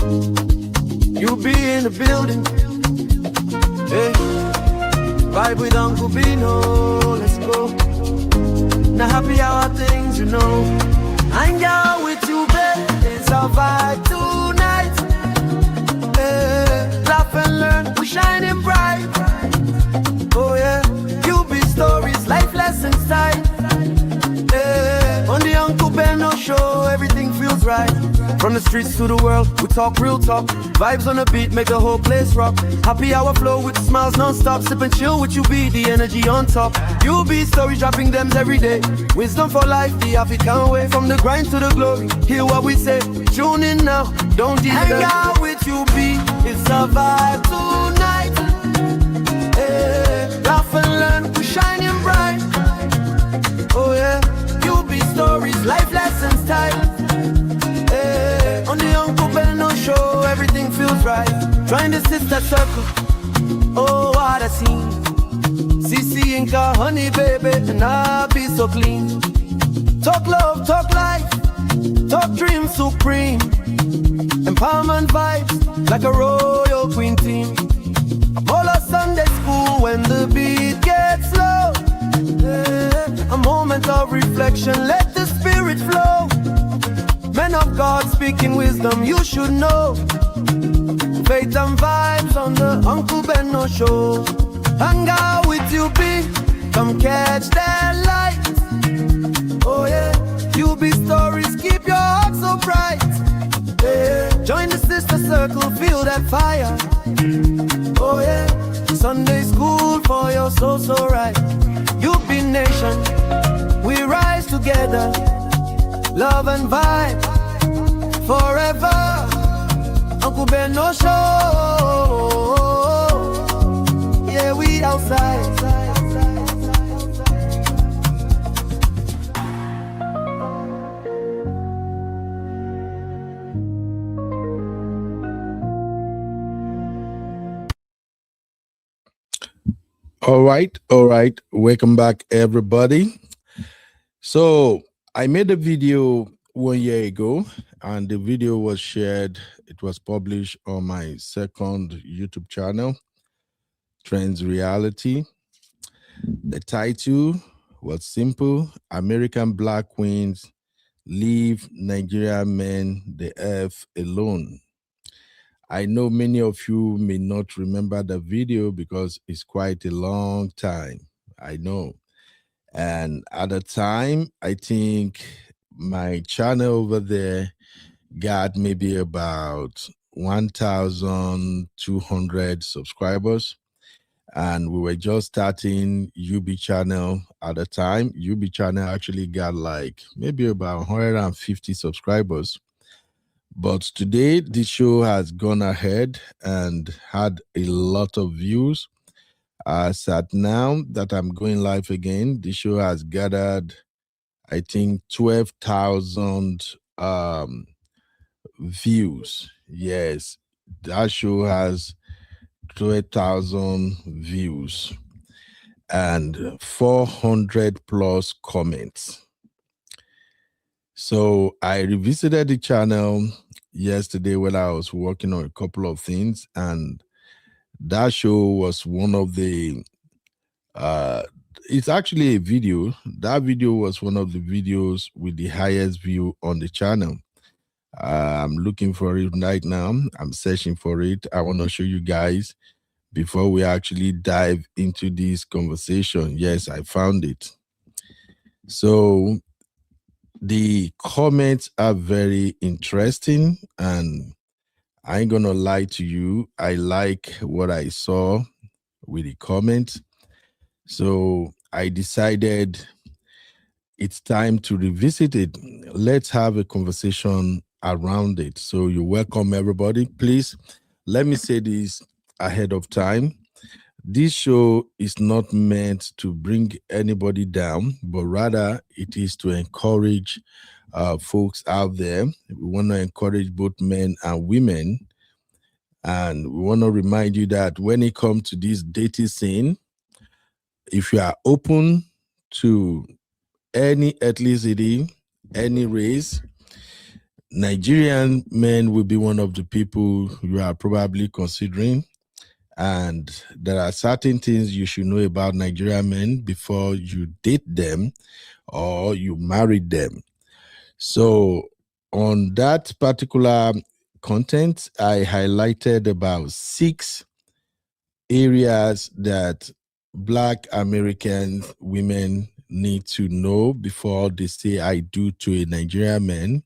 You be in the building. Hey, vibe with Uncle Bino. Let's go. Now happy hour things, you know. Hang out with you, babe. It's our vibe tonight. Hey, laugh and learn. We're shining bright. Oh yeah, you be stories, life lessons time. Hey, on the Uncle Beno show, everything feels right. From the streets to the world, we talk real talk. Vibes on the beat make the whole place rock. Happy hour flow with smiles non-stop. Sip and chill with you, be the energy on top. You be stories dropping them every day. Wisdom for life, the African way. From the grind to the glory, hear what we say. Tune in now, don't hang out with you, be. It's a vibe tonight. Hey, laugh and learn, we're shining bright. Oh yeah, you be stories, life lessons time. On the Uncle Beno show, everything feels right. Join the sister circle. Oh, what a scene. CC Inca, honey baby, and I be so clean. Talk love, talk life, talk dream supreme. Empowerment vibes, like a royal queen team. I'm all a Sunday school when the beat gets low. A moment of reflection, let the spirit flow. Men of God speaking wisdom, you should know. Faith and vibes on the Uncle Beno show. Hang out with you, be. Come catch that light. Oh yeah, you be stories, keep your heart so bright. Yeah. Join the sister circle, feel that fire. Oh yeah, Sunday school for your soul so right. You be nation, we rise together. Love and vibe forever. Uncle Beno show. Yeah, we outside. All right. Welcome back, everybody. So I made a video 1 year ago, and the video was shared. It was published on my second YouTube channel, Trends Reality. The title was simple: American Black Queens Leave Nigerian Men the F alone. I know many of you may not remember the video because it's quite a long time. I know. And at the time, I think my channel over there got maybe about 1,200 subscribers. And we were just starting UB channel at the time. UB channel actually got like maybe about 150 subscribers. But today, this show has gone ahead and had a lot of views. As at now that I'm going live again, the show has gathered, I think, 12,000 views. Yes, that show has 12,000 views and 400 plus comments. So I revisited the channel yesterday when I was working on a couple of things, and that show was one of the it's actually a video. That video was one of the videos with the highest view on the channel. I'm looking for it right now. I'm searching for it. I want to show you guys before we actually dive into this conversation. Yes, I found it. So the comments are very interesting, and I ain't gonna lie to you. I like what I saw with the comments. So I decided it's time to revisit it. Let's have a conversation around it. So you're welcome, everybody. Please, let me say this ahead of time. This show is not meant to bring anybody down, but rather it is to encourage folks out there. We want to encourage both men and women. And we want to remind you that when it comes to this dating scene, if you are open to any ethnicity, any race, Nigerian men will be one of the people you are probably considering. And there are certain things you should know about Nigerian men before you date them or you marry them. So, on that particular content, I highlighted about 6 areas that Black American women need to know before they say I do to a Nigerian man.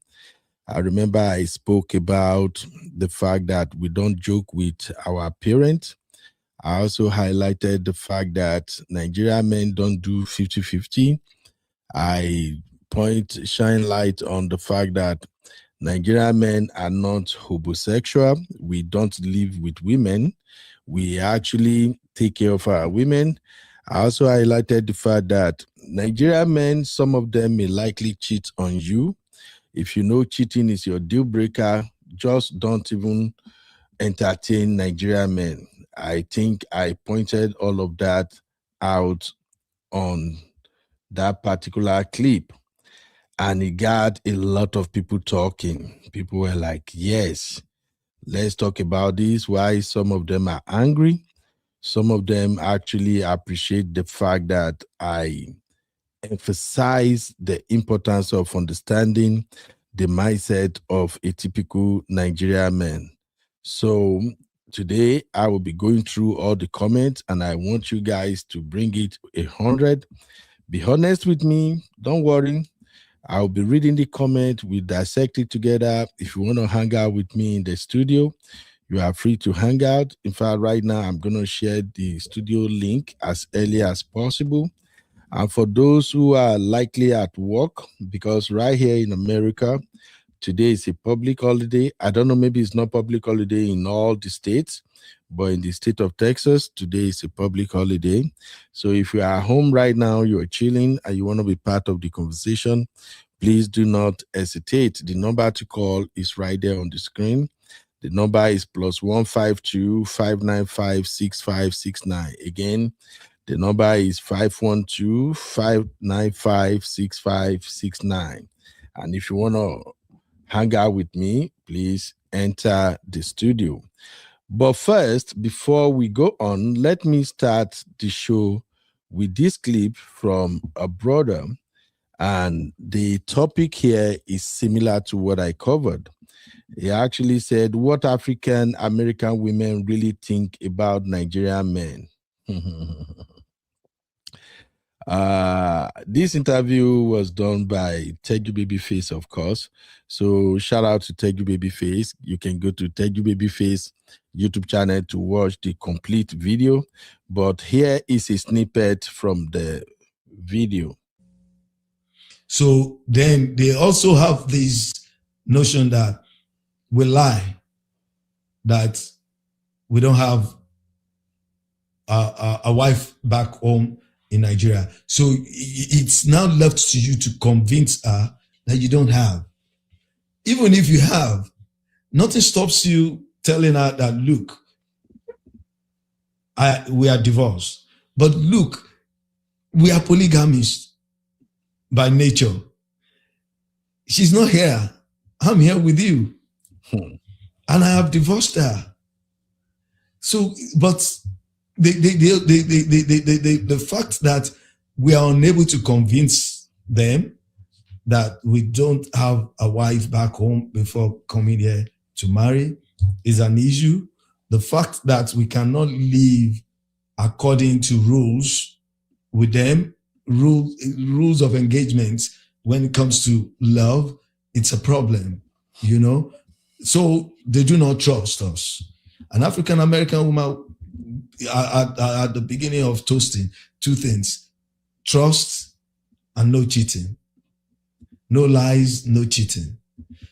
I remember I spoke about the fact that we don't joke with our parents. I also highlighted the fact that Nigerian men don't do 50-50. I shine light on the fact that Nigerian men are not homosexual. We don't live with women. We actually take care of our women. I also highlighted the fact that Nigerian men, some of them may likely cheat on you. If you know cheating is your deal breaker, just don't even entertain Nigerian men. I think I pointed all of that out on that particular clip. And it got a lot of people talking. People were like, yes, let's talk about this. Why some of them are angry. Some of them actually appreciate the fact that I emphasize the importance of understanding the mindset of a typical Nigerian man. So today I will be going through all the comments and I want you guys to bring it 100. Be honest with me. Don't worry. I'll be reading the comment. We dissect it together. If you want to hang out with me in the studio, you are free to hang out. In fact, right now, I'm going to share the studio link as early as possible. And for those who are likely at work, because right here in America, today is a public holiday. I don't know, maybe it's not public holiday in all the states, but in the state of Texas, today is a public holiday. So if you are at home right now, you're chilling and you want to be part of the conversation, please do not hesitate. The number to call is right there on the screen. The number is +152 595 6569. Again, the number is 512 595 6569. And if you want to hang out with me, please enter the studio. But first, before we go on, let me start the show with this clip from a brother. And the topic here is similar to what I covered. He actually said, what African American women really think about Nigerian men. This interview was done by Teju Babyface, of course. So shout out to Teju Babyface. You can go to Teju Babyface YouTube channel to watch the complete video. But here is a snippet from the video. So then they also have this notion that we lie, that we don't have a wife back home in Nigeria. So it's now left to you to convince her that you don't have. Even if you have, nothing stops you telling her that, look, we are divorced. But look, we are polygamists by nature. She's not here. I'm here with you. And I have divorced her. So, but the fact that we are unable to convince them that we don't have a wife back home before coming here to marry is an issue. The fact that we cannot live according to rules with them, rules of engagement when it comes to love, it's a problem, you know? So they do not trust us. An African American woman, at the beginning of toasting, 2 things: trust and no cheating. No lies, no cheating.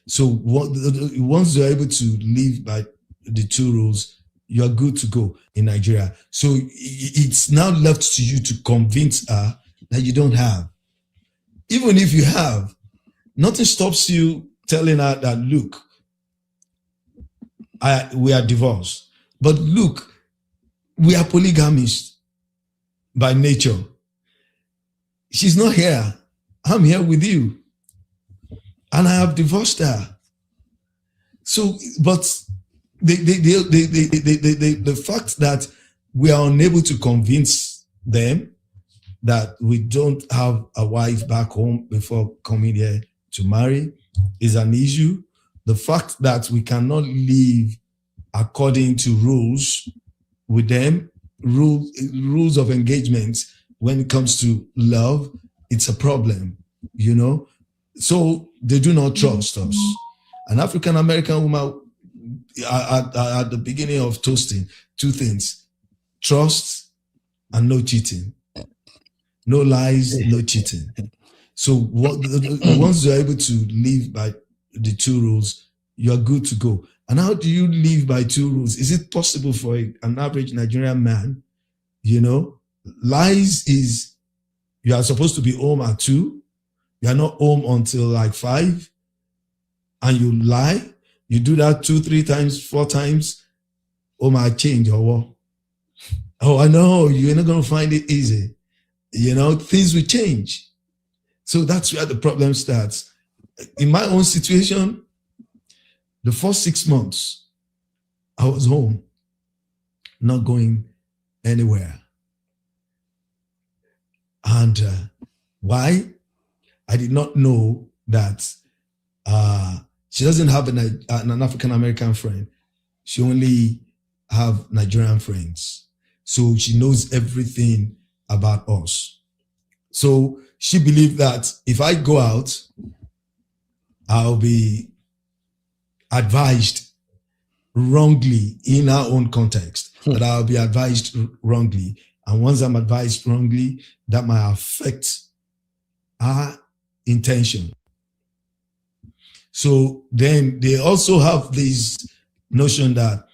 So once you're able to live by the 2 rules, you're good to go in Nigeria. So it's now left to you to convince her that you don't have. Even if you have, nothing stops you telling her that, look, we are divorced. But look, we are polygamists by nature. She's not here. I'm here with you. And I have divorced her. So, but the fact that we are unable to convince them that we don't have a wife back home before coming here to marry is an issue. The fact that we cannot live according to rules with them, rules of engagement when it comes to love, it's a problem, you know. So they do not trust us. An African American woman, at the beginning of toasting, two things: trust and no cheating. No lies, no cheating. So once you're able to live by the two rules, you're good to go. And how do you live by two rules? Is it possible for an average Nigerian man? You know, lies is you are supposed to be home at 2. You are not home until like 5, and you lie. You do that 2, 3 times, 4 times. Oh, my change or what? Oh, I know you're not going to find it easy. You know, things will change. So that's where the problem starts. In my own situation, the first 6 months, I was home, not going anywhere. And why? I did not know that she doesn't have an African-American friend. She only have Nigerian friends. So she knows everything about us. So she believed that if I go out, I'll be advised wrongly in our own context, that I'll be advised wrongly. And once I'm advised wrongly, that might affect our intention. So then they also have this notion that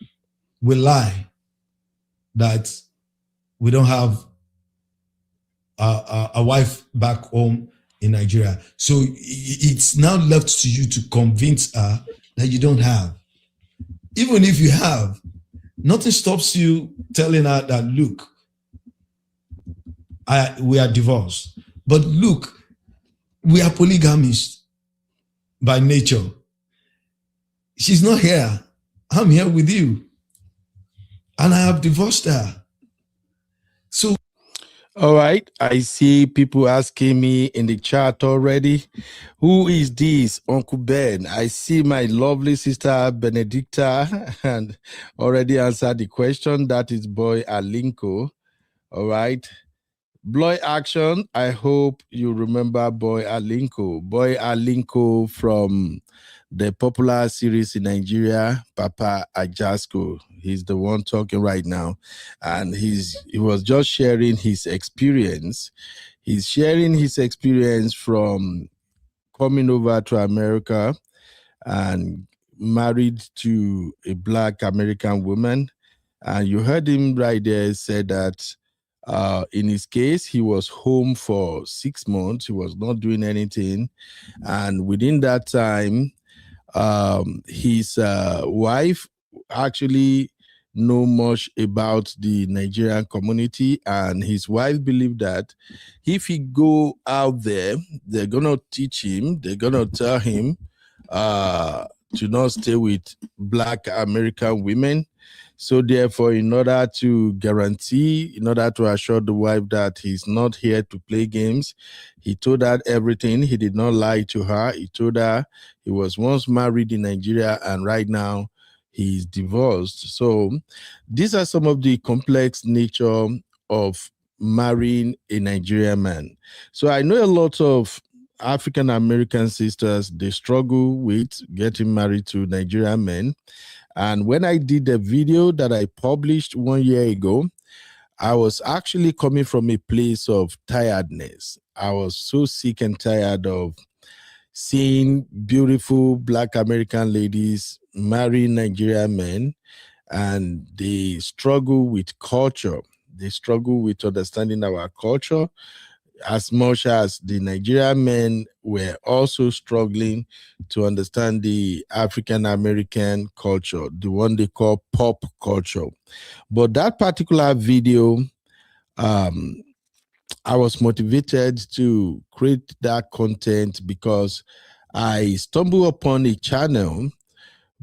we lie, that we don't have a wife back home in Nigeria. So it's now left to you to convince her that you don't have. Even if you have, nothing stops you telling her that, look, we are divorced. But look, we are polygamists by nature. She's not here. I'm here with you. And I have divorced her. So, all right, I see people asking me in the chat already, who is this Uncle Ben? I see my lovely sister Benedicta and already answered the question. That is Boy Alinko. All right. Boy Action, I hope you remember Boy Alinko. Boy Alinko from the popular series in Nigeria, Papa Ajasko. He's the one talking right now. And he was just sharing his experience. He's sharing his experience from coming over to America and married to a Black American woman. And you heard him right there say that in his case, he was home for 6 months. He was not doing anything. And within that time, his wife actually know much about the Nigerian community, and his wife believed that if he go out there, they're gonna teach him, they're gonna tell him to not stay with Black American women. So therefore, in order to guarantee, in order to assure the wife that he's not here to play games, he told her everything. He did not lie to her. He told her he was once married in Nigeria and right now he's divorced. So these are some of the complex nature of marrying a Nigerian man. So I know a lot of African American sisters, they struggle with getting married to Nigerian men. And when I did the video that I published 1 year ago, I was actually coming from a place of tiredness. I was so sick and tired of seeing beautiful Black American ladies marry Nigerian men, and they struggle with culture. They struggle with understanding our culture, as much as the Nigerian men were also struggling to understand the African American culture, the one they call pop culture. But that particular video, I was motivated to create that content because I stumbled upon a channel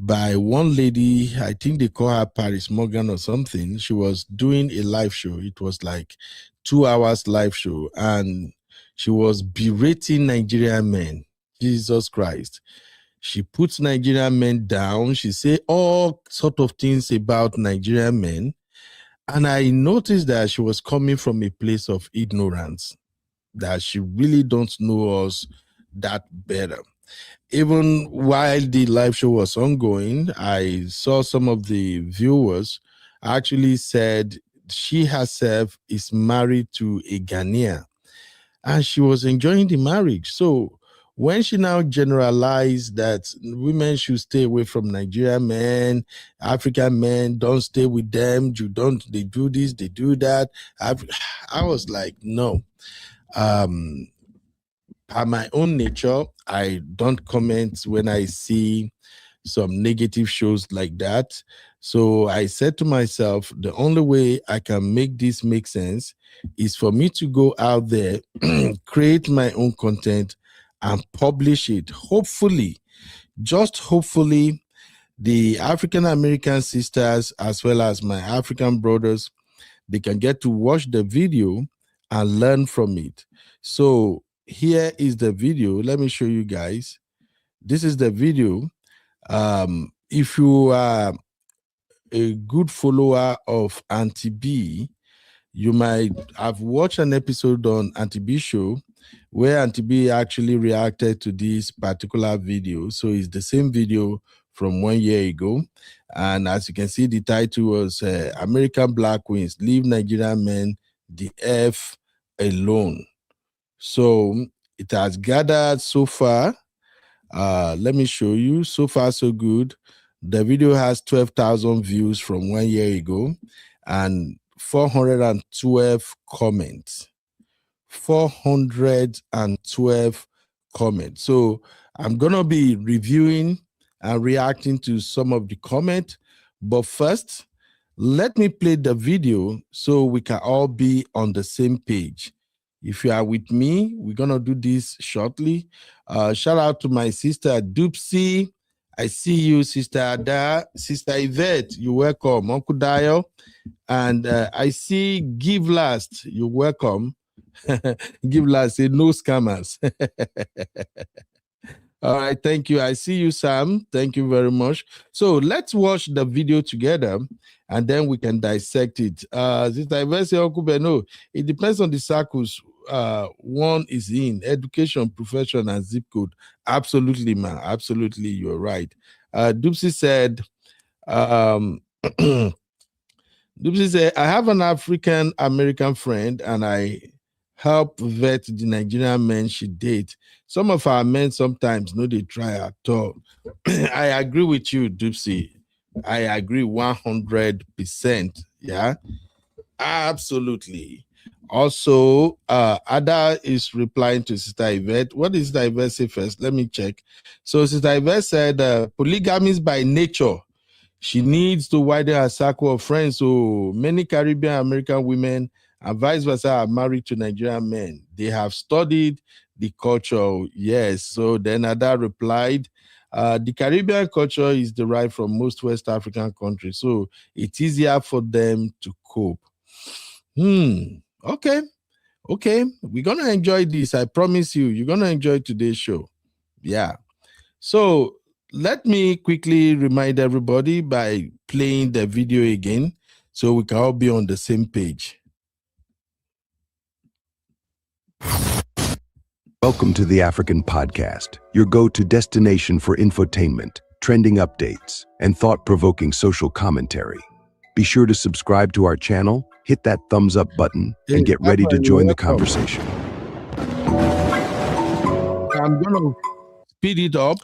by one lady. I think they call her Paris Morgan or something. She was doing a live show. It was like 2 hours live show, and she was berating Nigerian men. Jesus Christ. She puts Nigerian men down. She say all sort of things about Nigerian men. And I noticed that she was coming from a place of ignorance, that she really don't know us that better. Even while the live show was ongoing, I saw some of the viewers actually said she herself is married to a Ghanaian and she was enjoying the marriage. So when she now generalized that women should stay away from Nigerian men, African men, don't stay with them, you don't, they do this, they do that. I was like, no. By my own nature, I don't comment when I see some negative shows like that. So I said to myself, the only way I can make this make sense is for me to go out there, create my own content, and publish it. Hopefully, just hopefully, the African American sisters, as well as my African brothers, they can get to watch the video and learn from it. So here is the video. Let me show you guys. This is the video. If you are a good follower of Auntie B, you might have watched an episode on Auntie B show where Auntie B actually reacted to this particular video. So it's the same video from 1 year ago. And as you can see, the title was American Black Queens Leave Nigerian Men the F Alone. So it has gathered so far. Let me show you. So far, so good. The video has 12,000 views from 1 year ago and 412 comments. 412 comments. So I'm going to be reviewing and reacting to some of the comments. But first, let me play the video so we can all be on the same page. If you are with me, we're going to do this shortly. Shout out to my sister, Doopsy. I see you, Sister Ada. Sister Yvette, you're welcome. Uncle Dio. And I see Give Last, you're welcome. Give Last, say no scammers. All right, thank you. I see you, Sam. Thank you very much. So let's watch the video together and then we can dissect it. Sister Yvette say, Uncle Beno, it depends on the circles one is in, education, profession, and zip code. Absolutely, man. Absolutely, you're right. Doopsy said, Doopsy said, I have an African American friend and I help vet the Nigerian men she date. Some of our men sometimes no they try at all. I agree with you, Doopsy. I agree 100%. Yeah, absolutely. Also, Ada is replying to Sister Yvette. What did Sister Yvette say first? Let me check. So Sister Yvette said, polygamy is by nature. She needs to widen her circle of friends. So many Caribbean American women and vice versa are married to Nigerian men. They have studied the culture. Yes. So then Ada replied, the Caribbean culture is derived from most West African countries. So it's easier for them to cope. Okay. Okay. We're going to enjoy this. I promise you, you're going to enjoy today's show. Yeah. So let me quickly remind everybody by playing the video again so we can all be on the same page. Welcome to the African Podcast, your go-to destination for infotainment, trending updates, and thought-provoking social commentary. Be sure to subscribe to our channel, hit that thumbs up button, and get ready to join the conversation. I'm going to speed it up.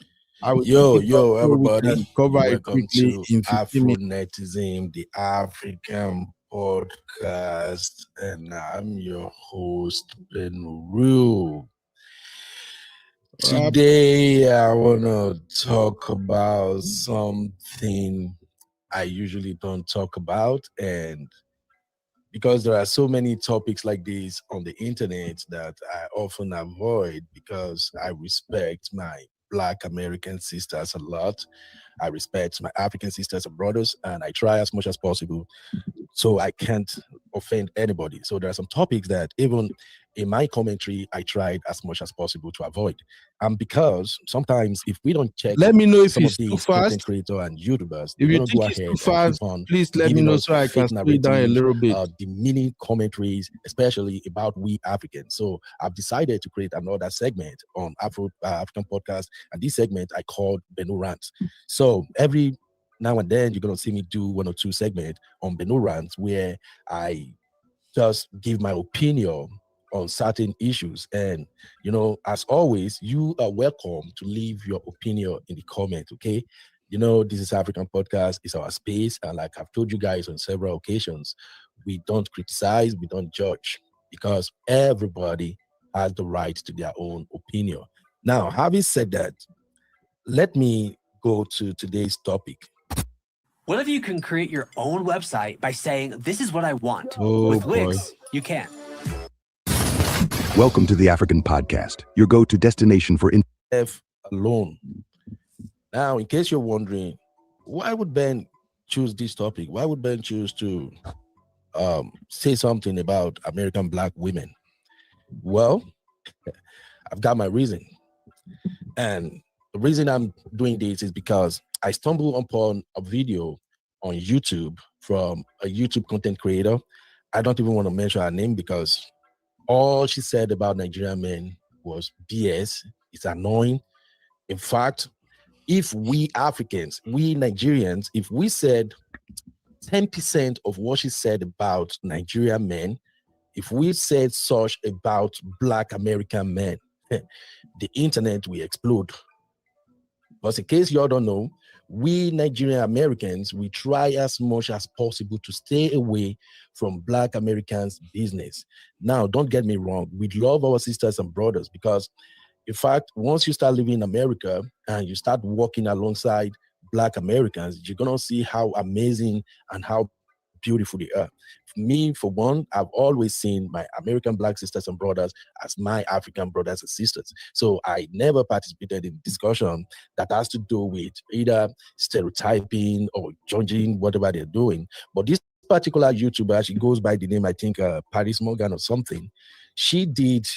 Yo, everybody. Cover it Welcome quickly to in 15 minutes. Afro-Netism, the African podcast, and I'm your host, Ben Rue. Today, I want to talk about something I usually don't talk about, and because there are so many topics like this on the internet that I often avoid because I respect my Black American sisters a lot. I respect my African sisters and brothers, and I try as much as possible so I can't offend anybody. So there are some topics that even in my commentary, I tried as much as possible to avoid. Because sometimes if we don't check Let me know if some of it's too these content fast. creators and YouTubers, If they're you going to think go it's ahead too and fast, keep on please let me giving know us so I can fake slow it down a Mm. little little bit. bit. Demeaning commentaries, especially about we Africans. So I've decided to create another segment on African podcast, and this segment I called Benu Rants. So every now and then you're gonna see me do 1 or 2 segments on Benu Rants where I just give my opinion on certain issues. And as always, you are welcome to leave your opinion in the comment. Okay. This is African Podcast, it's our space. And like I've told you guys on several occasions, we don't criticize, we don't judge, because everybody has the right to their own opinion. Now, having said that, let me go to today's topic. What if you can create your own website by saying, this is what I want? Oh, With boy. Wix, you can. Welcome to the African Podcast, your go-to destination for F alone. Now, in case you're wondering, why would Ben choose this topic? Why would Ben choose to say something about American Black women? Well, I've got my reason. And the reason I'm doing this is because I stumbled upon a video on YouTube from a YouTube content creator. I don't even want to mention her name because all she said about Nigerian men was BS. It's annoying. In fact, if we Africans, we Nigerians, if we said 10% of what she said about Nigerian men, if we said such about Black American men, the internet will explode. But in case y'all don't know, we Nigerian Americans, we try as much as possible to stay away from Black Americans' business. Now, don't get me wrong. We love our sisters and brothers because, in fact, once you start living in America and you start working alongside Black Americans, you're going to see how amazing and how beautiful they are. Me, for one, I've always seen my American Black sisters and brothers as my African brothers and sisters. So I never participated in discussion that has to do with either stereotyping or judging whatever they're doing. But this particular YouTuber, she goes by the name, I think, Paris Morgan or something. She did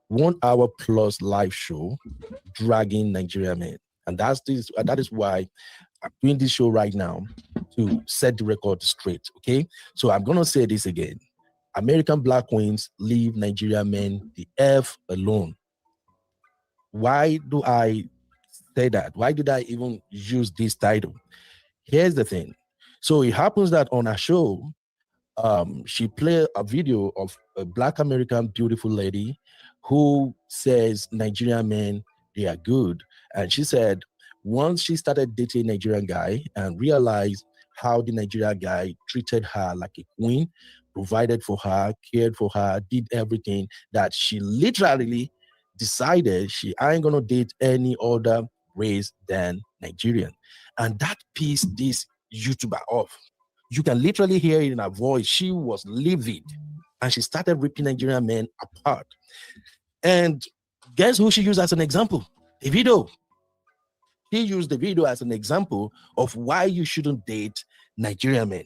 1 hour plus live show dragging Nigerian men. And that is why I'm doing this show right now, to set the record straight. Okay. So I'm gonna say this again. American Black queens, leave Nigerian men the F alone. Why do I say that? Why did I even use this title? Here's the thing. So it happens that on a show, she played a video of a Black American beautiful lady who says Nigerian men, they are good. And she said once she started dating a Nigerian guy and realized how the Nigerian guy treated her like a queen, provided for her, cared for her, did everything, that she literally decided she ain't gonna date any other race than Nigerian. And that pissed this YouTuber off. You can literally hear it in her voice. She was livid and she started ripping Nigerian men apart. And guess who she used as an example? Davido. He used the video as an example of why you shouldn't date Nigerian men.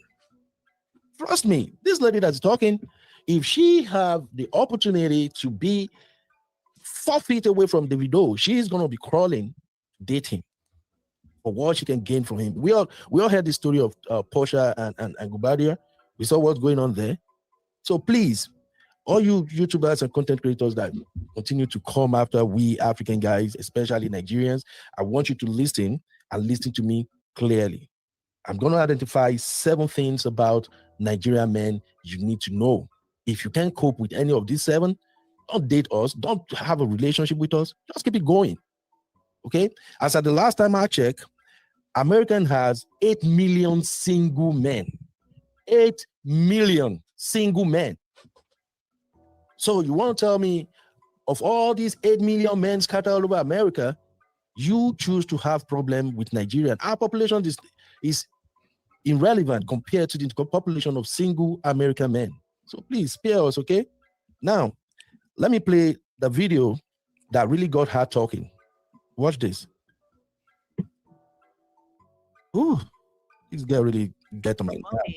Trust me, this lady that's talking, if she have the opportunity to be 4 feet away from Davido, she's gonna be crawling, dating for what she can gain from him. We all heard the story of Portia and Gubadia. We saw what's going on there. So please, all you YouTubers and content creators that continue to come after we African guys, especially Nigerians, I want you to listen and listen to me clearly. I'm going to identify 7 things about Nigerian men you need to know. If you can't cope with any of these 7, don't date us. Don't have a relationship with us. Just keep it going. Okay? As at the last time I checked, American has 8 million single men. 8 million single men. So you want to tell me, of all these 8 million men scattered all over America, you choose to have problem with Nigerian? Our population is irrelevant compared to the population of single American men. So please spare us, okay? Now, let me play the video that really got her talking. Watch this. Ooh, this girl really get on my nerve.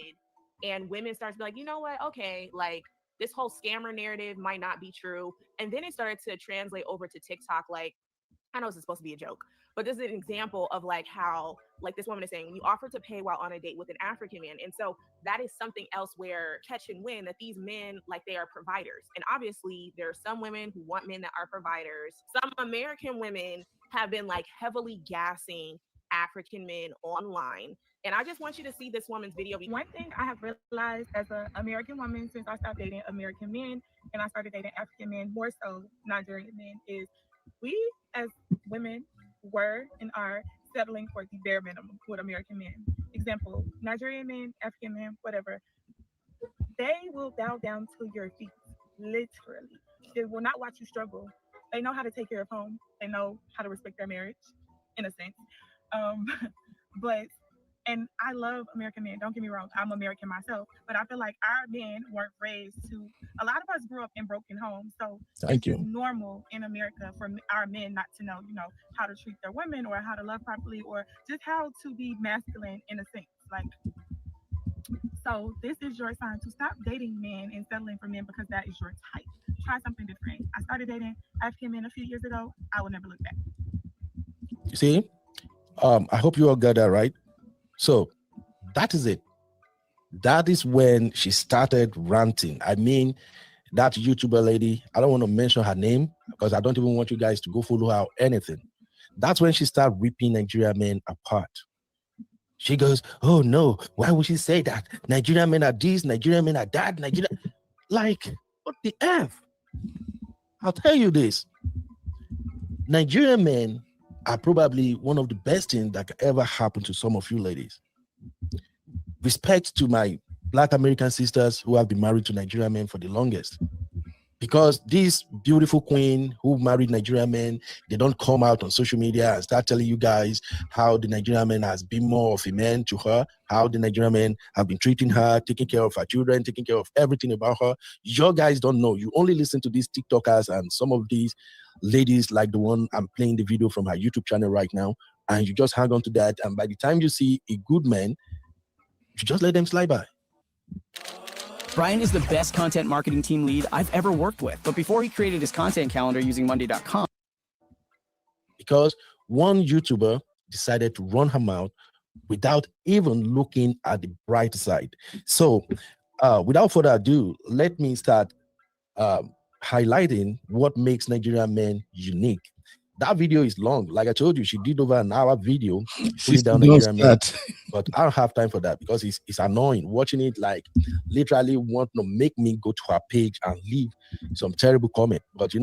And women start to be like, you know what? Okay, like this whole scammer narrative might not be true. And then it started to translate over to TikTok. Like, I know this is supposed to be a joke, but this is an example of like how, like this woman is saying, when you offer to pay while on a date with an African man. And so that is something else where catch and win, that these men, like they are providers. And obviously there are some women who want men that are providers. Some American women have been like heavily gassing African men online. And I just want you to see this woman's video. One thing I have realized as an American woman since I stopped dating American men and I started dating African men, more so Nigerian men, is we as women were and are settling for the bare minimum with American men. Example, Nigerian men, African men, whatever, they will bow down to your feet, literally. They will not watch you struggle. They know how to take care of home. They know how to respect their marriage, in a sense. But and I love American men. Don't get me wrong. I'm American myself, but I feel like our men weren't raised to. A lot of us grew up in broken homes, so Thank you. it's normal in America for our men not to know, how to treat their women or how to love properly or just how to be masculine in a sense. Like, so this is your sign to stop dating men and settling for men because that is your type. Try something different. I started dating African men a few years ago. I will never look back. You see, I hope you all got that right. So that is it. That is when she started ranting. I mean, that YouTuber lady, I don't want to mention her name because I don't even want you guys to go follow her or anything. That's when she started ripping Nigerian men apart. She goes, oh no, why would she say that? Nigerian men are this, Nigerian men are that, Nigerian. Like, what the F? I'll tell you this. Nigerian men are probably one of the best things that could ever happen to some of you ladies. Respect to my Black American sisters who have been married to Nigerian men for the longest. Because this beautiful queen who married Nigerian men, they don't come out on social media and start telling you guys how the Nigerian man has been more of a man to her, how the Nigerian men have been treating her, taking care of her children, taking care of everything about her. Your guys don't know. You only listen to these TikTokers and some of these ladies like the one I'm playing the video from her YouTube channel right now, and you just hang on to that. And by the time you see a good man, you just let them slide by. Brian is the best content marketing team lead I've ever worked with. But before he created his content calendar using Monday.com. Because one YouTuber decided to run her mouth without even looking at the bright side. So without further ado, let me start highlighting what makes Nigerian men unique. That video is long. Like I told you, she did over an hour video pulling down Nigerian men. But I don't have time for that because it's annoying. Watching it, like, literally want to make me go to her page and leave some terrible comment. But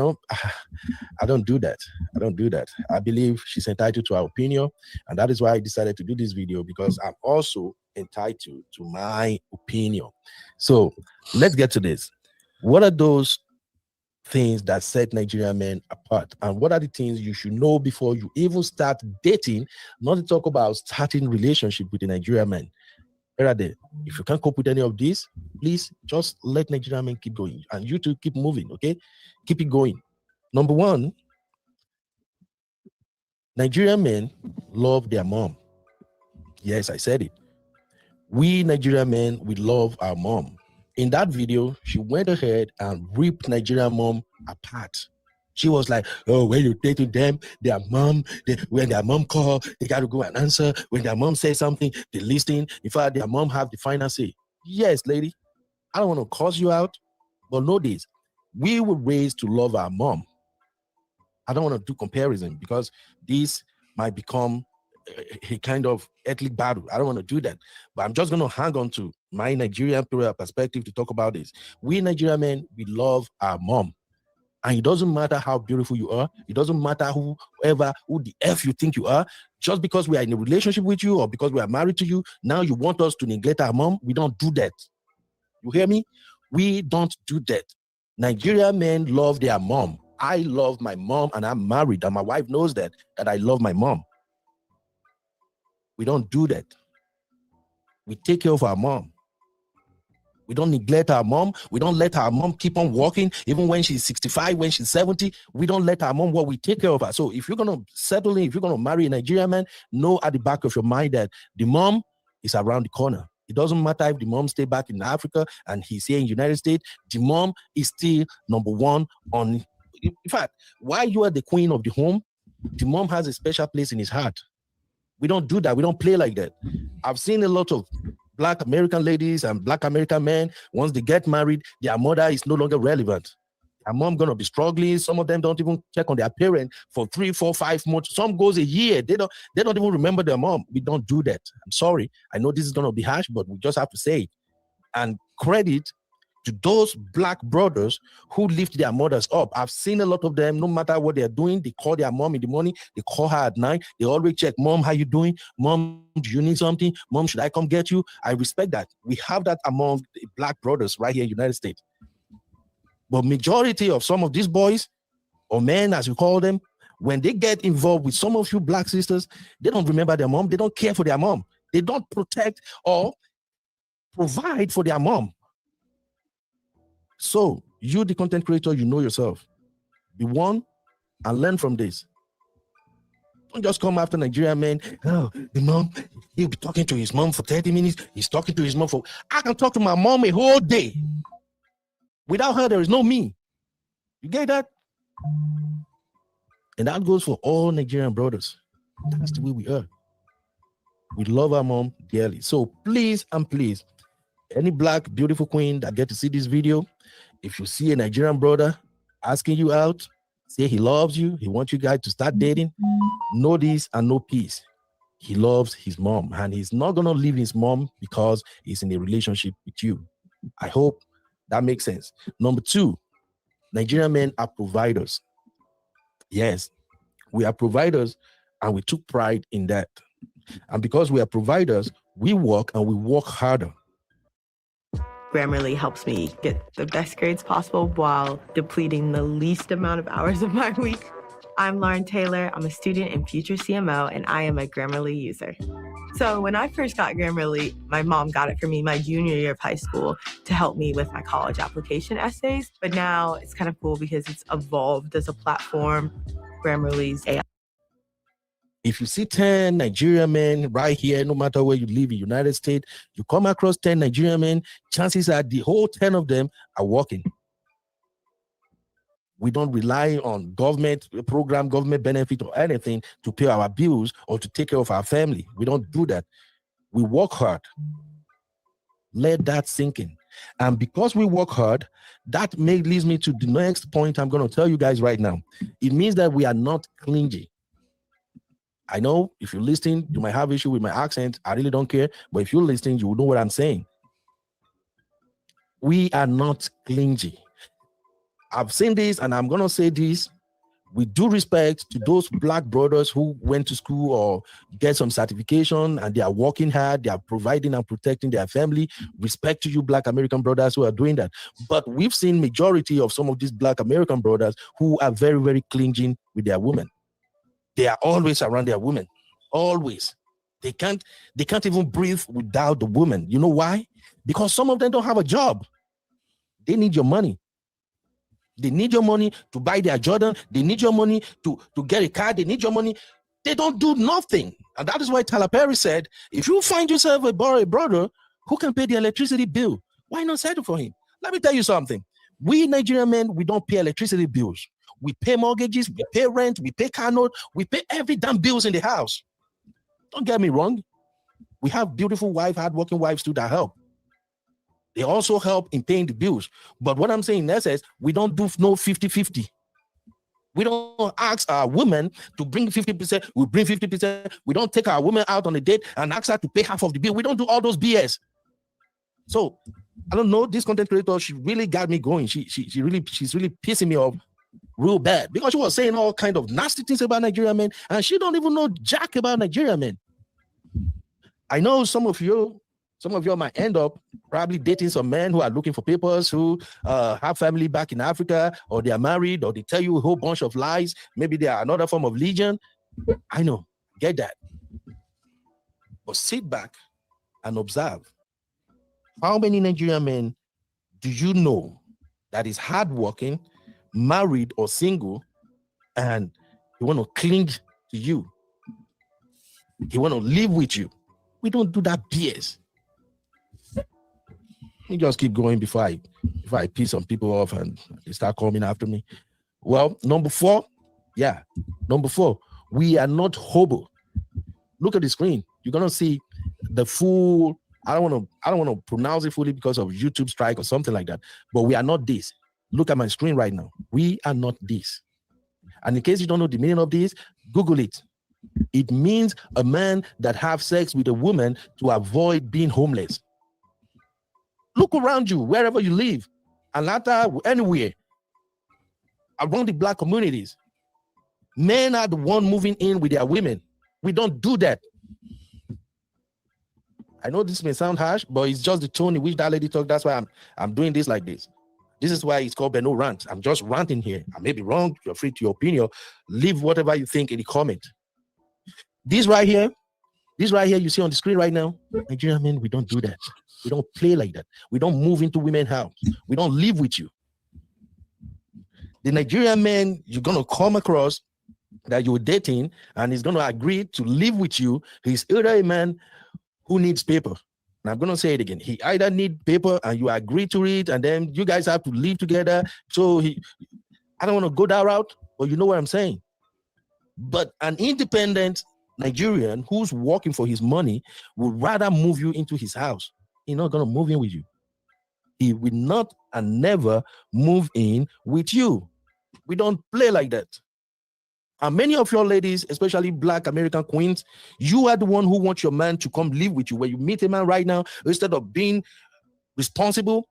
I don't do that. I don't do that. I believe she's entitled to her opinion. And that is why I decided to do this video, because I'm also entitled to my opinion. So let's get to this. What are those things that set Nigerian men apart, and what are the things you should know before you even start dating, not to talk about starting relationship with a Nigerian man? If you can't cope with any of these, please just let Nigerian men keep going, and you two keep moving. Okay, keep it going. Number one, Nigerian men love their mom. Yes, I said it. We Nigerian men, we love our mom. In that video, she went ahead and ripped Nigerian mom apart. She was like, oh, when you dating them, their mom, when their mom call, they got to go and answer. When their mom says something, they listen. In fact, their mom have the final say. Yes, lady, I don't want to curse you out, but know this. We were raised to love our mom. I don't want to do comparison because this might become a kind of ethnic battle. I don't want to do that, but I'm just going to hang on to my Nigerian perspective to talk about this. We Nigerian men, we love our mom, and it doesn't matter how beautiful you are. It doesn't matter who the F you think you are. Just because we are in a relationship with you or because we are married to you, now you want us to neglect our mom. We don't do that. You hear me? We don't do that. Nigerian men love their mom. I love my mom, and I'm married, and my wife knows that I love my mom. We don't do that. We take care of our mom. We don't neglect our mom. We don't let our mom keep on walking, even when she's 65, when she's 70. We don't let our mom walk. We take care of her. So if you're going to settle in, if you're going to marry a Nigerian man, know at the back of your mind that the mom is around the corner. It doesn't matter if the mom stay back in Africa and he's here in the United States. The mom is still number one on. In fact, while you are the queen of the home, the mom has a special place in his heart. We don't do that. We don't play like that. I've seen a lot of Black American ladies and Black American men, once they get married, their mother is no longer relevant. Their mom gonna be struggling. Some of them don't even check on their parent for 3, 4, 5 months. Some goes a year. They don't even remember their mom. We don't do that. I'm sorry. I know this is gonna be harsh, but we just have to say it. And credit to those Black brothers who lift their mothers up. I've seen a lot of them, no matter what they're doing, they call their mom in the morning, they call her at night, they always check, Mom, how you doing? Mom, do you need something? Mom, should I come get you? I respect that. We have that among the Black brothers right here in the United States. But majority of some of these boys, or men as you call them, when they get involved with some of you Black sisters, they don't remember their mom, they don't care for their mom. They don't protect or provide for their mom. So, you, the content creator, you know yourself. Be one and learn from this. Don't just come after Nigerian men. Oh, the mom, he'll be talking to his mom for 30 minutes. He's talking to his mom for... I can talk to my mom a whole day. Without her, there is no me. You get that? And that goes for all Nigerian brothers. That's the way we are. We love our mom dearly. So please and please, any Black beautiful queen that get to see this video, if you see a Nigerian brother asking you out, say he loves you, he wants you guys to start dating, know this and know peace. He loves his mom and he's not going to leave his mom because he's in a relationship with you. I hope that makes sense. Number 2, Nigerian men are providers. Yes, we are providers and we took pride in that. And because we are providers, we work and we work harder. Grammarly helps me get the best grades possible while depleting the least amount of hours of my week. I'm Lauren Taylor. I'm a student and future CMO, and I am a Grammarly user. So when I first got Grammarly, my mom got it for me my junior year of high school to help me with my college application essays. But now it's kind of cool because it's evolved as a platform. Grammarly's AI. If you see 10 Nigerian men right here, no matter where you live in the United States, you come across 10 Nigerian men, chances are the whole 10 of them are working. We don't rely on government program, government benefit or anything to pay our bills or to take care of our family. We don't do that. We work hard. Let that sink in. And because we work hard, that leads me to the next point I'm going to tell you guys right now. It means that we are not clingy. I know if you're listening, you might have issue with my accent. I really don't care. But if you're listening, you will know what I'm saying. We are not clingy. I've seen this and I'm going to say this. We do respect to those Black brothers who went to school or get some certification and they are working hard. They are providing and protecting their family. Respect to you Black American brothers who are doing that. But we've seen majority of some of these Black American brothers who are very, very clingy with their women. They are always around their women. Always. They can't even breathe without the woman. You know why? Because some of them don't have a job. They need your money. They need your money to buy their Jordan. They need your money to get a car. They need your money. They don't do nothing. And that is why Tyler Perry said, if you find yourself a brother who can pay the electricity bill, why not settle for him? Let me tell you something. We Nigerian men, we don't pay electricity bills. We pay mortgages, we pay rent, we pay car note, we pay every damn bills in the house. Don't get me wrong. We have beautiful wives, hardworking wives too that help. They also help in paying the bills. But what I'm saying in essence, we don't do no 50-50. We don't ask our women to bring 50%. We bring 50%. We don't take our women out on a date and ask her to pay half of the bill. We don't do all those BS. So I don't know. This content creator, she really got me going. She's really pissing me off real bad because she was saying all kind of nasty things about Nigerian men, and she don't even know jack about Nigerian men. I know some of you might end up probably dating some men who are looking for papers, who have family back in Africa, or they are married, or they tell you a whole bunch of lies. Maybe they are another form of legion. I know, get that. But sit back and observe. How many Nigerian men do you know that is hardworking, married or single, and he want to cling to you? He want to live with you. We don't do that BS. You just keep going before I piss some people off and they start coming after me. Well, number 4, we are not hobo. Look at the screen. You're gonna see the full. I don't want to pronounce it fully because of YouTube strike or something like that. But we are not this. Look at my screen right now. We are not this. And in case you don't know the meaning of this, Google it. It means a man that have sex with a woman to avoid being homeless. Look around you, wherever you live, Atlanta, anywhere, around the black communities. Men are the one moving in with their women. We don't do that. I know this may sound harsh, but it's just the tone in which that lady talked. That's why I'm doing this like this. This is why it's called Beno Rant. I'm just ranting here. I may be wrong. You're free to your opinion. Leave whatever you think in the comment. This right here you see on the screen right now, Nigerian men, we don't do that. We don't play like that. We don't move into women's house. We don't live with you. The Nigerian man you're going to come across that you're dating and he's going to agree to live with you, he's either a man who needs paper. And I'm going to say it again. He either need paper and you agree to it, and then you guys have to live together. So I don't want to go that route, but you know what I'm saying. But an independent Nigerian who's working for his money would rather move you into his house. He's not going to move in with you. He will not and never move in with you. We don't play like that. And many of your ladies, especially black American queens, you are the one who wants your man to come live with you. When you meet a man right now, instead of being responsible,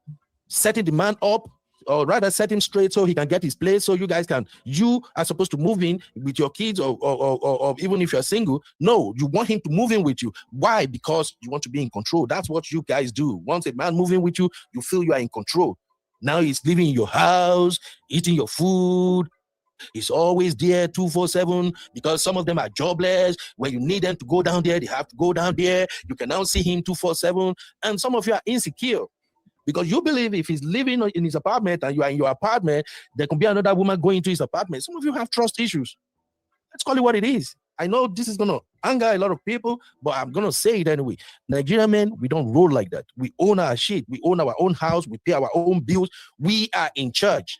setting the man up, or rather set him straight so he can get his place, so you are supposed to move in with your kids, or even if you're single. No, you want him to move in with you. Why? Because you want to be in control. That's what you guys do. Once a man moving with you, you feel you are in control. Now he's living in your house, eating your food. He's always there 24/7, because some of them are jobless. When you need them to go down there, they have to go down there. You can now see him 24/7. And some of you are insecure because you believe if he's living in his apartment and you are in your apartment, there can be another woman going to his apartment. Some of you have trust issues. Let's call it what it is. I know this is going to anger a lot of people, but I'm going to say it anyway. Nigerian men, we don't roll like that. We own our shit. We own our own house. We pay our own bills. We are in charge.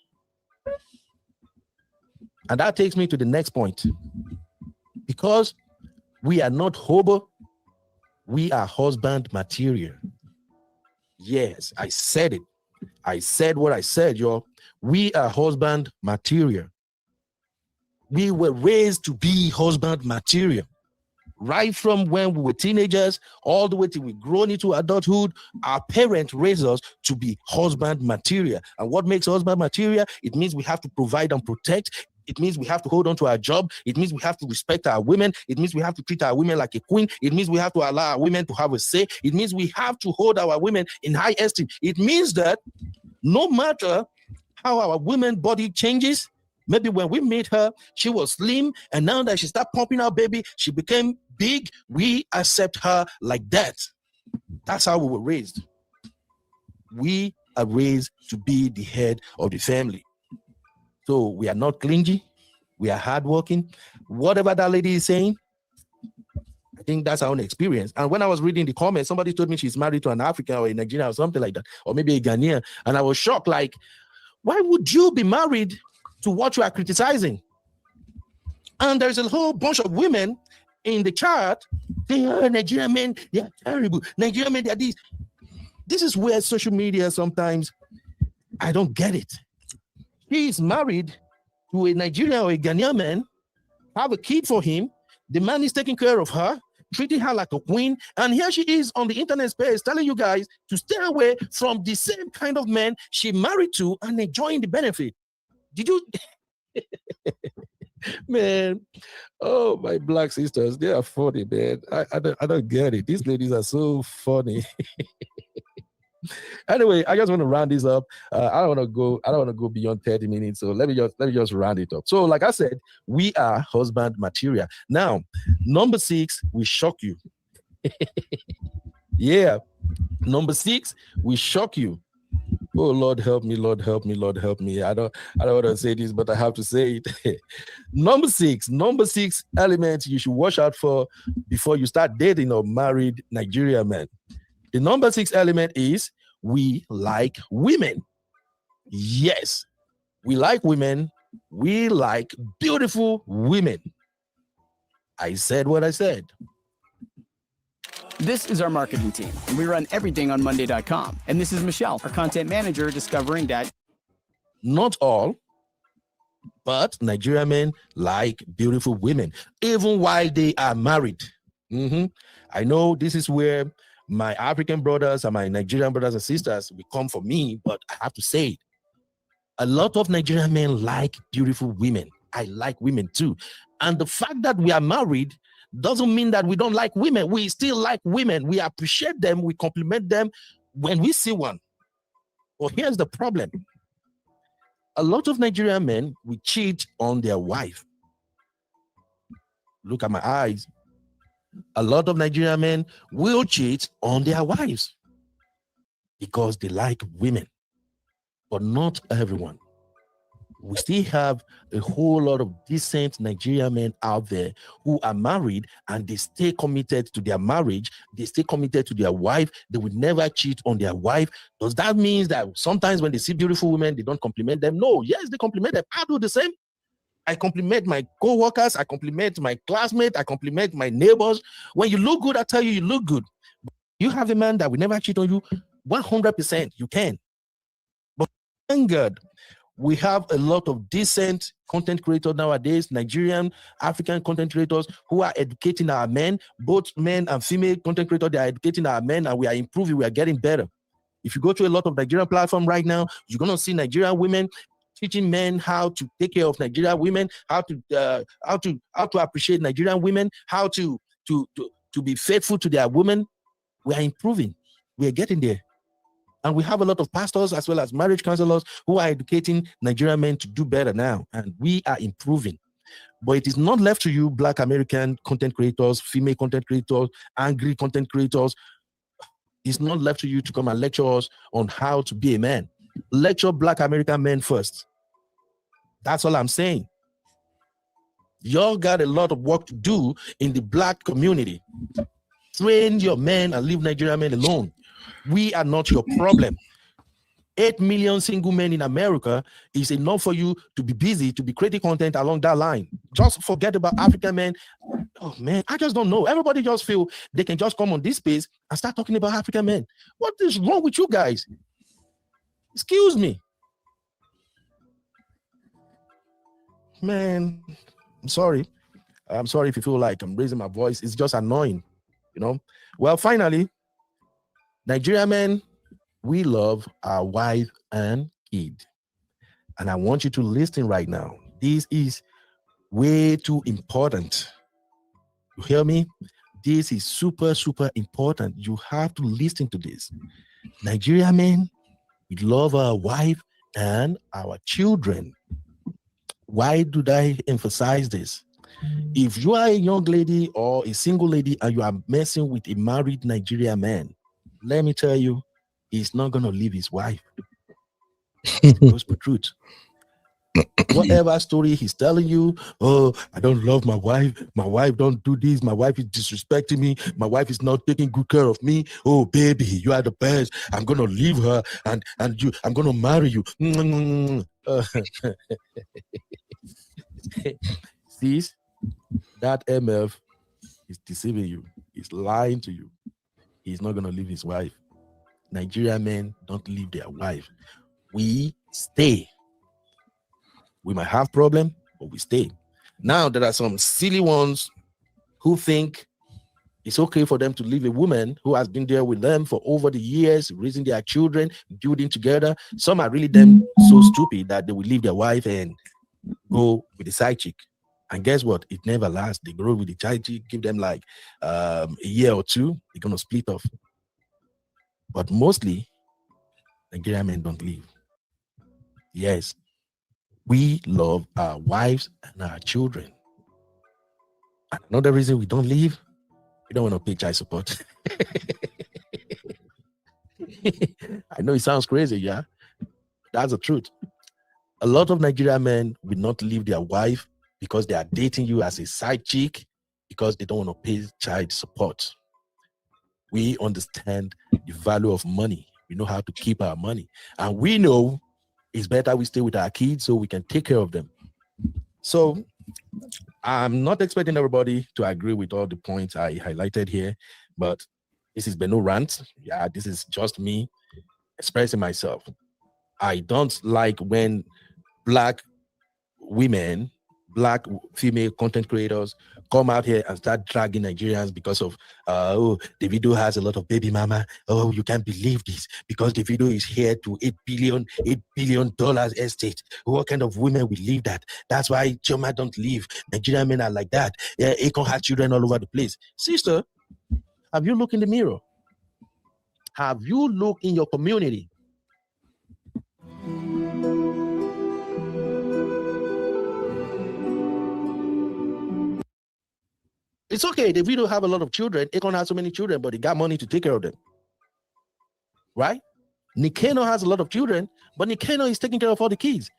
And that takes me to the next point. Because we are not hobo, we are husband material. Yes, I said it. I said what I said, y'all. We are husband material. We were raised to be husband material. Right from when we were teenagers, all the way till we've grown into adulthood, our parents raised us to be husband material. And what makes husband material? It means we have to provide and protect. It means we have to hold on to our job. It means we have to respect our women. It means we have to treat our women like a queen. It means we have to allow our women to have a say. It means we have to hold our women in high esteem. It means that no matter how our women's body changes, maybe when we met her, she was slim, and now that she started pumping out baby, she became big. We accept her like that. That's how we were raised. We are raised to be the head of the family. So we are not clingy. We are hardworking. Whatever that lady is saying, I think that's our own experience. And when I was reading the comments, somebody told me she's married to an African or a Nigerian or something like that, or maybe a Ghanaian. And I was shocked, like, why would you be married to what you are criticizing? And there's a whole bunch of women in the chat saying, oh, Nigerian men, they are terrible. Nigerian men, they are this. This is where social media sometimes, I don't get it. He is married to a Nigerian or a Ghanaian man, have a kid for him. The man is taking care of her, treating her like a queen. And here she is on the internet space telling you guys to stay away from the same kind of men she married to and enjoying the benefit. Did you? Man, oh, my black sisters, they are funny, man. I don't get it. These ladies are so funny. Anyway, I just want to round this up. I don't want to go beyond 30 minutes. So let me just round it up. So, like I said, we are husband material. Now, number 6 will shock you. Yeah, Number 6 will shock you. Oh, Lord help me, Lord help me, Lord help me. I don't want to say this, but I have to say it. Number six element you should watch out for before you start dating or married Nigerian men. The number 6 element is we like women. Yes, we like women. We like beautiful women. I said what I said. This is our marketing team, and we run everything on Monday.com. And this is Michelle, our content manager, discovering that not all, but Nigerian men like beautiful women, even while they are married. I know this is where my African brothers and my Nigerian brothers and sisters will come for me, but I have to say it. A lot of Nigerian men like beautiful women. I like women too. And the fact that we are married doesn't mean that we don't like women. We still like women. We appreciate them. We compliment them when we see one. Well, here's the problem. A lot of Nigerian men will cheat on their wife. Look at my eyes. A lot of Nigerian men will cheat on their wives because they like women, but not everyone. We still have a whole lot of decent Nigerian men out there who are married and they stay committed to their marriage. They stay committed to their wife. They would never cheat on their wife. Does that mean that sometimes when they see beautiful women, they don't compliment them? No, yes, they compliment them. I do the same. I compliment my co-workers. I compliment my classmates. I compliment my neighbors. When you look good, I tell you, you look good. You have a man that will never cheat on you. 100%, you can. But thank God, we have a lot of decent content creators nowadays, Nigerian, African content creators who are educating our men, both men and female content creators. They are educating our men and we are improving, we are getting better. If you go to a lot of Nigerian platforms right now, you're going to see Nigerian women teaching men how to take care of Nigerian women, how to appreciate Nigerian women, how to be faithful to their women. We are improving. We are getting there. And we have a lot of pastors as well as marriage counselors who are educating Nigerian men to do better now. And we are improving. But it is not left to you, Black American content creators, female content creators, angry content creators. It's not left to you to come and lecture us on how to be a man. Lecture Black American men first. That's all I'm saying. Y'all got a lot of work to do in the Black community. Train your men and leave Nigerian men alone. We are not your problem. 8 million single men in America is enough for you to be busy, to be creating content along that line. Just forget about African men. Oh man, I just don't know. Everybody just feel they can just come on this space and start talking about African men. What is wrong with you guys? Excuse me. Man, I'm sorry. I'm sorry if you feel like I'm raising my voice. It's just annoying, you know. Well, finally, Nigerian men, we love our wife and kid. And I want you to listen right now. This is way too important. You hear me? This is super, super important. You have to listen to this. Nigerian men, we love our wife and our children. Why do I emphasize this? If you are a young lady or a single lady and you are messing with a married Nigerian man, let me tell you, he's not going to leave his wife. That's the truth. Whatever story he's telling you, oh, I don't love my wife don't do this, my wife is disrespecting me, my wife is not taking good care of me, oh baby, you are the best, I'm going to leave her and I'm going to marry you. See, that MF is deceiving you. He's lying to you. He's not going to leave his wife. Nigerian men don't leave their wife. We stay. We might have problem, but we stay. Now, there are some silly ones who think it's okay for them to leave a woman who has been there with them for over the years, raising their children, building together. Some are really them so stupid that they will leave their wife and go with the side chick. And guess what? It never lasts. They grow with the side chick, give them like a year or two, they're going to split off. But mostly, Nigerian men don't leave. Yes, we love our wives and our children. And another reason we don't leave, we don't want to pay child support. I know it sounds crazy, yeah. That's the truth. A lot of Nigerian men will not leave their wife because they are dating you as a side chick because they don't want to pay child support. We understand the value of money. We know how to keep our money. And we know it's better we stay with our kids so we can take care of them. So I'm not expecting everybody to agree with all the points I highlighted here, but this is Beno Rant. Yeah, this is just me expressing myself. I don't like when black women, black female content creators come out here and start dragging Nigerians because of oh, davido has a lot of baby mama. Oh, you can't believe this because davido is here to $8 billion estate. What kind of women will leave that? That's why Choma don't leave. Nigerian men are like that. Yeah, Akon has children all over the place. Sister, have you looked in the mirror? Have you looked in your community? It's okay. Davido have a lot of children. Akon has so many children, but he got money to take care of them. Right? Nikeno has a lot of children, but Nikeno is taking care of all the kids.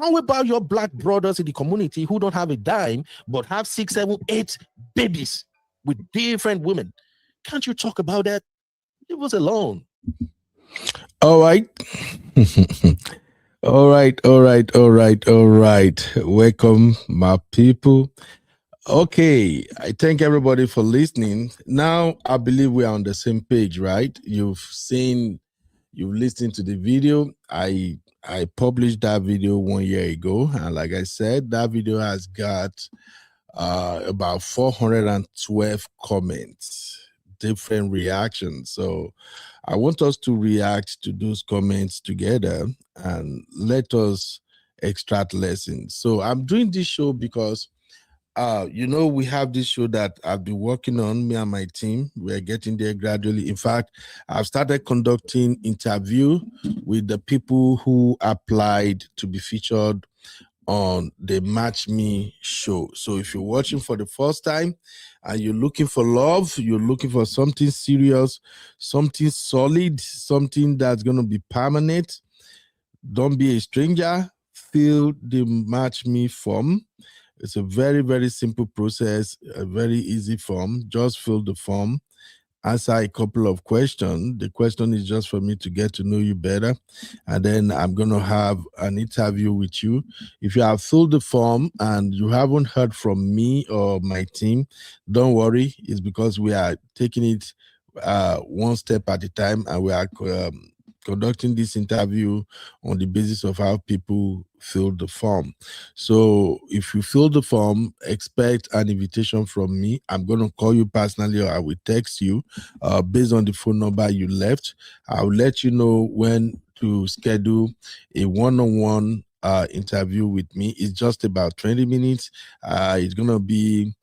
How about your black brothers in the community who don't have a dime, but have 6, 7, 8 babies with different women? Can't you talk about that? Leave us alone. All right. All right. Welcome, my people. Okay, I thank everybody for listening. Now, I believe we are on the same page, right? You've listened to the video. I published that video 1 year ago, and like I said, that video has got about 412 comments, different reactions. So I want us to react to those comments together and let us extract lessons. So I'm doing this show because we have this show that I've been working on, me and my team. We're getting there gradually. In fact, I've started conducting interview with the people who applied to be featured on the Match Me show. So if you're watching for the first time and you're looking for love, you're looking for something serious, something solid, something that's going to be permanent, don't be a stranger. Fill the Match Me form. It's a very, very simple process, a very easy form. Just fill the form, answer a couple of questions. The question is just for me to get to know you better. And then I'm going to have an interview with you. If you have filled the form and you haven't heard from me or my team, don't worry. It's because we are taking it one step at a time, and we are conducting this interview on the basis of how people fill the form. So if you fill the form, expect an invitation from me. I'm going to call you personally, or I will text you based on the phone number you left. I'll let you know when to schedule a one-on-one interview with me. It's just about 20 minutes. It's going to be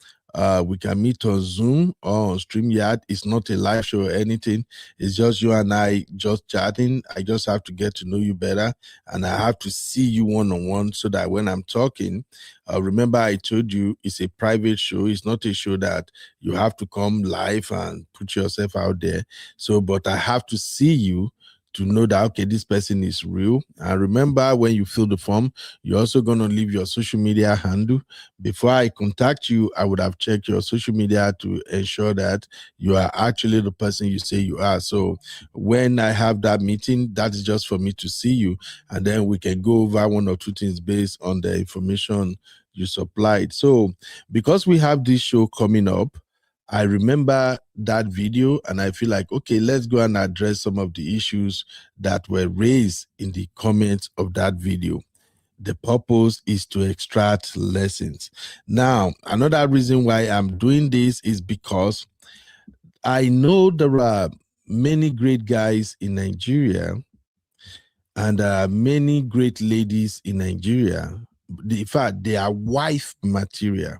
we can meet on Zoom or on StreamYard. It's not a live show or anything. It's just you and I just chatting. I just have to get to know you better, and I have to see you one-on-one so that when I'm talking, remember I told you it's a private show. It's not a show that you have to come live and put yourself out there. So, but I have to see you to know that, okay, this person is real. And remember, when you fill the form, you're also going to leave your social media handle. Before I contact you, I would have checked your social media to ensure that you are actually the person you say you are. So when I have that meeting, that is just for me to see you. And then we can go over one or two things based on the information you supplied. So because we have this show coming up, I remember that video and I feel like, okay, let's go and address some of the issues that were raised in the comments of that video. The purpose is to extract lessons. Now, another reason why I'm doing this is because I know there are many great guys in Nigeria and many great ladies in Nigeria. In fact, they are wife material.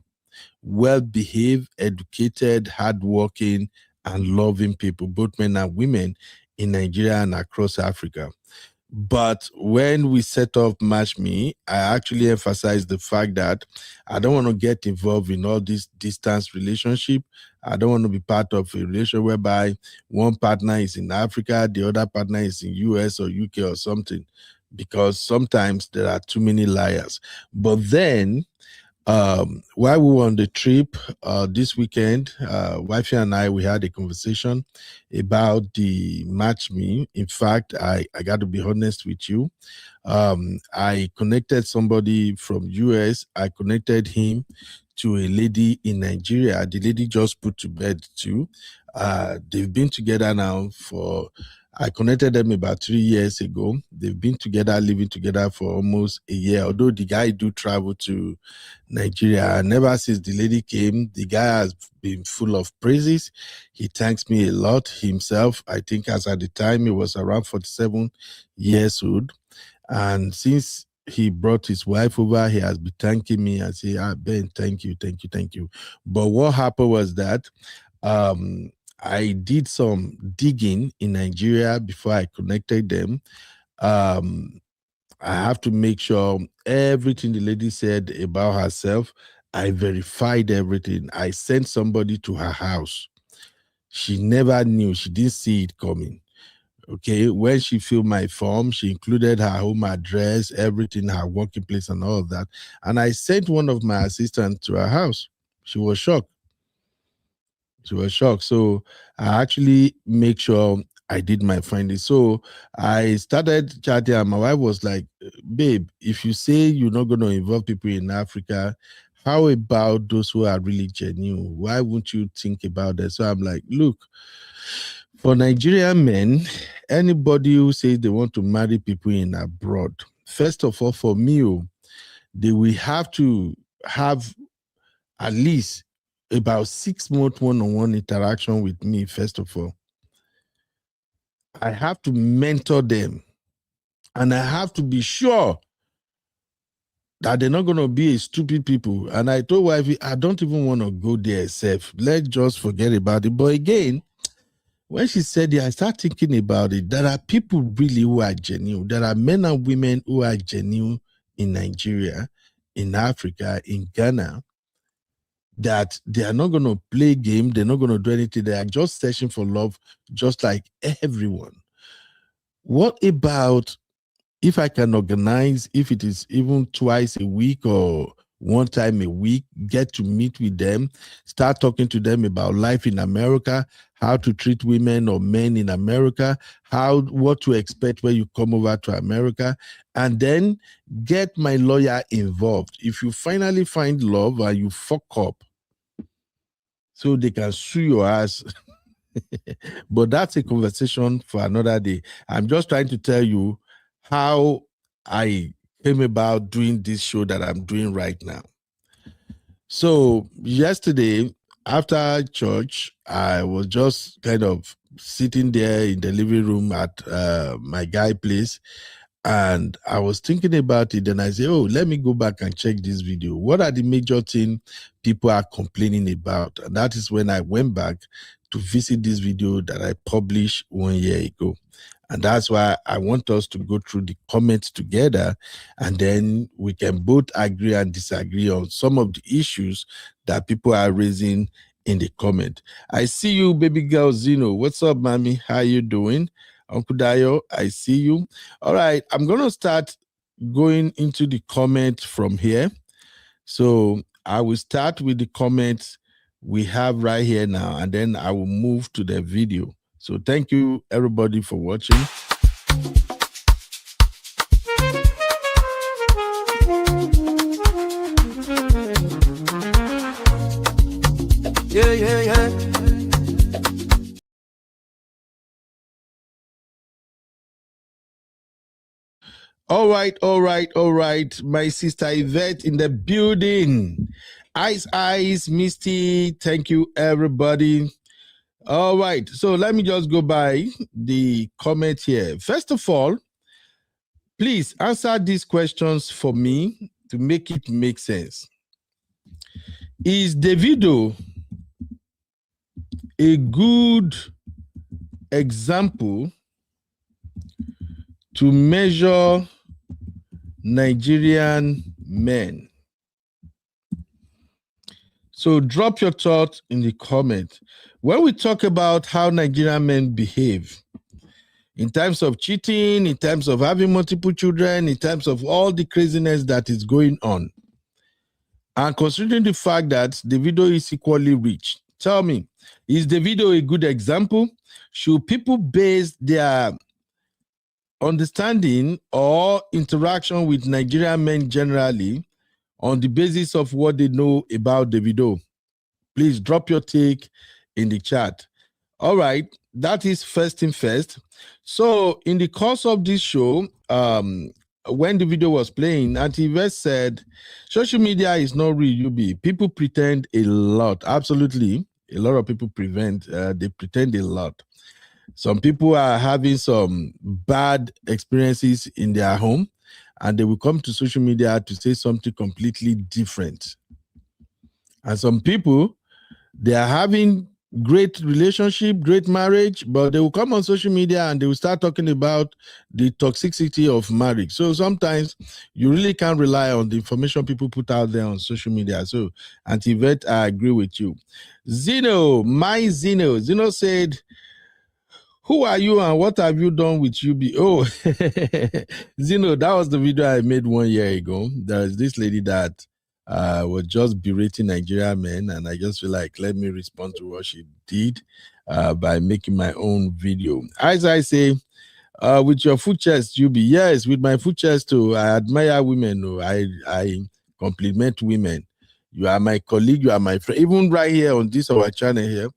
Well-behaved, educated, hardworking, and loving people, both men and women in Nigeria and across Africa. But when we set up Match Me, I actually emphasize the fact that I don't want to get involved in all this distance relationship. I don't want to be part of a relationship whereby one partner is in Africa, the other partner is in US or UK or something, because sometimes there are too many liars. But then, while we were on the trip this weekend, wifey and I, we had a conversation about the Match Me. In fact, I got to be honest with you. I connected somebody from US. I connected him to a lady in Nigeria. The lady just put to bed too. They've been together now I connected them about 3 years ago. They've been together, living together for almost a year. Although the guy do travel to Nigeria, and ever since the lady came, the guy has been full of praises. He thanks me a lot himself. I think as at the time he was around 47 years old. And since he brought his wife over, he has been thanking me and say, Ben, thank you. But what happened was that I did some digging in Nigeria before I connected them. I have to make sure everything the lady said about herself, I verified everything. I sent somebody to her house. She never knew. She didn't see it coming. Okay, when she filled my form, she included her home address, everything, her working place, and all of that. And I sent one of my assistants to her house. She was shocked. So I actually make sure I did my findings. So I started chatting, and my wife was like, babe, if you say you're not going to involve people in Africa, how about those who are really genuine? Why won't you think about that? So I'm like, look, for Nigerian men, anybody who says they want to marry people in abroad, first of all, for me, they will have to have at least about 6 months one-on-one interaction with me, first of all. I have to mentor them, and I have to be sure that they're not going to be a stupid people. And I told wifey, I don't even want to go there itself. Let's just forget about it. But again, when she said it, I started thinking about it. There are people really who are genuine. There are men and women who are genuine in Nigeria, in Africa, in Ghana, that they are not going to play game. They're not going to do anything. They are just searching for love, just like everyone. What about if I can organize, if it is even twice a week or one time a week, get to meet with them, start talking to them about life in America, how to treat women or men in America, what to expect when you come over to America, and then get my lawyer involved. If you finally find love and you fuck up, so they can sue your ass. But that's a conversation for another day. I'm just trying to tell you how I came about doing this show that I'm doing right now. So yesterday, after church, I was just kind of sitting there in the living room at my guy place, and I was thinking about it. And I said, oh, let me go back and check this video. What are the major things people are complaining about? And that is when I went back to visit this video that I published 1 year ago. And that's why I want us to go through the comments together, and then we can both agree and disagree on some of the issues that people are raising in the comment. I see you, baby girl Zeno. What's up, mommy? How you doing? Uncle Dayo, I see you. All right, I'm going to start going into the comment from here. So I will start with the comments we have right here now, and then I will move to the video. So thank you, everybody, for watching. Yeah. All right. My sister Yvette in the building. Ice, Misty. Thank you, everybody. All right. So let me just go by the comment here. First of all, please answer these questions for me to make it make sense. Is Davido a good example to measure Nigerian men? So drop your thoughts in the comment. When we talk about how Nigerian men behave, in terms of cheating, in terms of having multiple children, in terms of all the craziness that is going on, and considering the fact that Davido is equally rich, tell me, is Davido a good example? Should people base their understanding or interaction with Nigerian men generally on the basis of what they know about Davido? Please drop your take in the chat. All right, that is first thing first. So in the course of this show, when the video was playing, Auntie Yvette said, social media is not real, UB. People pretend a lot. Absolutely. A lot of people they pretend a lot. Some people are having some bad experiences in their home, and they will come to social media to say something completely different. And some people, they are having great relationship, great marriage, but they will come on social media and they will start talking about the toxicity of marriage. So sometimes you really can't rely on the information people put out there on social media. So, Auntie Yvette, I agree with you. Zeno said, who are you and what have you done with UB? Oh, Zeno, that was the video I made 1 year ago. There's this lady that was just berating Nigerian men, and I just feel like, let me respond to what she did by making my own video. As I say, with your full chest, UB, yes, with my full chest too. I admire women. I compliment women. You are my colleague, you are my friend. Even right here on this our channel here,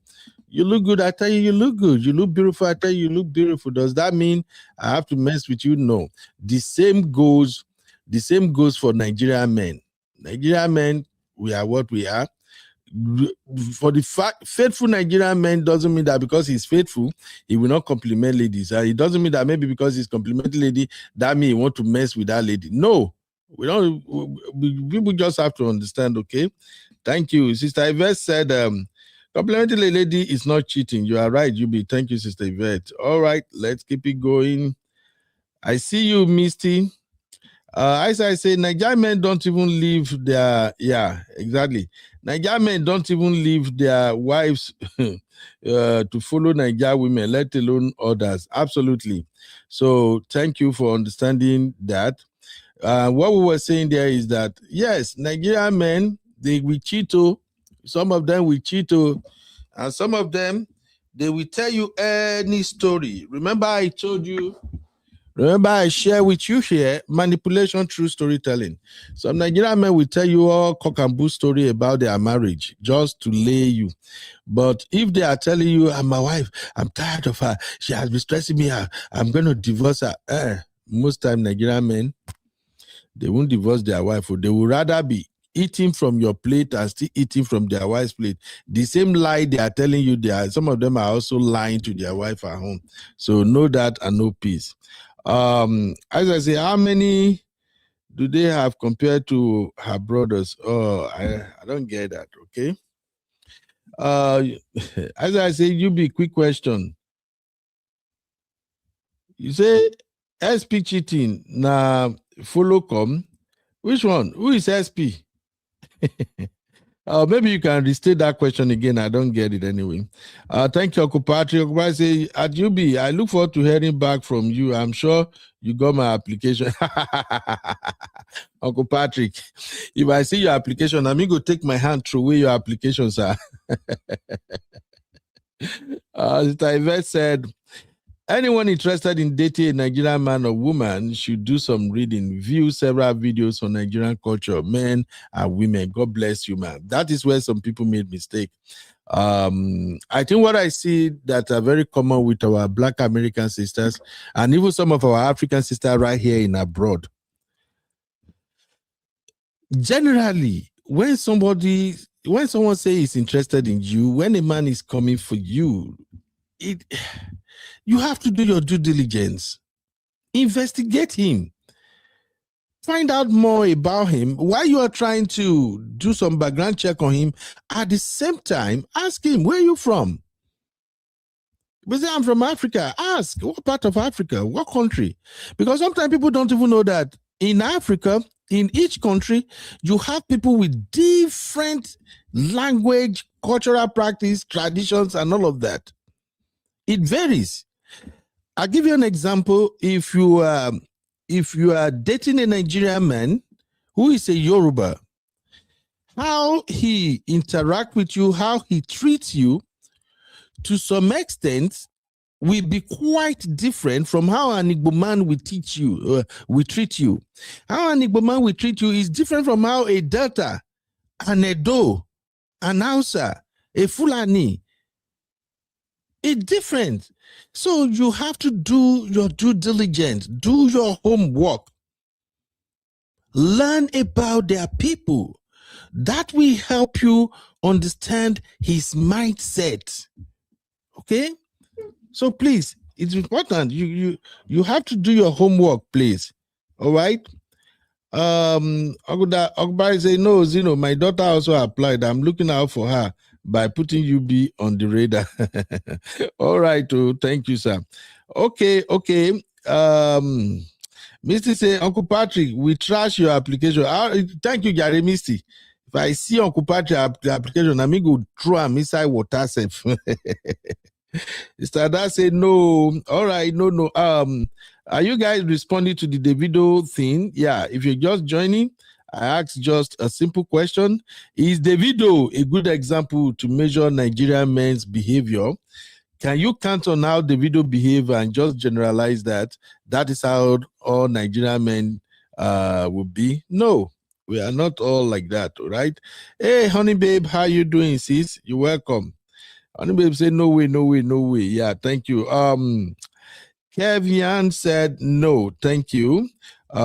you look good, I tell you, you look good. You look beautiful, I tell you, you look beautiful. Does that mean I have to mess with you? No. The same goes for Nigerian men. Nigerian men, we are what we are. For the fact, faithful Nigerian man doesn't mean that because he's faithful, he will not compliment ladies. It doesn't mean that maybe because he's complimenting lady, that means he want to mess with that lady. No, we don't. People just have to understand. Okay, thank you, Sister Yvette said. Complimenting a lady is not cheating. You are right, Yubi. Thank you, Sister Yvette. All right, let's keep it going. I see you, Misty. As I say, Nigerian men don't even leave their, exactly. Nigerian men don't even leave their wives to follow Nigerian women, let alone others. Absolutely. So thank you for understanding that. What we were saying there is that, yes, Nigerian men, they will cheat. Some of them will cheat, and some of them, they will tell you any story. Remember I share with you here, manipulation through storytelling. Some Nigerian men will tell you all cock and bull story about their marriage just to lay you. But if they are telling you, I'm my wife, I'm tired of her, she has been stressing me out, I'm going to divorce her. Most time Nigerian men, they won't divorce their wife, or they would rather be eating from your plate and still eating from their wife's plate. The same lie they are telling you, some of them are also lying to their wife at home. So know that and know peace. As I say, how many do they have compared to her brothers? Oh, I don't get that. Okay. As I say, you be quick question. You say SP cheating na follow come. Which one? Who is SP? Maybe you can restate that question again. I don't get it anyway. Thank you, Uncle Patrick. Uncle Patrick say, at UB, I look forward to hearing back from you. I'm sure you got my application. Uncle Patrick, if I see your application, I'm going to take my hand through where your applications are. Sister Yvette said, anyone interested in dating a Nigerian man or woman should do some reading, view several videos on Nigerian culture, men and women. God bless you, man. That is where some people made mistake. I think what I see that are very common with our Black American sisters and even some of our African sisters right here in abroad. Generally, when someone says he's interested in you, when a man is coming for you, you have to do your due diligence. Investigate him. Find out more about him while you are trying to do some background check on him. At the same time, ask him, where are you from? But say, I'm from Africa. Ask, what part of Africa? What country? Because sometimes people don't even know that in Africa, in each country, you have people with different language, cultural practice, traditions, and all of that. It varies. I'll give you an example. If you are dating a Nigerian man who is a Yoruba, how he interact with you, how he treats you, to some extent, will be quite different from how an Igbo man will treat you. How an Igbo man will treat you is different from how a Delta, an Edo, an Hausa, a Fulani. It's different. So you have to do your due diligence, do your homework, learn about their people. That will help you understand his mindset. Okay? So please, it's important. You have to do your homework, please. All right. Ogba say no, Zino. My daughter also applied. I'm looking out for her by putting UB on the radar. All right. Oh, thank you, sir. Okay. Misty say, Uncle Patrick, we trash your application. Thank you, Gary Misty. If I see Uncle Patrick application, I'm going to throw him inside water safe. Mr. Ada said no. All right, no. Are you guys responding to the davido thing? Yeah, if you're just joining, I asked just a simple question. Is davido a good example to measure Nigerian men's behavior? Can you count on how davido behave and just generalize that? That is how all Nigerian men will be? No, we are not all like that, all right? Hey, honey babe, how you doing, sis? You're welcome. Honey babe said, no way. Yeah, thank you. Kevian said, no, thank you.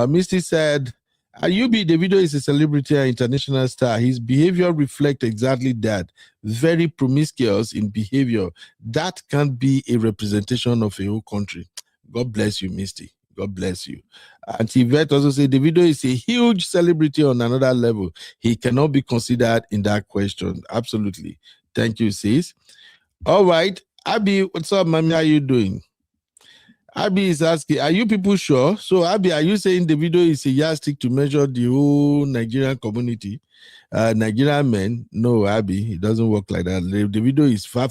Misty said, Ayubi Davido is a celebrity and international star. His behavior reflects exactly that. Very promiscuous in behavior. That can't be a representation of a whole country. God bless you, Misty. God bless you. And Yvette also said, Davido is a huge celebrity on another level. He cannot be considered in that question. Absolutely. Thank you, sis. All right. Abby, what's up, mommy? How you doing? Abby is asking, are you people sure? So, Abby, are you saying the video is a yardstick to measure the whole Nigerian community? Nigerian men? No, Abby, it doesn't work like that. The video is far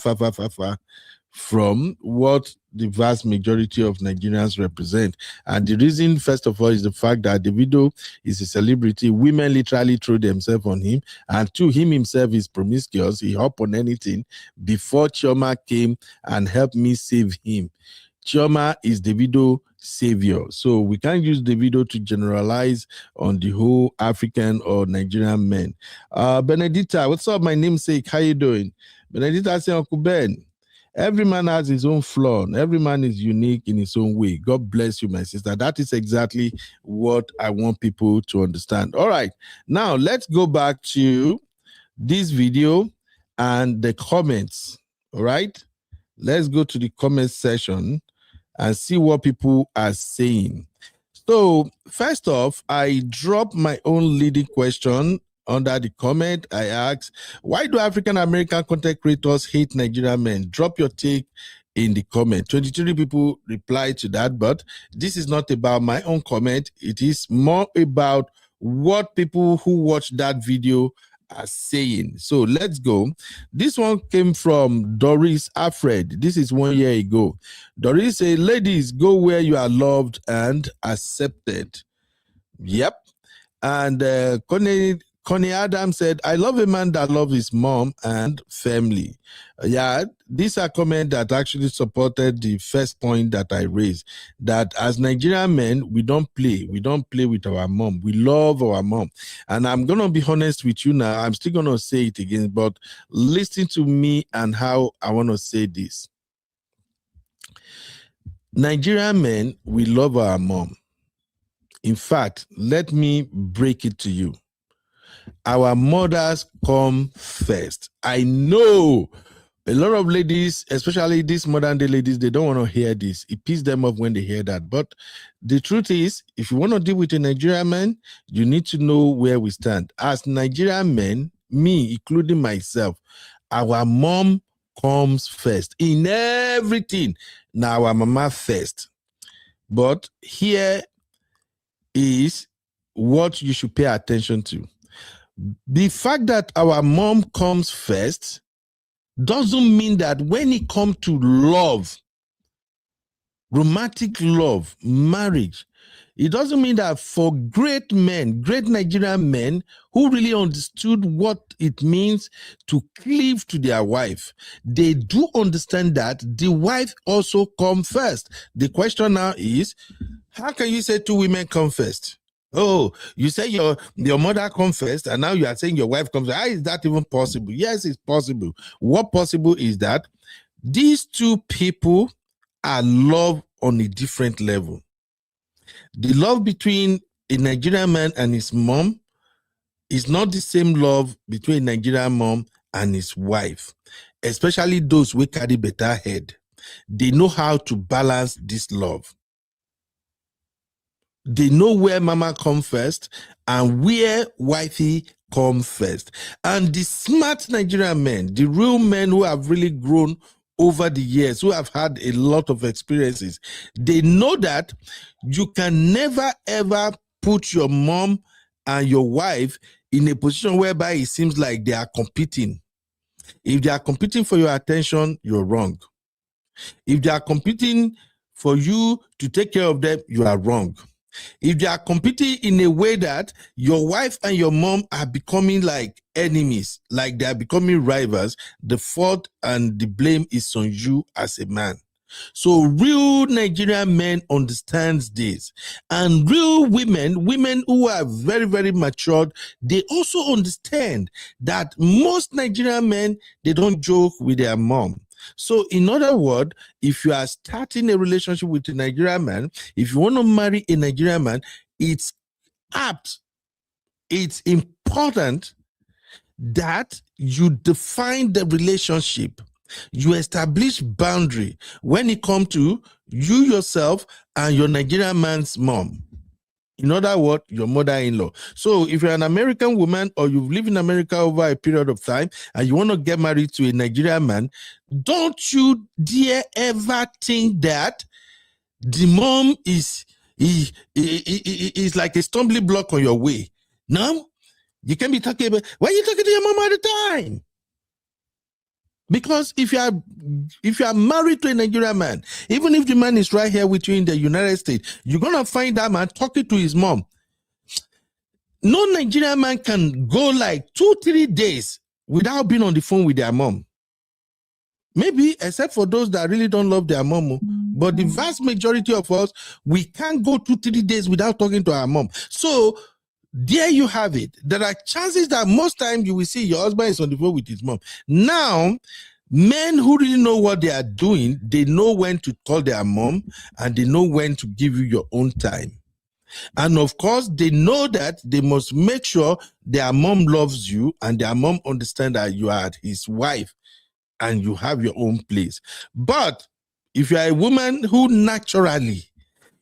from what the vast majority of Nigerians represent. And the reason, first of all, is the fact that Davido is a celebrity. Women literally throw themselves on him. And two, him himself is promiscuous. He hop on anything. Before Chioma came and helped me save him. Chioma is Davido savior. So we can't use Davido to generalize on the whole African or Nigerian men. Benedita, what's up, my namesake? How you doing? Benedita said, Uncle Ben, every man has his own flaw. Every man is unique in his own way. God bless you, my sister. That is exactly what I want people to understand. All right. Now, let's go back to this video and the comments. All right. Let's go to the comment section and see what people are saying. So, first off, I dropped my own leading question under the comment. I asked, why do African American content creators hate Nigerian men? Drop your take in the comment. 23 people replied to that, but this is not about my own comment. It is more about what people who watched that video are saying. So let's go. This one came from Doris Alfred. This is 1 year ago. Doris said, ladies, go where you are loved and accepted. Yep. And Connie Adams said, I love a man that loves his mom and family. Yeah, these are comments that actually supported the first point that I raised, that as Nigerian men, we don't play. We don't play with our mom. We love our mom. And I'm going to be honest with you now. I'm still going to say it again, but listen to me and how I want to say this. Nigerian men, we love our mom. In fact, let me break it to you. Our mothers come first. I know a lot of ladies, especially these modern day ladies, they don't want to hear this. It pisses them off when they hear that. But the truth is, if you want to deal with a Nigerian man, you need to know where we stand. As Nigerian men, me, including myself, our mom comes first in everything. Now our mama first. But here is what you should pay attention to. The fact that our mom comes first doesn't mean that when it comes to love, romantic love, marriage, it doesn't mean that for great men, great Nigerian men who really understood what it means to cleave to their wife, they do understand that the wife also comes first. The question now is, how can you say two women come first? Oh, you say your mother comes first, and now you are saying your wife comes first. How is that even possible? Yes, it's possible. What possible is that these two people are love on a different level. The love between a Nigerian man and his mom is not the same love between a Nigerian mom and his wife, especially those who carry better head. They know how to balance this love. They know where mama come first and where wifey come first. And the smart Nigerian men, the real men who have really grown over the years, who have had a lot of experiences, they know that you can never ever put your mom and your wife in a position whereby it seems like they are competing. If they are competing for your attention, you're wrong. If they are competing for you to take care of them, you are wrong. If they are competing in a way that your wife and your mom are becoming like enemies, like they are becoming rivals, the fault and the blame is on you as a man. So real Nigerian men understands this, and real women who are very, very matured, they also understand that most Nigerian men, they don't joke with their mom. So in other words, if you are starting a relationship with a Nigerian man, if you want to marry a Nigerian man, it's apt, it's important that you define the relationship. You establish boundary when it comes to you yourself and your Nigerian man's mom. In other words, your mother-in-law. So if you're an American woman or you've lived in America over a period of time and you want to get married to a Nigerian man, don't you dare ever think that the mom is like a stumbling block on your way. No, you can't be talking about, why are you talking to your mom all the time? Because if you are married to a Nigerian man, even if the man is right here with you in the United States, you're gonna find that man talking to his mom. No Nigerian man can go like 2-3 days without being on the phone with their mom. Maybe except for those that really don't love their mom. But the vast majority of us, we can't go 2-3 days without talking to our mom. So there you have it. There are chances that most times you will see your husband is on the phone with his mom. Now, men who really know what they are doing, they know when to call their mom and they know when to give you your own time. And of course, they know that they must make sure their mom loves you and their mom understands that you are his wife and you have your own place. But if you are a woman who naturally,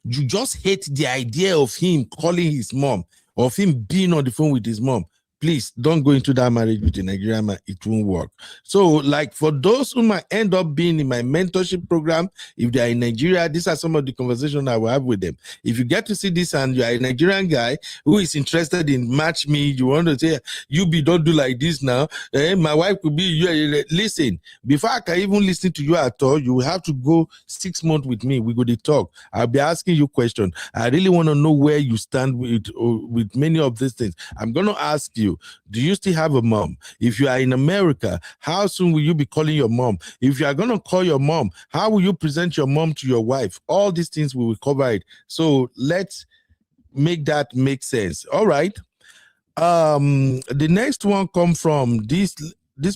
you just hate the idea of him calling his mom, of him being on the phone with his mom, please don't go into that marriage with a Nigerian man. It won't work. So, like for those who might end up being in my mentorship program, if they are in Nigeria, these are some of the conversations I will have with them. If you get to see this and you are a Nigerian guy who is interested in match me, you want to say, don't do like this now. My wife could be, listen, before I can even listen to you at all, you will have to go 6 months with me. We go to talk. I'll be asking you questions. I really want to know where you stand with many of these things. I'm going to ask you, do you still have a mom? If you are in America, how soon will you be calling your mom? If you are going to call your mom, how will you present your mom to your wife? All these things we will cover it. So let's make that make sense. All right. The next one come from this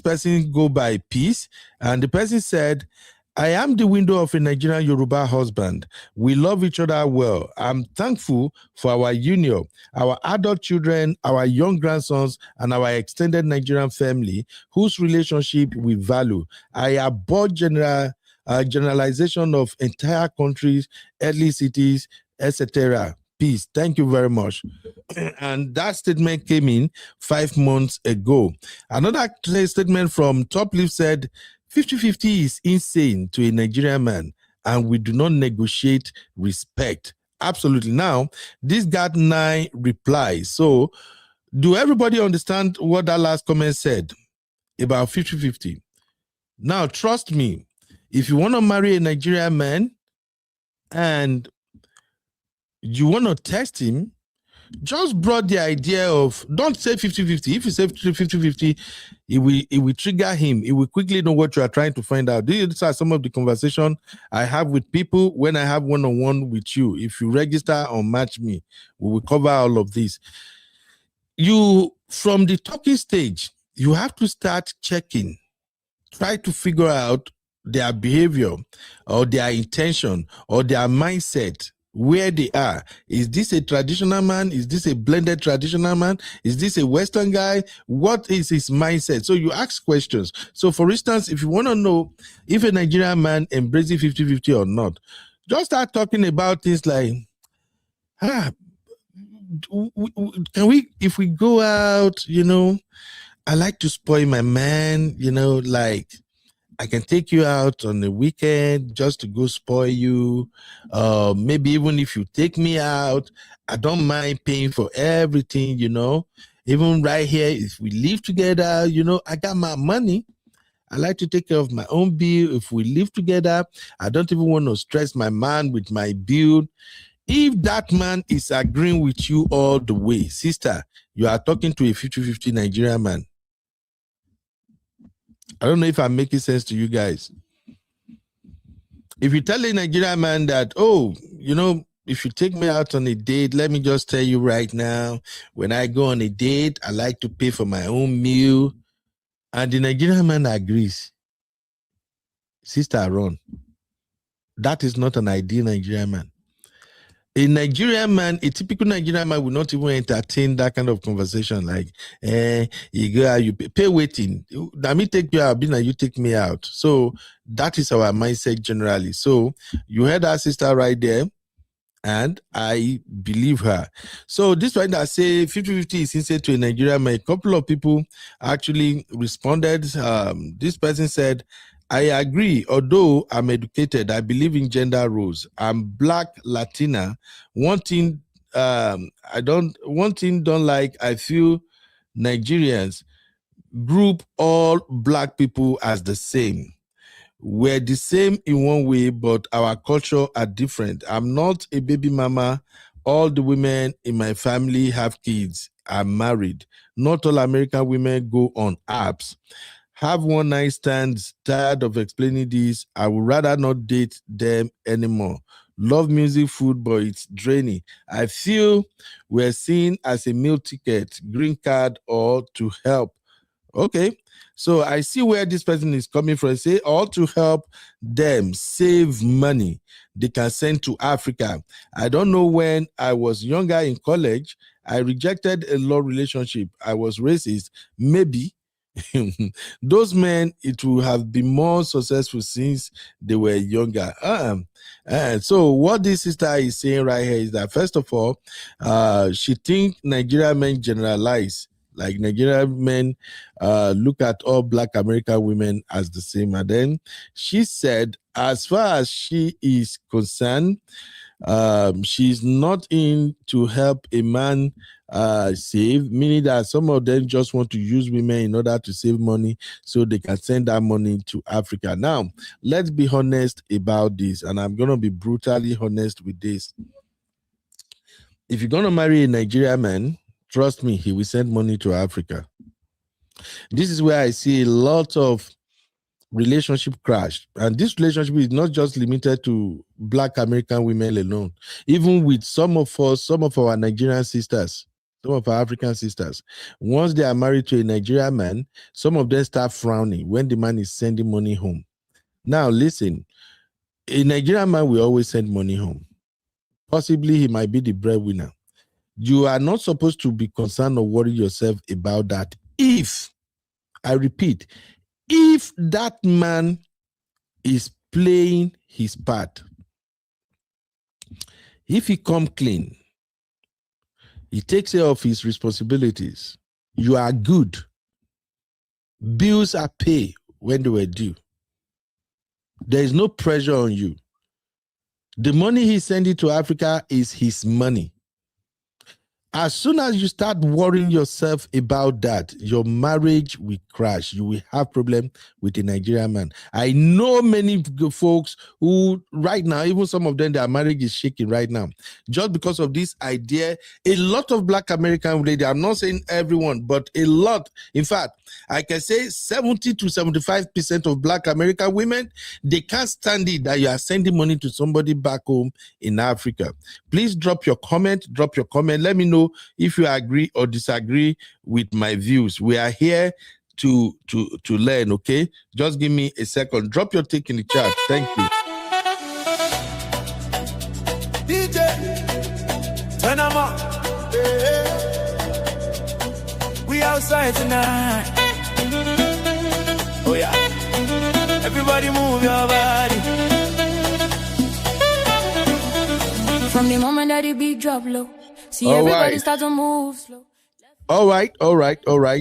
person go by Peace, and the person said, I am the window of a Nigerian Yoruba husband. We love each other well. I'm thankful for our union, our adult children, our young grandsons, and our extended Nigerian family, whose relationship we value. I abhor generalization of entire countries, early cities, etc. Peace. Thank you very much. And that statement came in 5 months ago. Another statement from Top Leaf said, 50-50 is insane to a Nigerian man, and we do not negotiate respect. Absolutely. Now, this got 9 replies. So, do everybody understand what that last comment said about 50-50? Now, trust me, if you want to marry a Nigerian man and you want to test him, just brought the idea of, don't say 50-50. If you say 50-50, it will trigger him. He will quickly know what you are trying to find out. These are some of the conversation I have with people when I have one-on-one with you. If you register or match me, we will cover all of this. You, from the talking stage, you have to start checking, try to figure out their behavior or their intention or their mindset, where they are. Is this a traditional man? Is this a blended traditional man? Is this a Western guy? What is his mindset? So you ask questions. So for instance, if you want to know if a Nigerian man embraces 50-50 or not, just start talking about things like, can we, if we go out, I like to spoil my man, like I can take you out on the weekend just to go spoil you. Maybe even if you take me out, I don't mind paying for everything, Even right here, if we live together, I got my money. I like to take care of my own bill. If we live together, I don't even want to stress my man with my bill. If that man is agreeing with you all the way, sister, you are talking to a 50-50 Nigerian man. I don't know if I'm making sense to you guys. If you tell a Nigerian man that, if you take me out on a date, let me just tell you right now, when I go on a date, I like to pay for my own meal. And the Nigerian man agrees. Sister, run. That is not an ideal Nigerian man. A Nigerian man, a typical Nigerian man will not even entertain that kind of conversation. Like, you go out, you pay waiting. Let me take you out, you take me out. So that is our mindset generally. So you heard our sister right there, and I believe her. So this one that say 50-50 is insane to a Nigerian man, a couple of people actually responded. This person said, I agree. Although I'm educated, I believe in gender roles. I'm Black, Latina. One thing don't like, I feel Nigerians group all Black people as the same. We're the same in one way, but our culture are different. I'm not a baby mama. All the women in my family have kids. I'm married. Not all American women go on apps. Have one night stands. Tired of explaining this. I would rather not date them anymore. Love music, food, but it's draining. I feel we're seen as a meal ticket, green card, or to help. Okay, so I see where this person is coming from. Say, all to help them save money they can send to Africa. I don't know, when I was younger in college, I rejected a love relationship. I was racist. Maybe those men, it will have been more successful since they were younger. So what this sister is saying right here is that, first of all, she thinks Nigerian men generalize. Like Nigerian men look at all Black American women as the same. And then she said, as far as she is concerned, she's not in to help a man save, meaning that some of them just want to use women in order to save money so they can send that money to Africa. Now, let's be honest about this, and I'm going to be brutally honest with this. If you're going to marry a Nigerian man, trust me, he will send money to Africa. This is where I see a lot of relationship crash. And this relationship is not just limited to Black American women alone. Even with some of our Nigerian sisters, some of our African sisters, once they are married to a Nigerian man, some of them start frowning when the man is sending money home. Now, listen, a Nigerian man will always send money home. Possibly he might be the breadwinner. You are not supposed to be concerned or worry yourself about that. If, I repeat, if that man is playing his part, if he come clean, he takes care of his responsibilities, you are good. Bills are paid when they were due. There is no pressure on you. The money he's sending to Africa is his money. As soon as you start worrying yourself about that, your marriage will crash. You will have problem with a Nigerian man. I know many folks who right now, even some of them, their marriage is shaking right now. Just because of this idea, a lot of Black American ladies, I'm not saying everyone, but a lot. In fact, I can say 70 to 75% of Black American women, they can't stand it that you are sending money to somebody back home in Africa. Please drop your comment. Let me know if you agree or disagree with my views. We are here to learn, okay? Just give me a second. Drop your take in the chat. Thank you. DJ, turn them up. Hey. We outside tonight. Oh yeah. Everybody move your body. From the moment that the beat drop low, see everybody start to move slow. All right.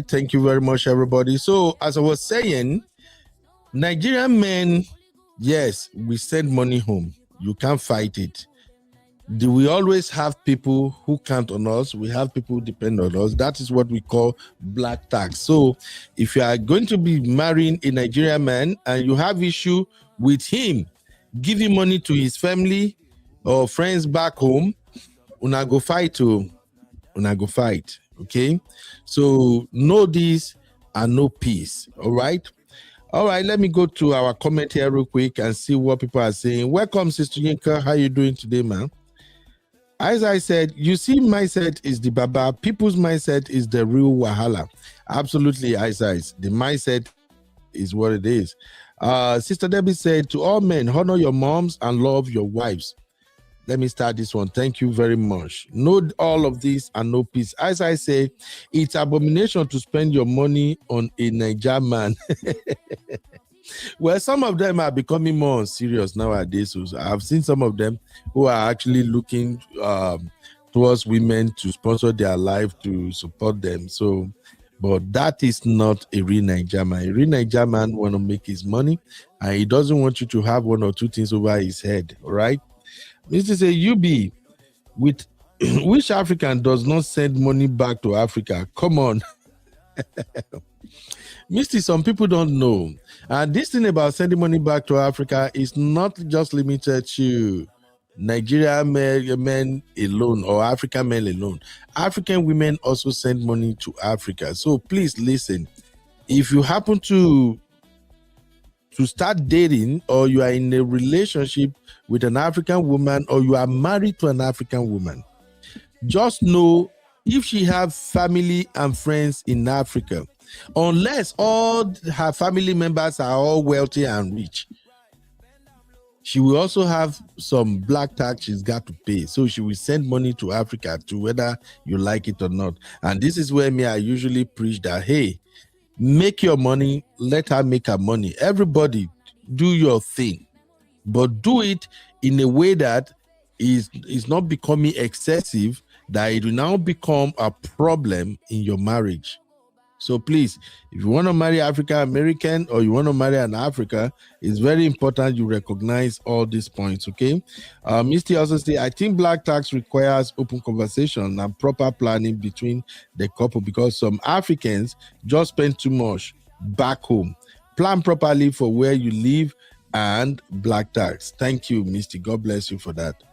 Thank you very much, everybody. So, as I was saying, Nigerian men, yes, we send money home. You can't fight it. Do we always have people who count on us? We have people who depend on us. That is what we call black tax. So, if you are going to be marrying a Nigerian man and you have issue with him giving money to his family or friends back home, una go fight. Okay, so no this and no peace. All right, let me go to our comment here real quick and see what people are saying. Welcome, Sister Yinka. How you doing today, man? As I said, you see, mindset is the baba. People's mindset is the real wahala. Absolutely, Isaiah. The mindset is what it is. Sister Debbie said, to all men, honor your moms and love your wives. Let me start this one. Thank you very much. Know all of this and no peace. As I say, it's abomination to spend your money on a Nigerian man. Well, some of them are becoming more serious nowadays. So I've seen some of them who are actually looking towards women to sponsor their life, to support them. So, but that is not a real Nigerian man. A real Nigerian man want to make his money, and he doesn't want you to have one or two things over his head. All right. Mr. Say, you be with which African does not send money back to Africa? Come on. Misty, some people don't know. And this thing about sending money back to Africa is not just limited to Nigerian men alone or African men alone. African women also send money to Africa. So please listen. If you happen to start dating, or you are in a relationship with an African woman, or you are married to an African woman, just know if she have family and friends in Africa, unless all her family members are all wealthy and rich, she will also have some black tax she's got to pay. So she will send money to Africa too, whether you like it or not. And this is where I usually preach that, hey, make your money, let her make her money. Everybody do your thing, but do it in a way that is not becoming excessive, that it will now become a problem in your marriage. So please, if you want to marry African American or you want to marry an Africa, it's very important you recognize all these points, okay? Misty also say, I think black tax requires open conversation and proper planning between the couple, because some Africans just spend too much back home. Plan properly for where you live and black tax. Thank you, Misty. God bless you for that.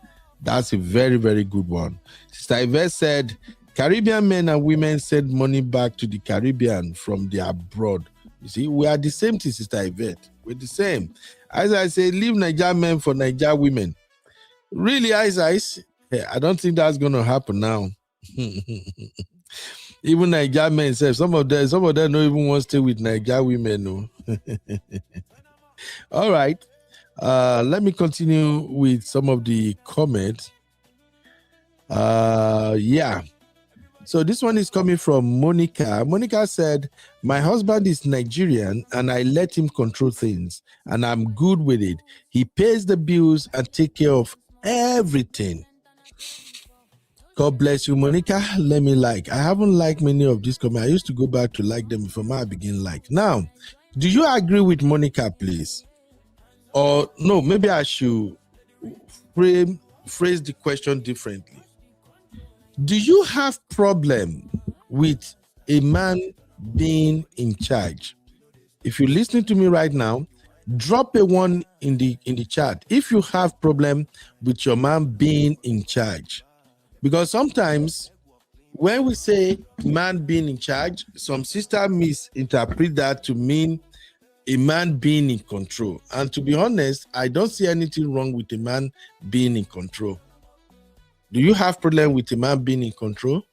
That's a very, very good one. Sister Yvette said, Caribbean men and women send money back to the Caribbean from their abroad. You see, we are the same thing, Sister Yvette. We're the same. As I say, leave Nigerian men for Nigerian women. Really, I don't think that's going to happen now. Even Nigerian men say, some of them don't even want to stay with Nigerian women. No. All right. Let me continue with some of the comments. Yeah. So this one is coming from Monica. Monica said, my husband is Nigerian and I let him control things and I'm good with it. He pays the bills and take care of everything. God bless you, Monica. Let me I haven't liked many of these comments. I used to go back to like them before I begin like. Now, do you agree with Monica, please? Or no, maybe I should phrase the question differently. Do you have problem with a man being in charge? If you're listening to me right now, drop a 1 in the chat if you have problem with your man being in charge. Because sometimes when we say man being in charge, some sisters misinterpret that to mean a man being in control. And to be honest, I don't see anything wrong with a man being in control. Do you have problem with a man being in control?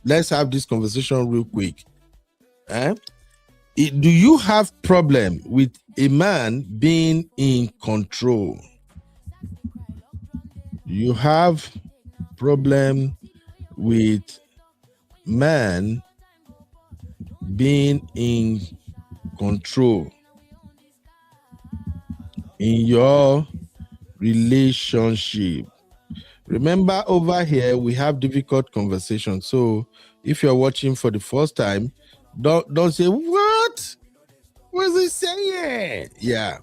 Let's have this conversation real quick. Do you have problem with a man being in control? You have problem with man being in control in your relationship. Remember, over here we have difficult conversations. So if you're watching for the first time, don't say, what was he saying? Yeah,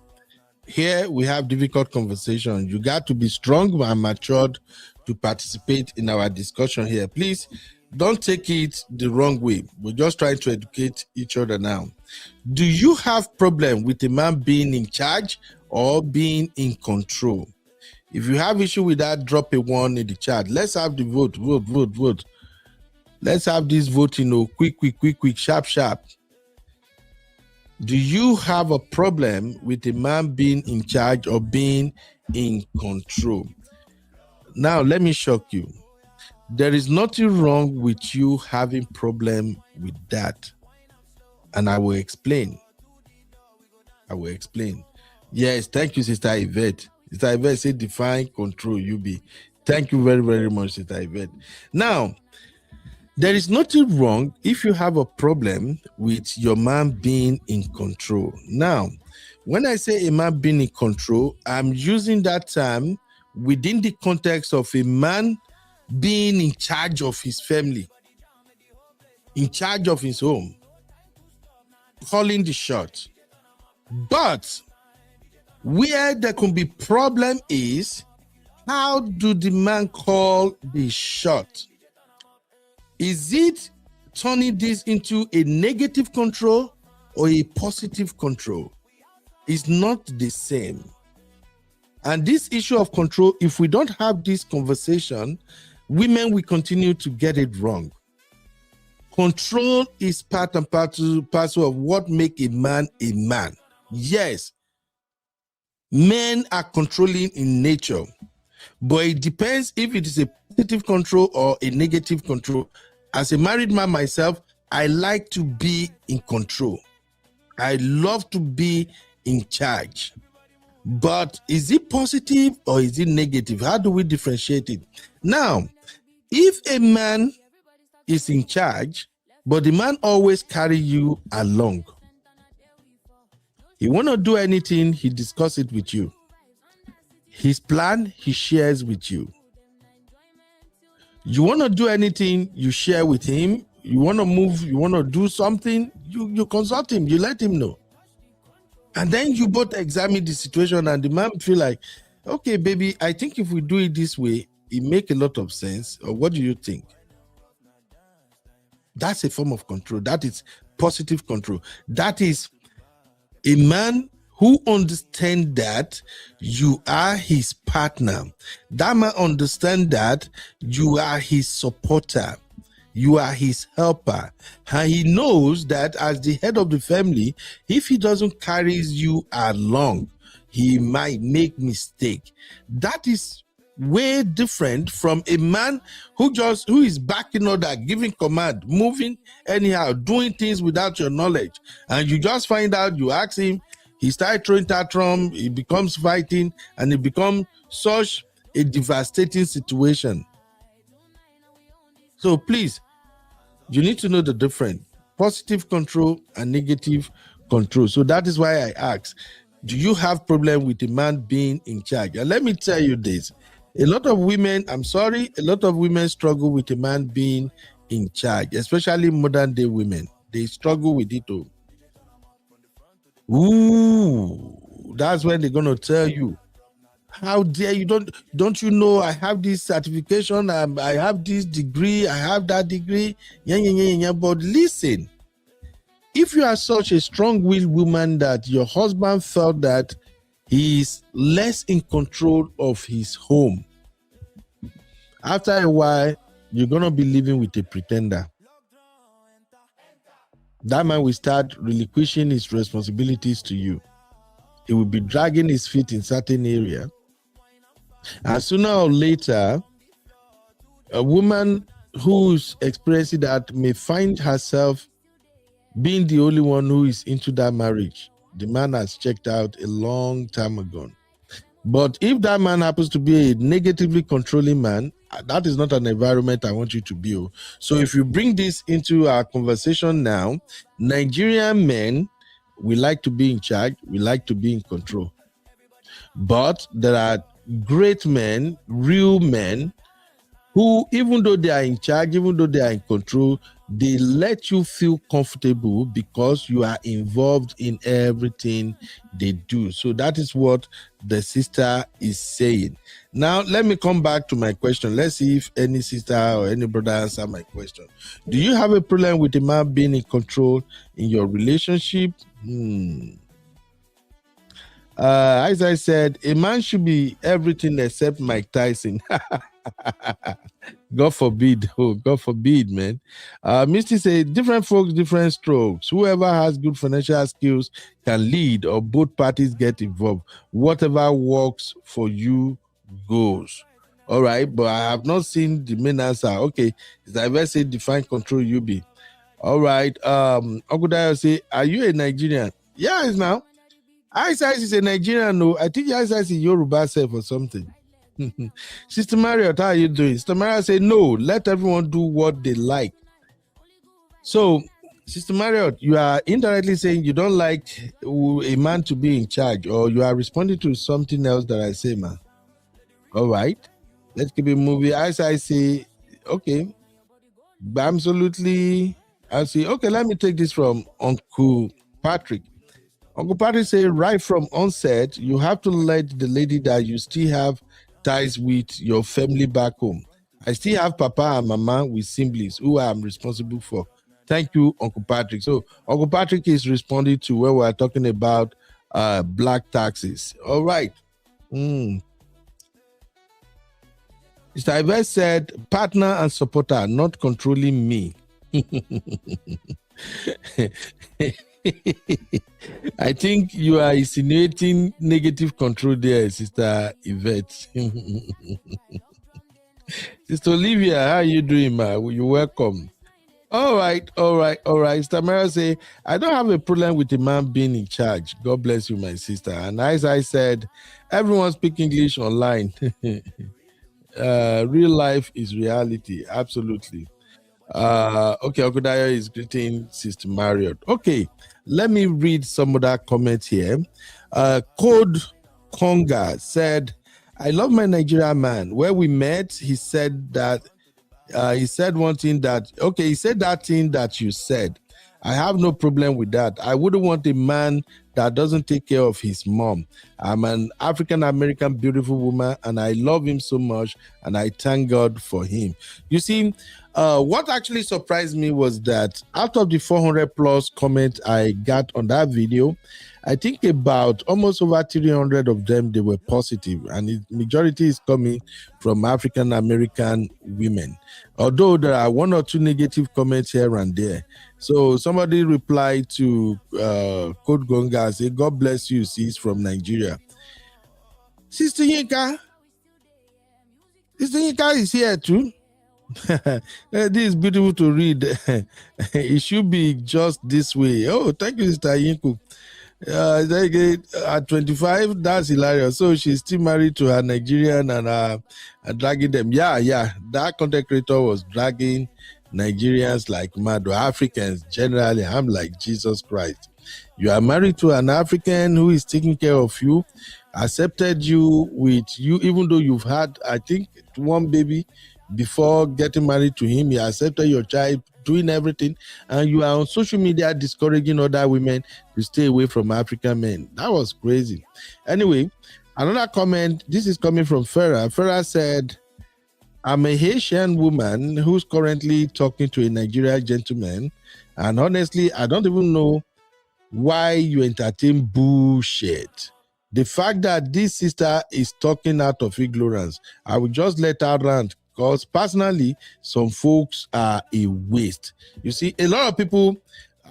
here we have difficult conversation. You got to be strong and matured to participate in our discussion here. Please don't take it the wrong way. We're just trying to educate each other now. Do you have problem with a man being in charge or being in control? If you have issue with that, drop a 1 in the chat. Let's have the vote. Let's have this voting, quick, sharp. Do you have a problem with a man being in charge or being in control? Now, let me shock you. There is nothing wrong with you having problem with that. And I will explain. Yes, thank you, Sister Yvette. Sister Yvette said define control, UB. Thank you very, very much, Sister Yvette. Now, there is nothing wrong if you have a problem with your man being in control. Now, when I say a man being in control, I'm using that term within the context of a man being in charge of his family, in charge of his home, calling the shots. But where there can be problem is, how do the man call the shot? Is it turning this into a negative control or a positive control? It's not the same. And this issue of control, if we don't have this conversation, women will continue to get it wrong. Control is part and parcel of what makes a man a man. Yes, men are controlling in nature, but it depends if it is a positive control or a negative control. As a married man myself, I like to be in control. I love to be in charge. But is it positive or is it negative? How do we differentiate it? Now, if a man is in charge, but the man always carry you along, he want to do anything, he discuss it with you. His plan, he shares with you. You want to do anything, you share with him. You want to move, you want to do something, you consult him, you let him know. And then you both examine the situation and the man feel like, okay, baby, I think if we do it this way, it make a lot of sense. Or what do you think? That's a form of control. That is positive control. That is a man who understands that you are his partner. That man understands that you are his supporter. You are his helper. And he knows that as the head of the family, if he doesn't carry you along, he might make mistake. That is way different from a man who is backing order, giving command, moving anyhow, doing things without your knowledge. And you just find out, you ask him, he started throwing tantrum, he becomes fighting, and it becomes such a devastating situation. So please, you need to know the difference. Positive control and negative control. So that is why I ask, do you have problem with a man being in charge? And let me tell you this. A lot of women, I'm sorry, a lot of women struggle with a man being in charge, especially modern day women. They struggle with it too. Ooh, that's when they're gonna tell you, how dare you, don't you know I have this certification, I have this degree, I have that degree. Yeah. But listen, if you are such a strong-willed woman that your husband felt that he is less in control of his home, after a while, you're going to be living with a pretender. That man will start relinquishing his responsibilities to you. He will be dragging his feet in certain area. And sooner or later, a woman who's experiencing that may find herself being the only one who is into that marriage. The man has checked out a long time ago. But if that man happens to be a negatively controlling man, that is not an environment I want you to be. So if you bring this into our conversation now, Nigerian men, we like to be in charge, we like to be in control. But there are great men, real men, who, even though they are in charge, even though they are in control, they let you feel comfortable because you are involved in everything they do. So that is what the sister is saying. Now, let me come back to my question. Let's see if any sister or any brother answer my question. Do you have a problem with a man being in control in your relationship? As I said, a man should be everything except Mike Tyson. God forbid. Oh, God forbid, man. Misty say, different folks, different strokes. Whoever has good financial skills can lead, or both parties get involved. Whatever works for you goes. All right, but I have not seen the main answer. Okay, as I say, define control you be. All right. Uncle Dayo say, are you a Nigerian? Yeah, it's now. Ice is a Nigerian. No, I think Ice is Yoruba self or something. Sister Marriott, how are you doing? Sister Marriott say, no, let everyone do what they like. So, Sister Marriott, you are indirectly saying you don't like a man to be in charge, or you are responding to something else that I say, man. All right, let's keep it moving. As I say, okay, absolutely. I see. Okay, let me take this from Uncle Patrick. Uncle Patrick say, right from onset, you have to let the lady that you still have ties with your family back home. I still have Papa and Mama with siblings who I'm responsible for. Thank you, Uncle Patrick. So Uncle Patrick is responding to where we're talking about black taxes. All right. Mr. Ives said, partner and supporter, not controlling me. I think you are insinuating negative control there, Sister Yvette. Sister Olivia, how are you doing, ma? You're welcome. All right. Sister Mara say, I don't have a problem with a man being in charge. God bless you, my sister. And as I said, everyone speak English online. Real life is reality. Absolutely. Okay, Okudayo is greeting Sister Marriott. Okay, let me read some of that comments here. Code Konga said, I love my Nigerian man. Where we met, he said that he said one thing that, okay, he said that thing that you said. I have no problem with that. I wouldn't want a man that doesn't take care of his mom. I'm an African-American beautiful woman, and I love him so much, and I thank God for him. You see, what actually surprised me was that out of the 400 plus comments I got on that video, I think about almost over 300 of them, they were positive, and the majority is coming from African-American women. Although there are one or two negative comments here and there. So somebody replied to Code Gonga, say, God bless you, she's from Nigeria. Sister Yinka is here too. This is beautiful to read. It should be just this way. Oh, thank you, Sister Yinku. At 25, that's hilarious. So she's still married to her Nigerian and dragging them. Yeah. That content creator was dragging Nigerians like mad, or Africans generally. I'm like, Jesus Christ. You are married to an African who is taking care of you, accepted you with you, even though you've had, I think, one baby before getting married to him. He accepted your child, doing everything, and you are on social media discouraging other women to stay away from African men. That was crazy. Anyway, another comment. This is coming from Farah. Farah said, I'm a Haitian woman who's currently talking to a Nigerian gentleman, and honestly, I don't even know why you entertain bullshit. The fact that this sister is talking out of ignorance, I will just let her rant, because personally, some folks are a waste. You see, a lot of people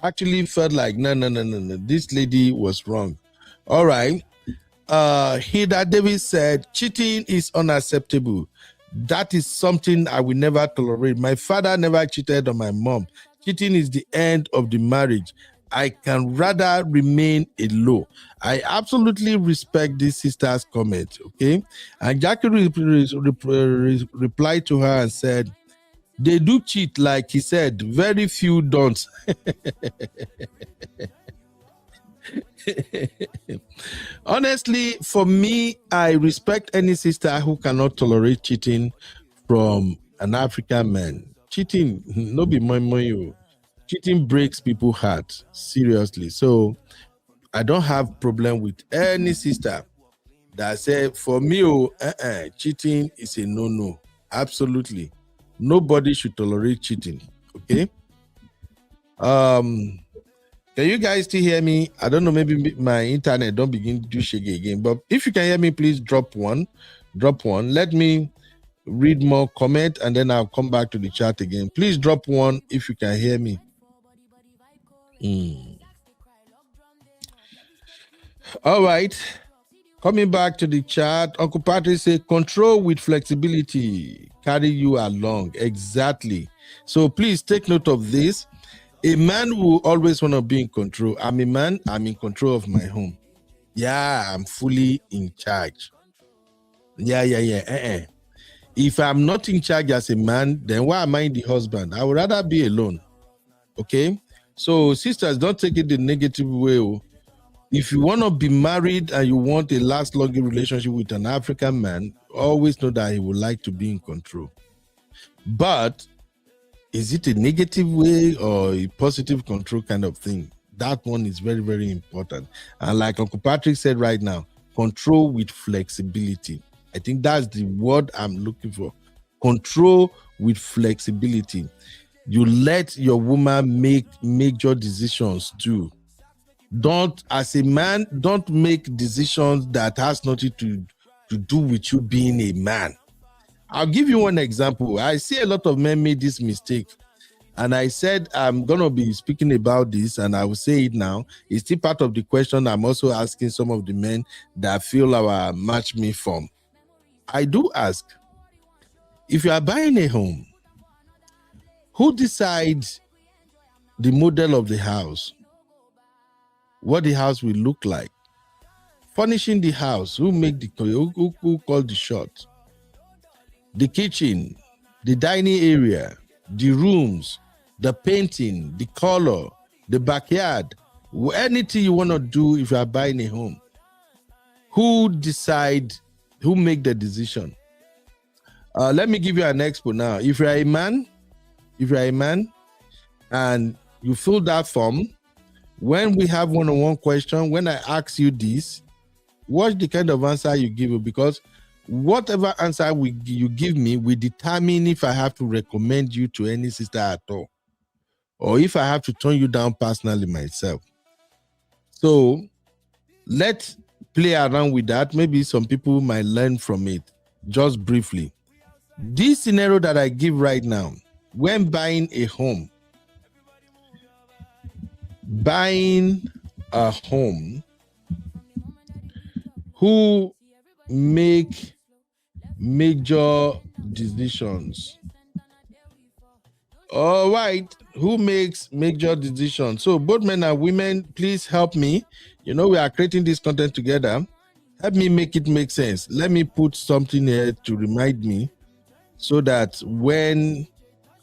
actually felt like, no, this lady was wrong. All right. Hilda Davis said, cheating is unacceptable. That is something I will never tolerate. My father never cheated on my mom. Cheating is the end of the marriage. I can rather remain alone. I absolutely respect this sister's comment, okay? And Jackie replied to her and said, they do cheat, like he said, very few don't. Honestly, for me, I respect any sister who cannot tolerate cheating from an African man. Cheating, no be you. Cheating breaks people's heart, seriously. So I don't have problem with any sister that said, for me, cheating is a no-no. Absolutely. Nobody should tolerate cheating, okay? Can you guys still hear me? I don't know, maybe my internet don't begin to do shaggy again, but if you can hear me, please drop one. Let me read more comment and then I'll come back to the chat again. Please drop one if you can hear me. All right, coming back to the chat, Uncle Patrick said, control with flexibility, carry you along. Exactly. So please take note of this. A man will always want to be in control. I'm a man, I'm in control of my home. Yeah, I'm fully in charge. Yeah. If I'm not in charge as a man, then why am I the husband? I would rather be alone. Okay? So sisters, don't take it the negative way. If you want to be married and you want a last long relationship with an African man, always know that he would like to be in control. But is it a negative way or a positive control kind of thing? That one is very, very important. And like Uncle Patrick said right now, control with flexibility. I think that's the word I'm looking for. Control with flexibility. You let your woman make major decisions too. Don't, as a man, don't make decisions that has nothing to do with you being a man. I'll give you one example. I see a lot of men make this mistake. And I said, I'm going to be speaking about this and I will say it now. It's still part of the question I'm also asking some of the men that feel our match me from. I do ask, if you are buying a home, who decides the model of the house? What the house will look like? Furnishing the house, who call the shot? The kitchen, the dining area, the rooms, the painting, the color, the backyard, anything you want to do if you are buying a home. Who decide, who make the decision? Let me give you an example now. If you're a man and you fill that form, when we have one-on-one question, when I ask you this, watch the kind of answer you give me, because whatever answer you give me will determine if I have to recommend you to any sister at all, or if I have to turn you down personally myself. So let's play around with that. Maybe some people might learn from it. Just briefly, this scenario that I give right now, when buying a home, who make major decisions? All right, who makes major decisions? So both men and women, please help me. You know, we are creating this content together. Help me make it make sense. Let me put something here to remind me so that when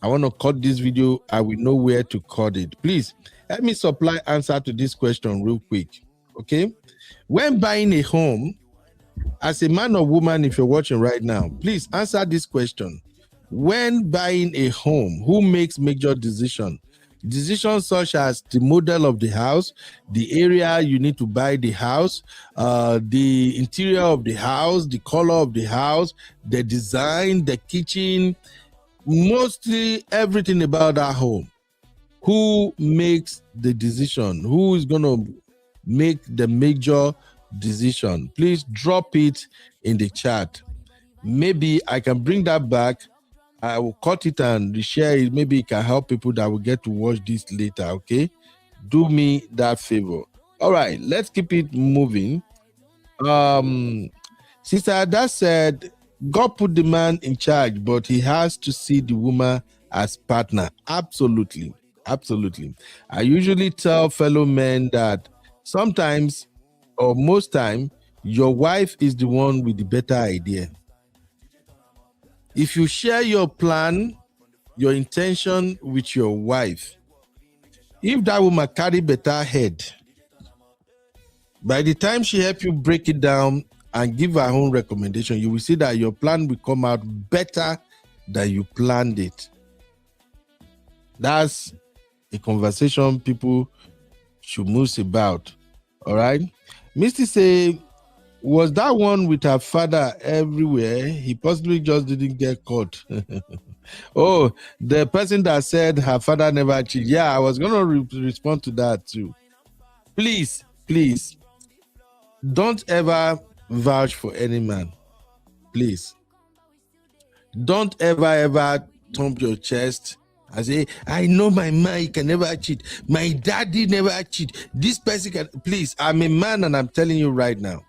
I want to cut this video, I will know where to cut it. Please help me supply answer to this question real quick. Okay? When buying a home, as a man or woman, if you're watching right now, please answer this question. When buying a home, who makes major decisions? Decisions such as the model of the house, the area you need to buy the house, the interior of the house, the color of the house, the design, the kitchen, mostly everything about that home. Who makes the decision? Who is going to make the major decision? Please drop it in the chat. Maybe I can bring that back. I will cut it and reshare it. Maybe it can help people that will get to watch this later. Okay, do me that favor. All right, let's keep it moving. Sister Ada said, God put the man in charge, but he has to see the woman as partner. Absolutely. I usually tell fellow men that sometimes or most time, your wife is the one with the better idea. If you share your plan, your intention with your wife, if that woman carry better head, by the time she help you break it down and give her own recommendation, you will see that your plan will come out better than you planned it. That's a conversation people should move about. All right. Misty say, was that one with her father everywhere? He possibly just didn't get caught. Oh, the person that said her father never cheated. Yeah, I was going to respond to that too. Please, don't ever vouch for any man. Please. Don't ever thump your chest and say, I know my man, he can never cheat. My daddy never cheat. This person can. Please, I'm a man and I'm telling you right now.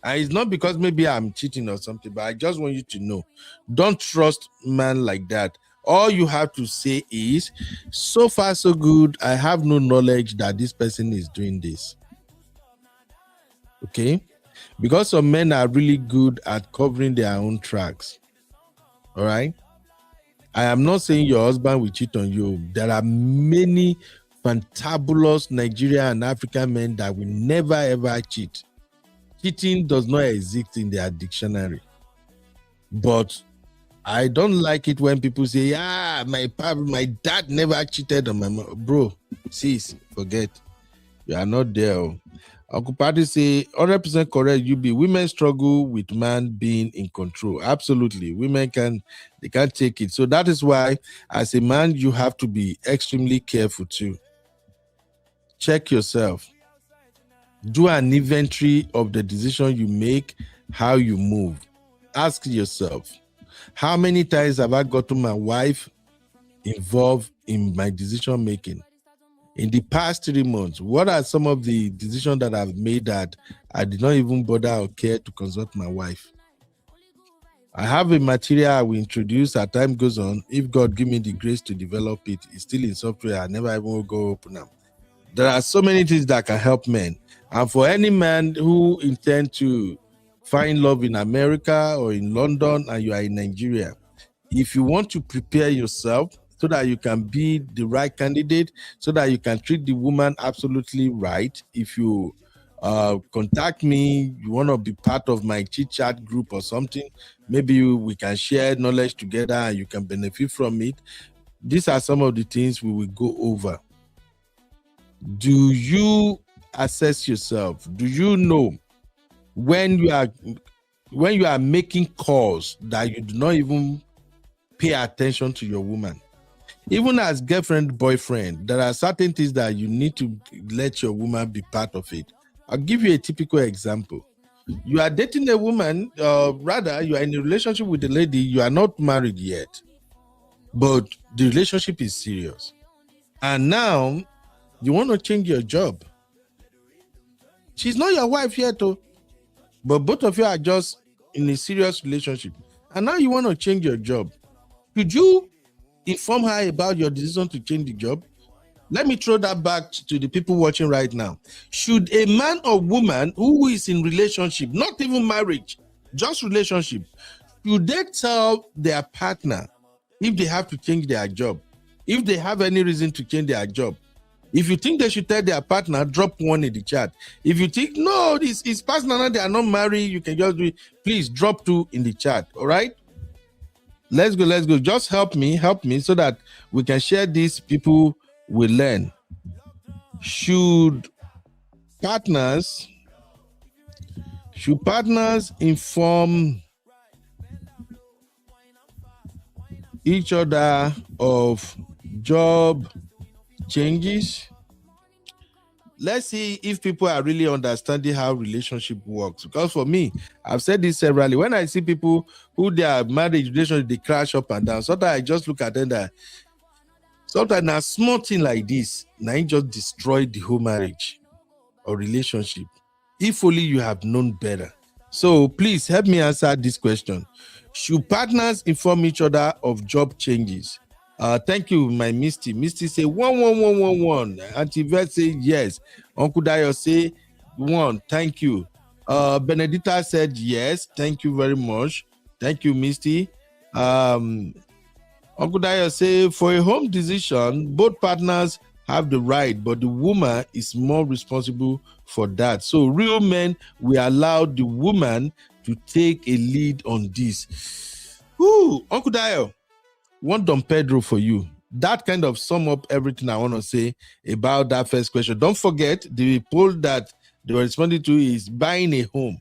And it's not because maybe I'm cheating or something, but I just want you to know, don't trust man like that. All you have to say is, so far so good, I have no knowledge that this person is doing this. Okay? Because some men are really good at covering their own tracks. All right? I am not saying your husband will cheat on you. There are many fantabulous Nigerian and African men that will never ever cheat. Cheating does not exist in their dictionary. But I don't like it when people say, my dad never cheated on my mom. Bro, sis, forget. You are not there. Uncle Patty say, 100% correct, women struggle with man being in control. Absolutely. Women can't take it. So that is why, as a man, you have to be extremely careful too. Check yourself. Do an inventory of the decision you make, how you move. Ask yourself, how many times have I gotten my wife involved in my decision making? In the past 3 months, what are some of the decisions that I've made that I did not even bother or care to consult my wife? I have a material I will introduce as time goes on. If God give me the grace to develop it, it's still in software. I never even will go open them. There are so many things that can help men. And for any man who intend to find love in America or in London and you are in Nigeria, if you want to prepare yourself so that you can be the right candidate, so that you can treat the woman absolutely right, if you contact me, you want to be part of my chit chat group or something, maybe we can share knowledge together and you can benefit from it. These are some of the things we will go over. Do you assess yourself? Do you know when you are making calls that you do not even pay attention to your woman? Even as girlfriend, boyfriend, there are certain things that you need to let your woman be part of it. I'll give you a typical example. You are dating a woman, rather you are in a relationship with a lady, you are not married yet, but the relationship is serious. And now you want to change your job. She's not your wife yet, but both of you are just in a serious relationship. And now you want to change your job. Could you inform her about your decision to change the job? Let me throw that back to the people watching right now. Should a man or woman who is in relationship, not even marriage, just relationship, should they tell their partner if they have to change their job, if they have any reason to change their job? If you think they should tell their partner, drop one in the chat. If you think, no, this is personal, they are not married, you can just do it, please drop 2 in the chat, all right? Let's go. Just help me so that we can share this. People will learn. Should partners inform each other of job changes? Let's see if people are really understanding how relationship works. Because for me, I've said this severally. When I see people who their marriage relationship, they crash up and down. Sometimes I just look at them that sometimes a small thing like this, now you just destroy the whole marriage or relationship. If only you have known better. So please help me answer this question. Should partners inform each other of job changes? Thank you, my Misty. Misty say 11111. Auntie Vet say yes. Uncle Dayo say 1. Thank you. Benedita said yes. Thank you very much. Thank you, Misty. Uncle Dayo say for a home decision, both partners have the right, but the woman is more responsible for that. So real men will allow the woman to take a lead on this. Ooh, Uncle Dayo, one Don Pedro for you. That kind of sum up everything I want to say about that first question. Don't forget the poll that they were responding to is buying a home.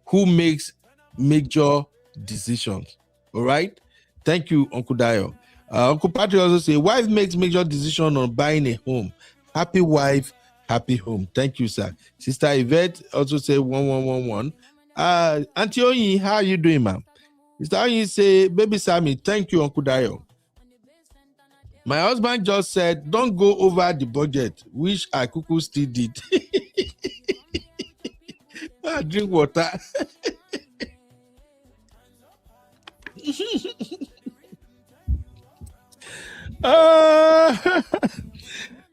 Who makes major decisions? All right. Thank you, Uncle Dayo. Uncle Patrick also say wife makes major decision on buying a home. Happy wife, happy home. Thank you, sir. Sister Yvette also say 1111. Auntie Oyin, how are you doing, ma'am? Sister Oyin say, baby Sammy, thank you, Uncle Dayo. My husband just said, don't go over the budget, which I cuckoo still did. I drink water.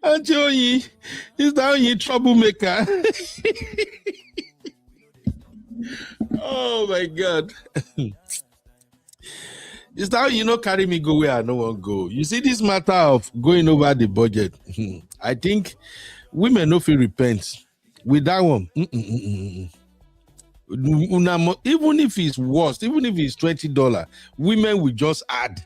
Auntie Oyi, is that Oyi troublemaker? Oh my God. It's how carry me go where I no want go. You see, this matter of going over the budget, I think women no feel repent with that one. Even if it's worse, even if it's $20, women will just add.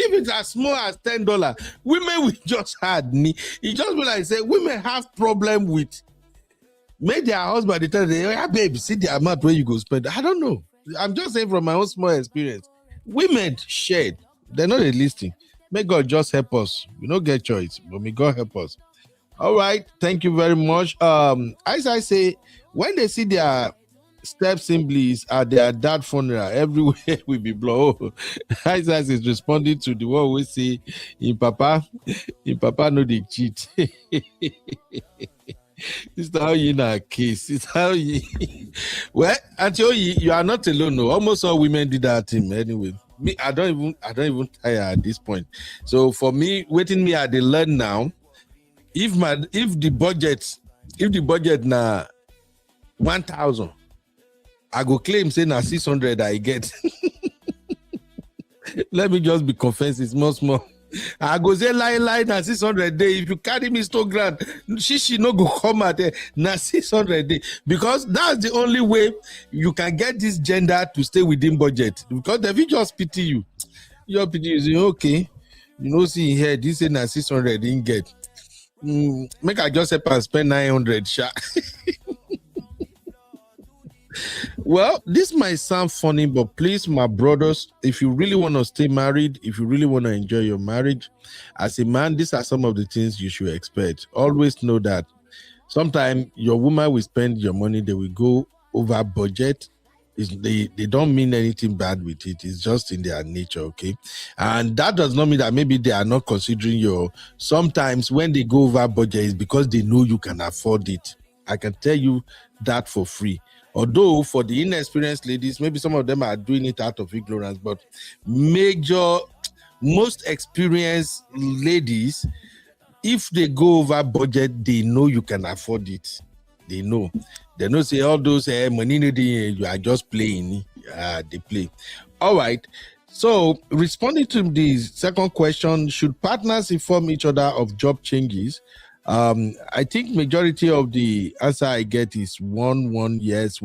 If it's as small as $10, women will just add. It just be like say women have problem with make their husband they tell them, yeah, babe, see the amount where you go spend. I don't know. I'm just saying from my own small experience. Women shared. They're not a listing. May God just help us. We don't get choice, but may God help us. All right. Thank you very much. As I say, when they see their step siblings at their dad funeral, everywhere will be blown. Isaac is responding to the one we say in Papa no they cheat. It's how you in a case. It's how you well, Auntie, you are not alone. No, almost all women did that thing anyway. Me, I don't even tire at this point. So for me, waiting me at the learn now. If the budget na 1,000, I go claim say na 600 I get. Let me just be confessed, it's small. I go say lie na 600 day. If you carry me 100 grand, she no go come at na 600 day, because that's the only way you can get this gender to stay within budget. Because if you just pity you, say okay, see here this is na 600 didn't get. Make I just help and spend 900 sha. Well, this might sound funny, but please, my brothers, if you really want to stay married, if you really want to enjoy your marriage, as a man, these are some of the things you should expect. Always know that sometimes your woman will spend your money, they will go over budget. They don't mean anything bad with it. It's just in their nature, okay? And that does not mean that maybe they are not considering your... Sometimes when they go over budget, it's because they know you can afford it. I can tell you that for free. Although for the inexperienced ladies, maybe some of them are doing it out of ignorance, but most experienced ladies, if they go over budget, they know you can afford it. They know say all those money you are just playing. They play. All right. So responding to the second question, should partners inform each other of job changes? I think majority of the answer I get is one yes,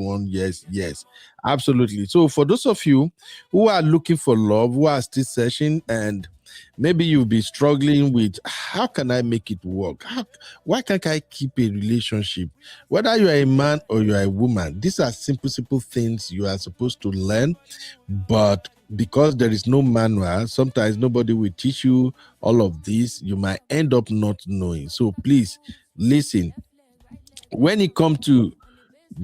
yes, absolutely. So for those of you who are looking for love, who are still searching, and maybe you'll be struggling with how can I make it work? Why can't I keep a relationship? Whether you are a man or you are a woman, these are simple things you are supposed to learn, but because there is no manual, sometimes nobody will teach you all of this. You might end up not knowing. So please listen. When it comes to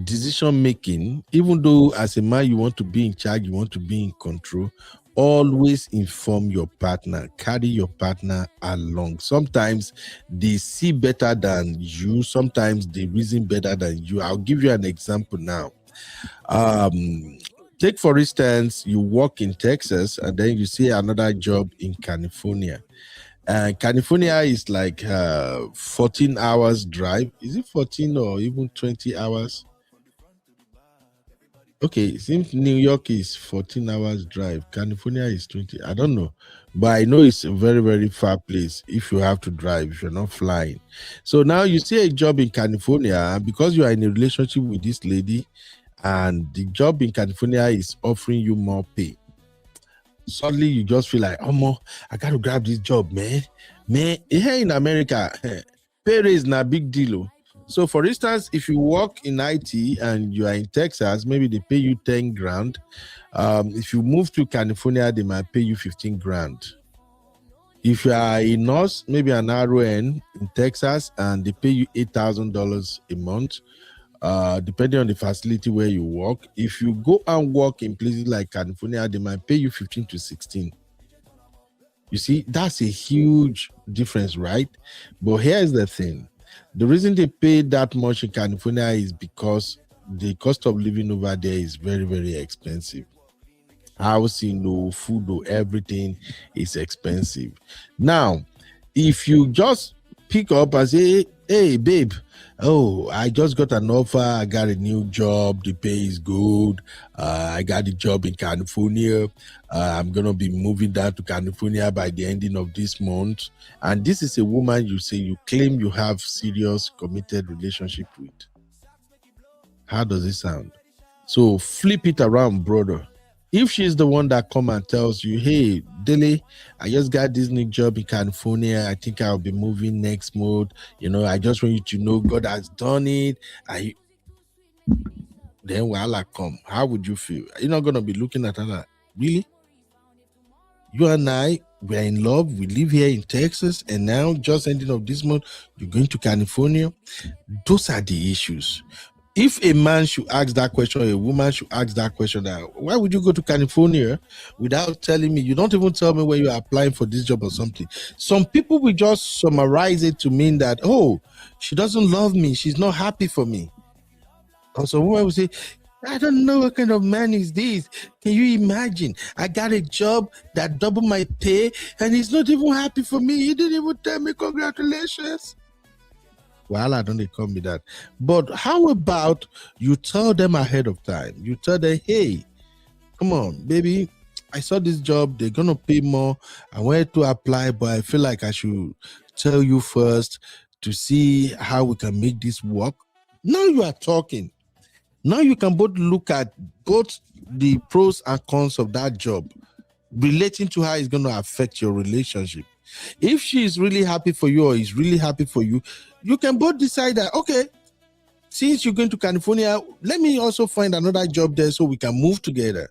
decision making, even though as a man you want to be in charge, you want to be in control, always inform your partner, carry your partner along. Sometimes they see better than you, sometimes they reason better than you. I'll give you an example now. Take for instance, you work in Texas and then you see another job in California. California is like 14 hours drive. Is it 14 or even 20 hours? Okay, it seems New York is 14 hours drive. California is 20. I don't know. But I know it's a very far place if you have to drive, if you're not flying. So now you see a job in California because you are in a relationship with this lady and the job in California is offering you more pay. Suddenly you just feel like, oh, I got to grab this job, man. Here in America, pay raise is not a big deal. So for instance, if you work in IT and you are in Texas, maybe they pay you 10 grand. If you move to California, they might pay you 15 grand. If you are a nurse, maybe an RN in Texas, and they pay you $8,000 a month, depending on the facility where you work. If you go and work in places like California, they might pay you 15 to 16. You see, that's a huge difference, right? But here's the thing. The reason they pay that much in California is because the cost of living over there is very expensive. Housing, food, everything is expensive. Now, if you just pick up and say, hey, babe, I just got an offer. I got a new job. The pay is good. I got a job in California. I'm going to be moving down to California by the ending of this month. And this is a woman you claim you have serious committed relationship with. How does it sound? So flip it around, brother. If she's the one that come and tells you, hey, Dele, I just got this new job in California. I think I'll be moving next month. I just want you to know God has done it. Then while I come, how would you feel? You're not going to be looking at her like, really? You and I, we're in love. We live here in Texas. And now, just ending of this month, you're going to California. Those are the issues. If a man should ask that question, a woman should ask that question, why would you go to California without telling me? You don't even tell me when you are applying for this job or something. Some people will just summarize it to mean that, she doesn't love me. She's not happy for me. Or some woman will say, I don't know what kind of man is this. Can you imagine? I got a job that double my pay and he's not even happy for me. He didn't even tell me congratulations. Well, I don't come with that. But how about you tell them ahead of time? You tell them, hey, come on, baby, I saw this job. They're going to pay more. I wanted to apply, but I feel like I should tell you first to see how we can make this work. Now you are talking. Now you can both look at both the pros and cons of that job, relating to how it's going to affect your relationship. If she is really happy for you or is really happy for you, you can both decide that, okay, since you're going to California, let me also find another job there so we can move together.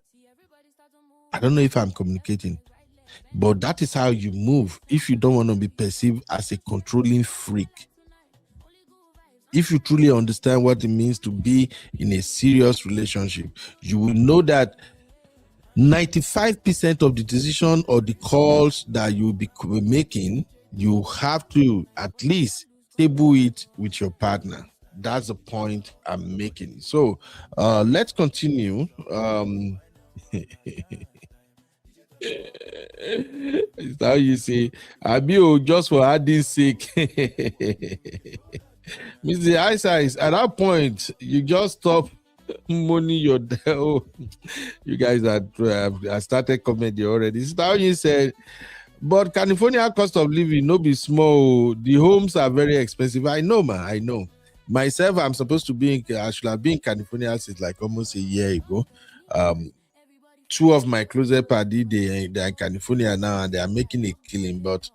I don't know if I'm communicating, but that is how you move if you don't want to be perceived as a controlling freak. If you truly understand what it means to be in a serious relationship, you will know that 95% of the decision or the calls that you'll be making, you have to at least table it with your partner. That's the point I'm making. So let's continue. It's how you say, Abio, just for adding sake. Mr. Eyesight, at that point, you just stop money your you guys are started comedy already. It's how you said, But California cost of living no be small. The homes are very expensive. I know, man. I know. Myself, I'm supposed to be I should have been in California since like almost a year ago. Two of my closest party, they're in California now and they are making a killing. But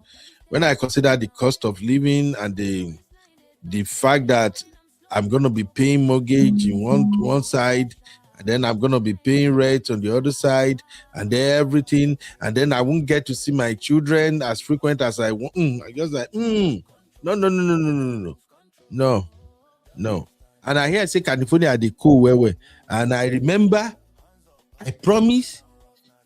when I consider the cost of living and the fact that I'm gonna be paying mortgage in one side, and then I'm gonna be paying rent on the other side, and then everything, and then I won't get to see my children as frequent as I want. I just like, no. And I hear say California they cool where, and I remember, I promise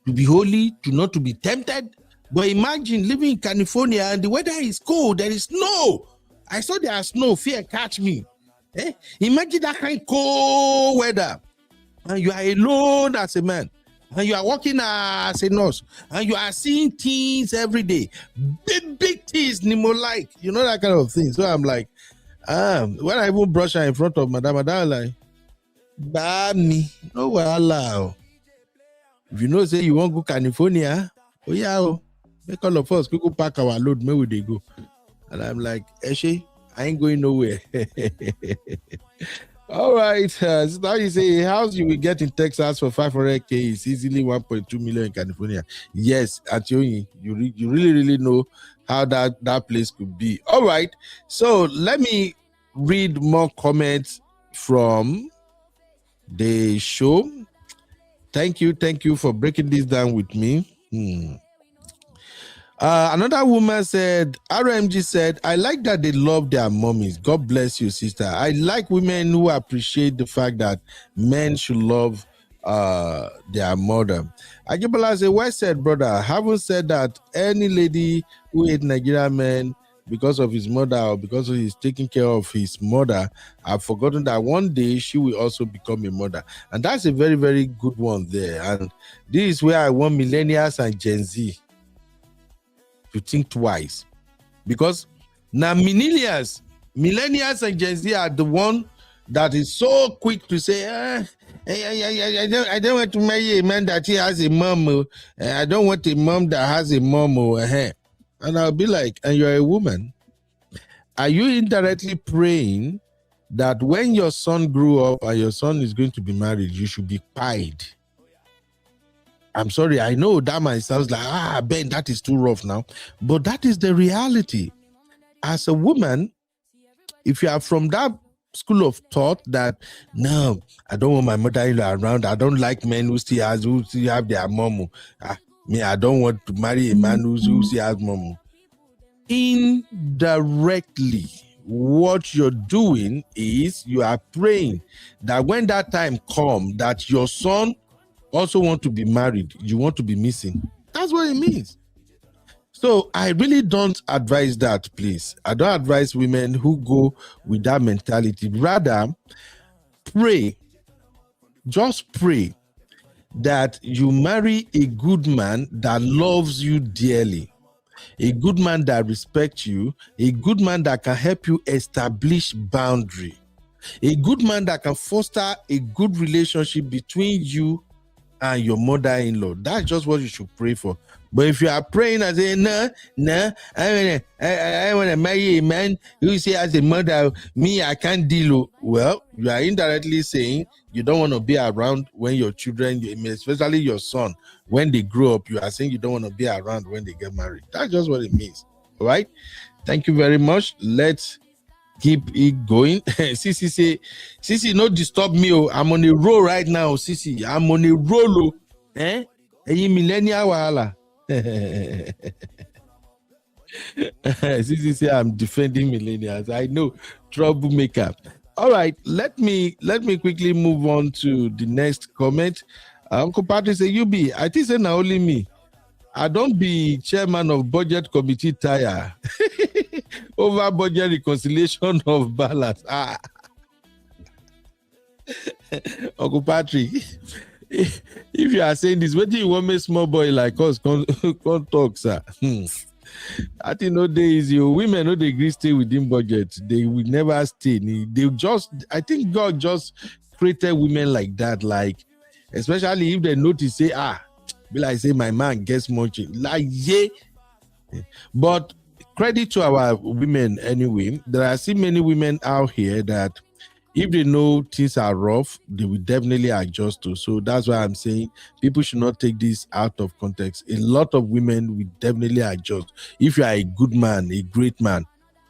to be holy, to not to be tempted. But imagine living in California and the weather is cold. There is snow. I saw there is snow. Fear catch me. Imagine that kind of cold weather. And you are alone as a man. And you are working as a nurse. And you are seeing things every day. Big things, Nemo like. You know, that kind of thing. So I'm like, when I even brush her in front of Madame, I'm like, Bami, no allow. If you know, say you want to go California, oh yeah, make all of us go pack our load, where would they go? And I'm like, Eshe, I ain't going nowhere. All right. So now you say a house you will get in Texas for 500K is easily 1.2 million in California. Yes, Ationi, you really know how that place could be. All right. So let me read more comments from the show. Thank you for breaking this down with me. Another woman said, RMG said, I like that they love their mommies. God bless you, sister. I like women who appreciate the fact that men should love their mother. Ajibola said, well said, brother. I haven't said that any lady who hate Nigerian men because of his mother or because he's taking care of his mother, I've forgotten that one day she will also become a mother. And that's a very, very good one there. And this is where I want millennials and Gen Z to think twice, because now millennials and Gen Z are the one that is so quick to say, I don't want to marry a man that he has a mom. I don't want a mom that has a mom. And I'll be like, and you're a woman. Are you indirectly praying that when your son grew up and your son is going to be married, you should be pied? I'm sorry, I know that might sound like, Ben, that is too rough now. But that is the reality. As a woman, if you are from that school of thought that, no, I don't want my mother-in-law around, I don't like men who still have their mom. I don't want to marry a man who still has mom. Indirectly, what you're doing is you are praying that when that time comes, that your son also want to be married, you want to be missing. That's what it means. So I really don't advise that, please. I don't advise women who go with that mentality. Rather, pray. Just pray that you marry a good man that loves you dearly, a good man that respects you, a good man that can help you establish boundary, a good man that can foster a good relationship between you and your mother-in-law. That's just what you should pray for. But if you are praying and saying, no, I want to marry a man who say as a mother, me, I can't deal. Well, you are indirectly saying you don't want to be around when your children, especially your son, when they grow up, you are saying you don't want to be around when they get married. That's just what it means. All right? Thank you very much. Let's keep it going. Sisi say, Sisi, no disturb me. I'm on a roll right now, Sisi. I'm on a roll. Hey, millennial wahala. Sisi say I'm defending millennials. I know, troublemaker. All right, let me quickly move on to the next comment. Uncle Patrick say, UB, I think say now only me. I don't be chairman of budget committee tire over budget reconciliation of balance. Uncle Patrick, if you are saying this, what do you want me small boy like us can't talk, sir? I think no days you women no they agree stay within budget. They will never stay. They just, I think God just created women like that, like especially if they notice say be like say my man gets much like But credit to our women anyway. There are still many women out here that if they know things are rough, they will definitely adjust to. So that's why I'm saying people should not take this out of context. A lot of women will definitely adjust. If you are a good man, a great man,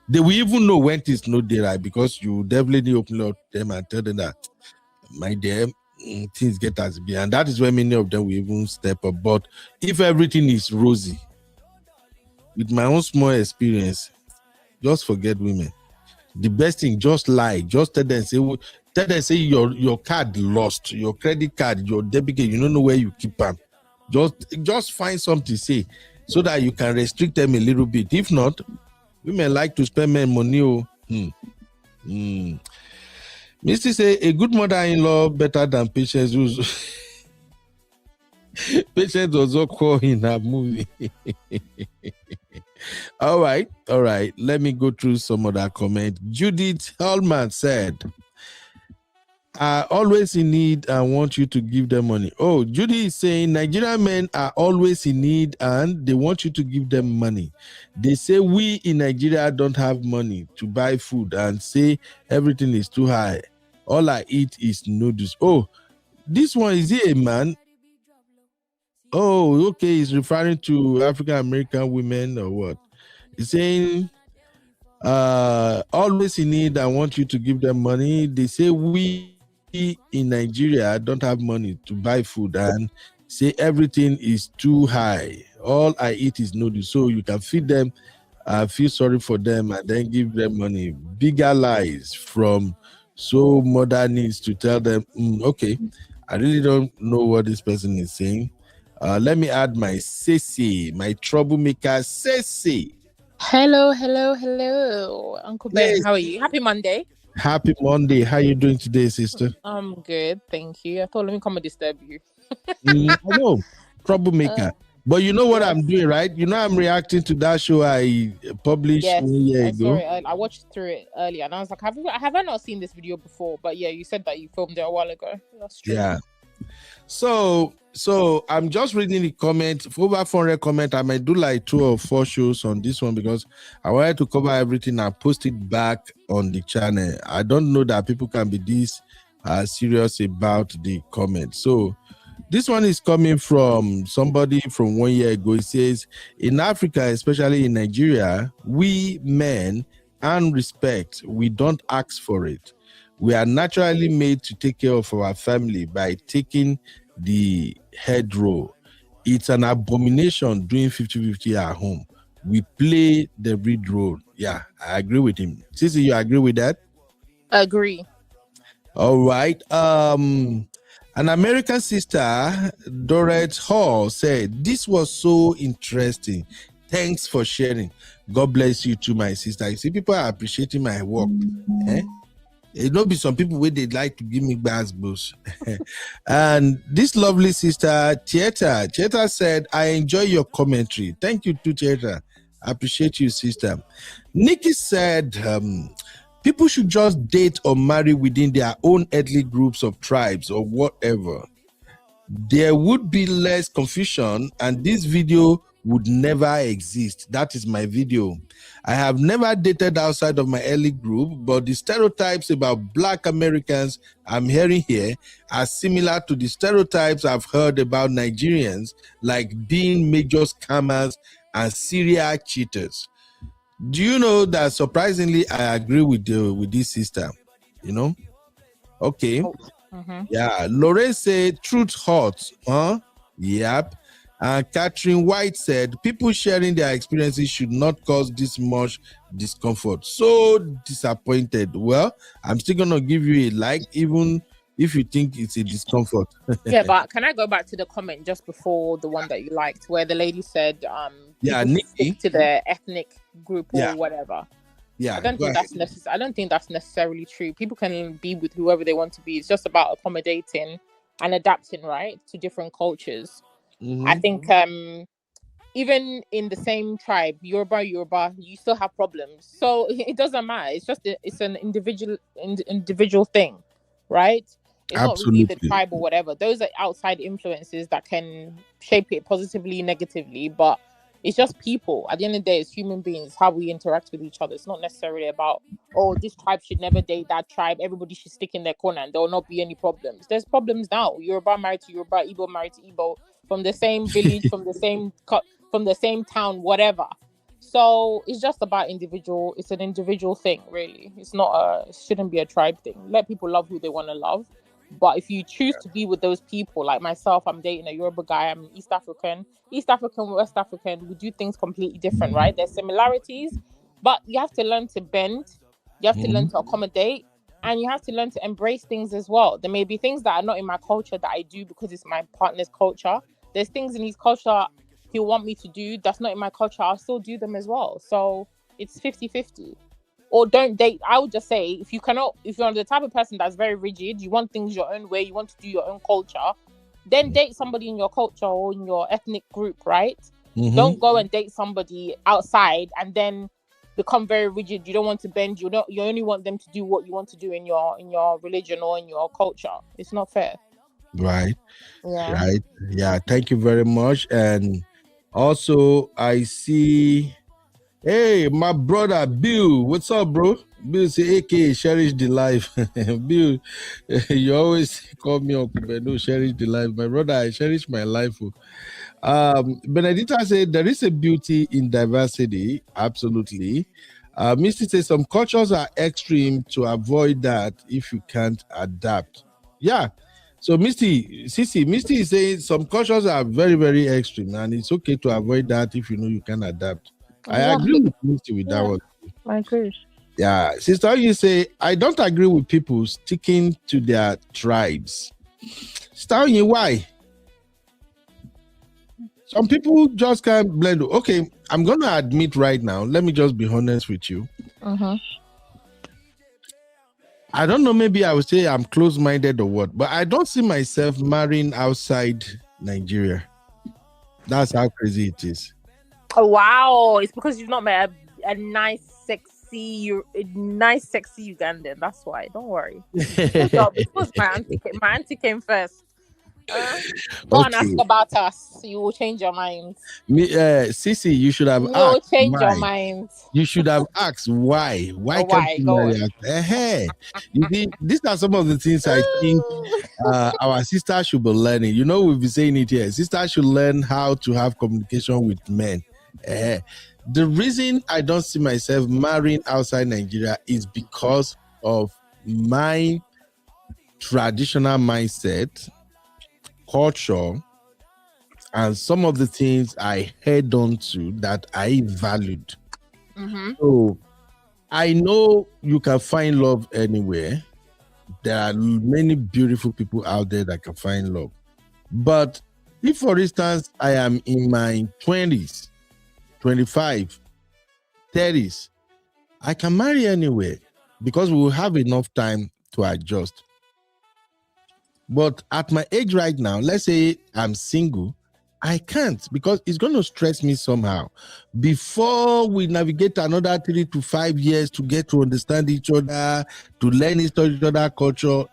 they will even know when it's not there, right? Because you definitely open up to them and tell them that, my dear, things get as be. And that is where many of them will even step up. But if everything is rosy, with my own small experience, just forget women. The best thing, just lie. Just tell them, say your card lost, your credit card, your debit card, you don't know where you keep them. Just find something to say so that you can restrict them a little bit. If not, women like to spend men money. Misty say a good mother-in-law better than Patience. Patience was so cool in that movie. All right. Let me go through some of that comment. Judith Hellman said, are always in need and want you to give them money. Oh, Judy is saying Nigerian men are always in need and they want you to give them money. They say we in Nigeria don't have money to buy food and say everything is too high. All I eat is noodles. Oh, this one, is he a man? Oh, okay. He's referring to African American women or what? He's saying always in need and want you to give them money. They say we in Nigeria don't have money to buy food and say everything is too high. All I eat is noodles. So you can feed them, feel sorry for them, and then give them money. Bigger lies from so mother needs to tell them, okay, I really don't know what this person is saying. Let me add my Sissy, my troublemaker Sissy. Hello, Uncle Ben. Yes. How are you? Happy Monday. Happy Monday. How you doing today, sister? I'm good, thank you. I thought let me come and disturb you. I know, troublemaker. But you know what I'm doing, right? You know I'm reacting to that show I published 1 year ago. Sorry, I watched through it earlier, and I was like, have I not seen this video before? But yeah, you said that you filmed it a while ago. That's true. Yeah. So I'm just reading the comment. For over 400 comment, I might do like 2 or 4 shows on this one because I wanted to cover everything and post it back on the channel. I don't know that people can be this serious about the comment. So this one is coming from somebody from 1 year ago. It says, in Africa, especially in Nigeria, we men earn respect. We don't ask for it. We are naturally made to take care of our family by taking the head role. It's an abomination doing 50-50 at home. We play the lead role. Yeah, I agree with him. Sissy, you agree with that? Agree. All right. An American sister, Dorette Hall, said, this was so interesting. Thanks for sharing. God bless you too, my sister. You see, people are appreciating my work. It don't be some people where they like to give me bass. And this lovely sister, Tieta said, I enjoy your commentary. Thank you to Tieta. I appreciate you, sister. Nikki said, people should just date or marry within their own ethnic groups of tribes or whatever. There would be less confusion and this video would never exist. That is my video. I have never dated outside of my ethnic group, but the stereotypes about Black Americans I'm hearing here are similar to the stereotypes I've heard about Nigerians, like being major scammers and serial cheaters. Do you know that surprisingly I agree with this sister? You know? Okay. Yeah. Lorraine said truth hurts, huh? Yep. And Catherine White said, people sharing their experiences should not cause this much discomfort. So disappointed. Well, I'm still going to give you a like, even if you think it's a discomfort. Yeah, but can I go back to the comment just before the one that you liked, where the lady said, yeah, stick to the ethnic group or whatever. Yeah, I don't think that's necessarily true. People can be with whoever they want to be. It's just about accommodating and adapting, right, to different cultures. I think even in the same tribe, Yoruba, you still have problems. So it doesn't matter. It's just it's an individual thing, right? It's not really the tribe or whatever. Those are outside influences that can shape it positively, negatively. But It's just people. At the end of the day, it's human beings, how we interact with each other. It's not necessarily about, oh, this tribe should never date that tribe. Everybody should stick in their corner and there will not be any problems. There's problems now. Yoruba married to Yoruba, Igbo married to Igbo, from the same village, from the same town, whatever. So it's just about individual. It's an individual thing, really. It's not it shouldn't be a tribe thing. Let people love who they want to love. But if you choose to be with those people, like myself, I'm dating a Yoruba guy, I'm East African, West African, we do things completely different, right? There's similarities, but you have to learn to bend, you have to learn to accommodate, and you have to learn to embrace things as well. There may be things that are not in my culture that I do because it's my partner's culture. There's things in his culture he'll want me to do that's not in my culture. I'll still do them as well. So it's 50-50. Or don't date. I would just say, if you're the type of person that's very rigid, you want things your own way, you want to do your own culture, then date somebody in your culture or in your ethnic group, right? Don't go and date somebody outside and then become very rigid. You don't want to bend. You only want them to do what you want to do in your religion or in your culture. It's not fair. Right. Yeah. Right. Yeah. Thank you very much. And also, I see. Hey, my brother Bill, what's up, bro? Bill say, "AK, cherish the life." Bill, you always call me Uncle Beno, cherish the life. My brother, I cherish my life. Benedita said there is a beauty in diversity. Absolutely. Misty says some cultures are extreme to avoid that if you can't adapt. Yeah. So Misty is saying some cultures are very, very extreme, and it's okay to avoid that if you know you can adapt. I agree with Misty with that one. I agree. Yeah. Sister, you say, I don't agree with people sticking to their tribes. Sister, why? Some people just can't blend. Okay, I'm going to admit right now, let me just be honest with you. I don't know, maybe I would say I'm close-minded or what, but I don't see myself marrying outside Nigeria. That's how crazy it is. Oh, wow. It's because you've not met a nice, sexy Ugandan. That's why. Don't worry. Because my auntie came first. Go and ask about us. You will change your mind. Sissy, you should have asked. You will change your mind. You should have asked why. Why can't you marry us? You see, these are some of the things I think our sisters should be learning. You know, we've been saying it here. Sisters should learn how to have communication with men. The reason I don't see myself marrying outside Nigeria is because of my traditional mindset, culture, and some of the things I held on to that I valued. So I know you can find love anywhere. There are many beautiful people out there that can find love. But if, for instance, I am in my 20s, 25, 30s, I can marry anywhere because we will have enough time to adjust. But at my age right now, let's say I'm single, I can't because it's going to stress me somehow. Before we navigate another 3 to 5 years to get to understand each other, to learn each other's culture,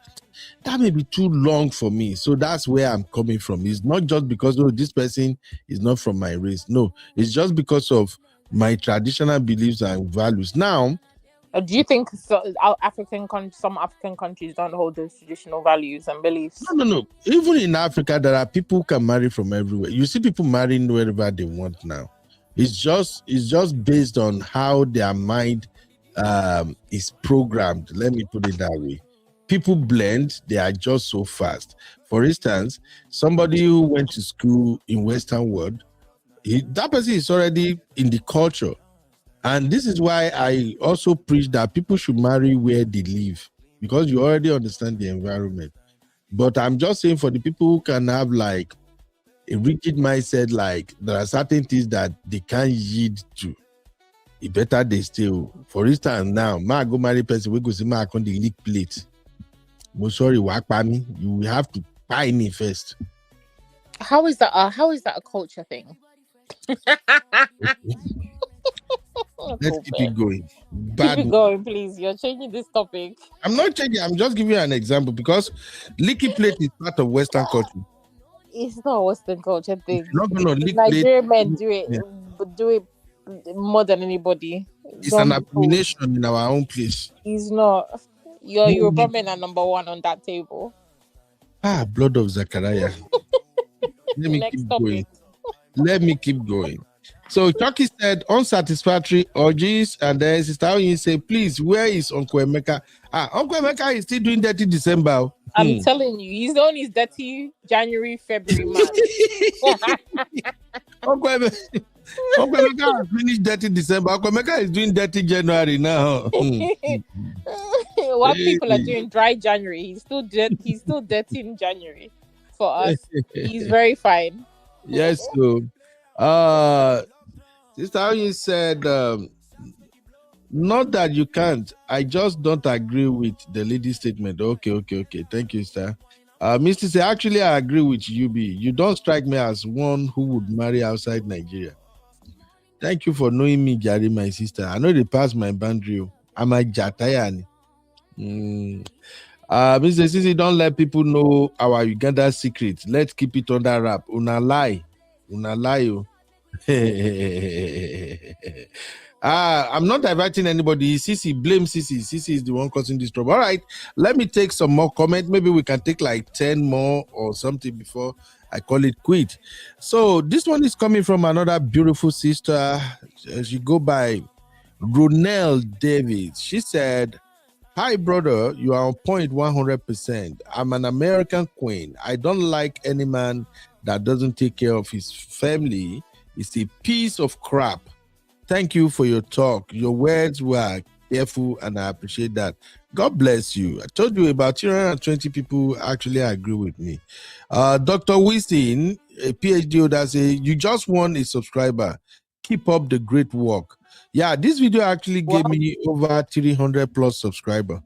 that may be too long for me. So that's where I'm coming from. It's not just because this person is not from my race. No, it's just because of my traditional beliefs and values. Now, do you think some African countries don't hold those traditional values and beliefs? No. Even in Africa, there are people who can marry from everywhere. You see people marrying wherever they want now. It's just based on how their mind is programmed. Let me put it that way. People blend, they are just so fast. For instance, somebody who went to school in Western world, that person is already in the culture. And this is why I also preach that people should marry where they live, because you already understand the environment. But I'm just saying for the people who can have like a rigid mindset, like there are certain things that they can't yield to, it better they stay. For instance, now, I go marry person, we go see my on the leak plate. But sorry, you will have to buy me first. How is that a culture thing? Let's keep it going. Keep it going, please. You're changing this topic. I'm not changing. I'm just giving you an example because leaky plate is part of Western culture. It's not a Western culture thing. No. Nigerian men do it. would do it more than anybody. It's Some an people- abomination in our own place. He's not. Your Yoruba men are number one on that table. Blood of Zachariah. Let me Next keep topic. going. Let me keep going. So Chucky said unsatisfactory orgies, and then Sister Oyin say, please, where is Uncle Emeka? Uncle Emeka is still doing dirty December. I'm telling you, he's on his dirty January, February, March. Uncle Emeka has finished dirty December. Uncle Emeka is doing dirty January now. While people are doing dry January, he's still dirty in January. For us, he's very fine. Yes, so Sister Oyin said, not that you can't, I just don't agree with the lady's statement. Okay. Thank you, sir. Mr. Say, actually, I agree with UB. You don't strike me as one who would marry outside Nigeria. Thank you for knowing me, Gary, my sister. I know they passed my boundary. I'm a Jatayani. Mr. Sisi, don't let people know our Uganda secret. Let's keep it under wrap. Una lie. Oh. I'm not diverting anybody. Sisi, blame Sisi. Sisi is the one causing this trouble. All right, let me take some more comment. Maybe we can take like 10 more or something before I call it quit. So this one is coming from another beautiful sister. She go by Ronelle Davis. She said, hi, brother, you are on point 100%. I'm an American queen. I don't like any man that doesn't take care of his family. It's a piece of crap. Thank you for your talk. Your words were careful, and I appreciate that. God bless you. I told you about 220 people actually agree with me. Dr. Winston, a PhD holder, say, you just won a subscriber. Keep up the great work. Yeah, this video actually gave me over 300 plus subscriber.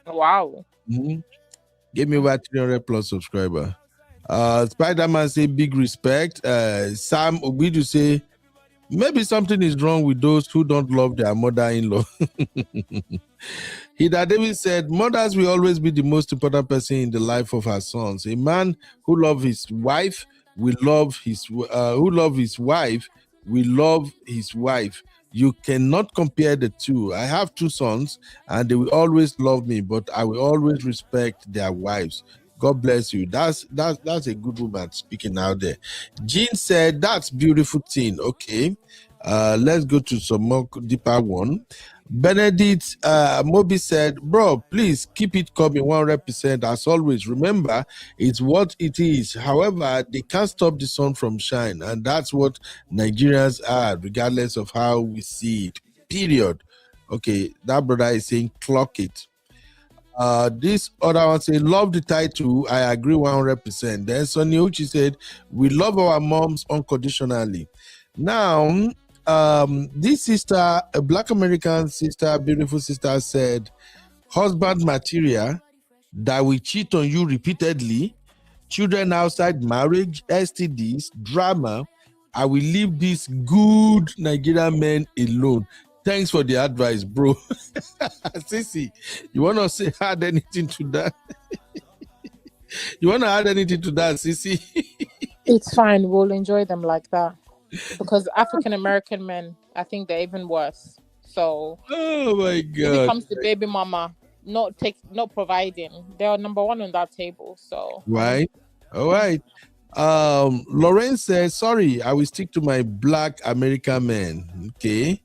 Wow. Gave me over 300 plus subscriber. Spider-Man say big respect. Sam Obidu say maybe something is wrong with those who don't love their mother-in-law. Hida David said, mothers will always be the most important person in the life of her sons. A man who loves his wife will love his wife will love his wife. You cannot compare the two. I have two sons and they will always love me, but I will always respect their wives. God bless you. That's a good woman speaking out there. Jean said, that's beautiful thing. Okay. Let's go to some more deeper one. Benedict Moby said, bro, please keep it coming 100%. As always, remember, it's what it is. However, they can't stop the sun from shining. And that's what Nigerians are, regardless of how we see it. Period. Okay, that brother is saying, clock it. This other one said, love the title. I agree 100%. Then Sonny Uchi said, we love our moms unconditionally. Now, this sister, a Black American sister, beautiful sister, said, husband material that will cheat on you repeatedly, children outside marriage, STDs, drama. I will leave these good Nigerian men alone. Thanks for the advice, bro. Sissy, you want to say add anything to that? You want to add anything to that, Sissy? It's fine. We'll enjoy them like that. Because African American men, I think they're even worse. So, oh my God, when it comes to baby mama, not providing, they're number one on that table. So, right, all right. Lauren says, sorry, I will stick to my Black American men. Okay.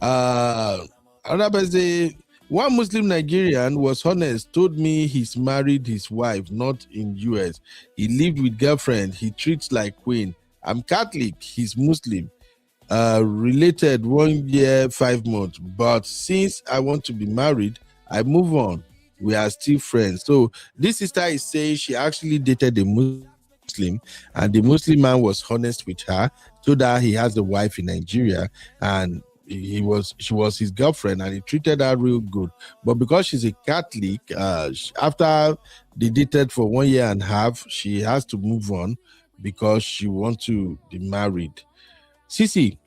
Another person, one Muslim Nigerian was honest, told me he's married his wife, not in US. He lived with girlfriend. He treats like queen. I'm Catholic. He's Muslim. Related 1 year, 5 months. But since I want to be married, I move on. We are still friends. So this sister is saying she actually dated a Muslim, and the Muslim man was honest with her, so that he has a wife in Nigeria, and she was his girlfriend, and he treated her real good. But because she's a Catholic, after they dated for 1 year and a half, she has to move on because she wants to be married. Sisi,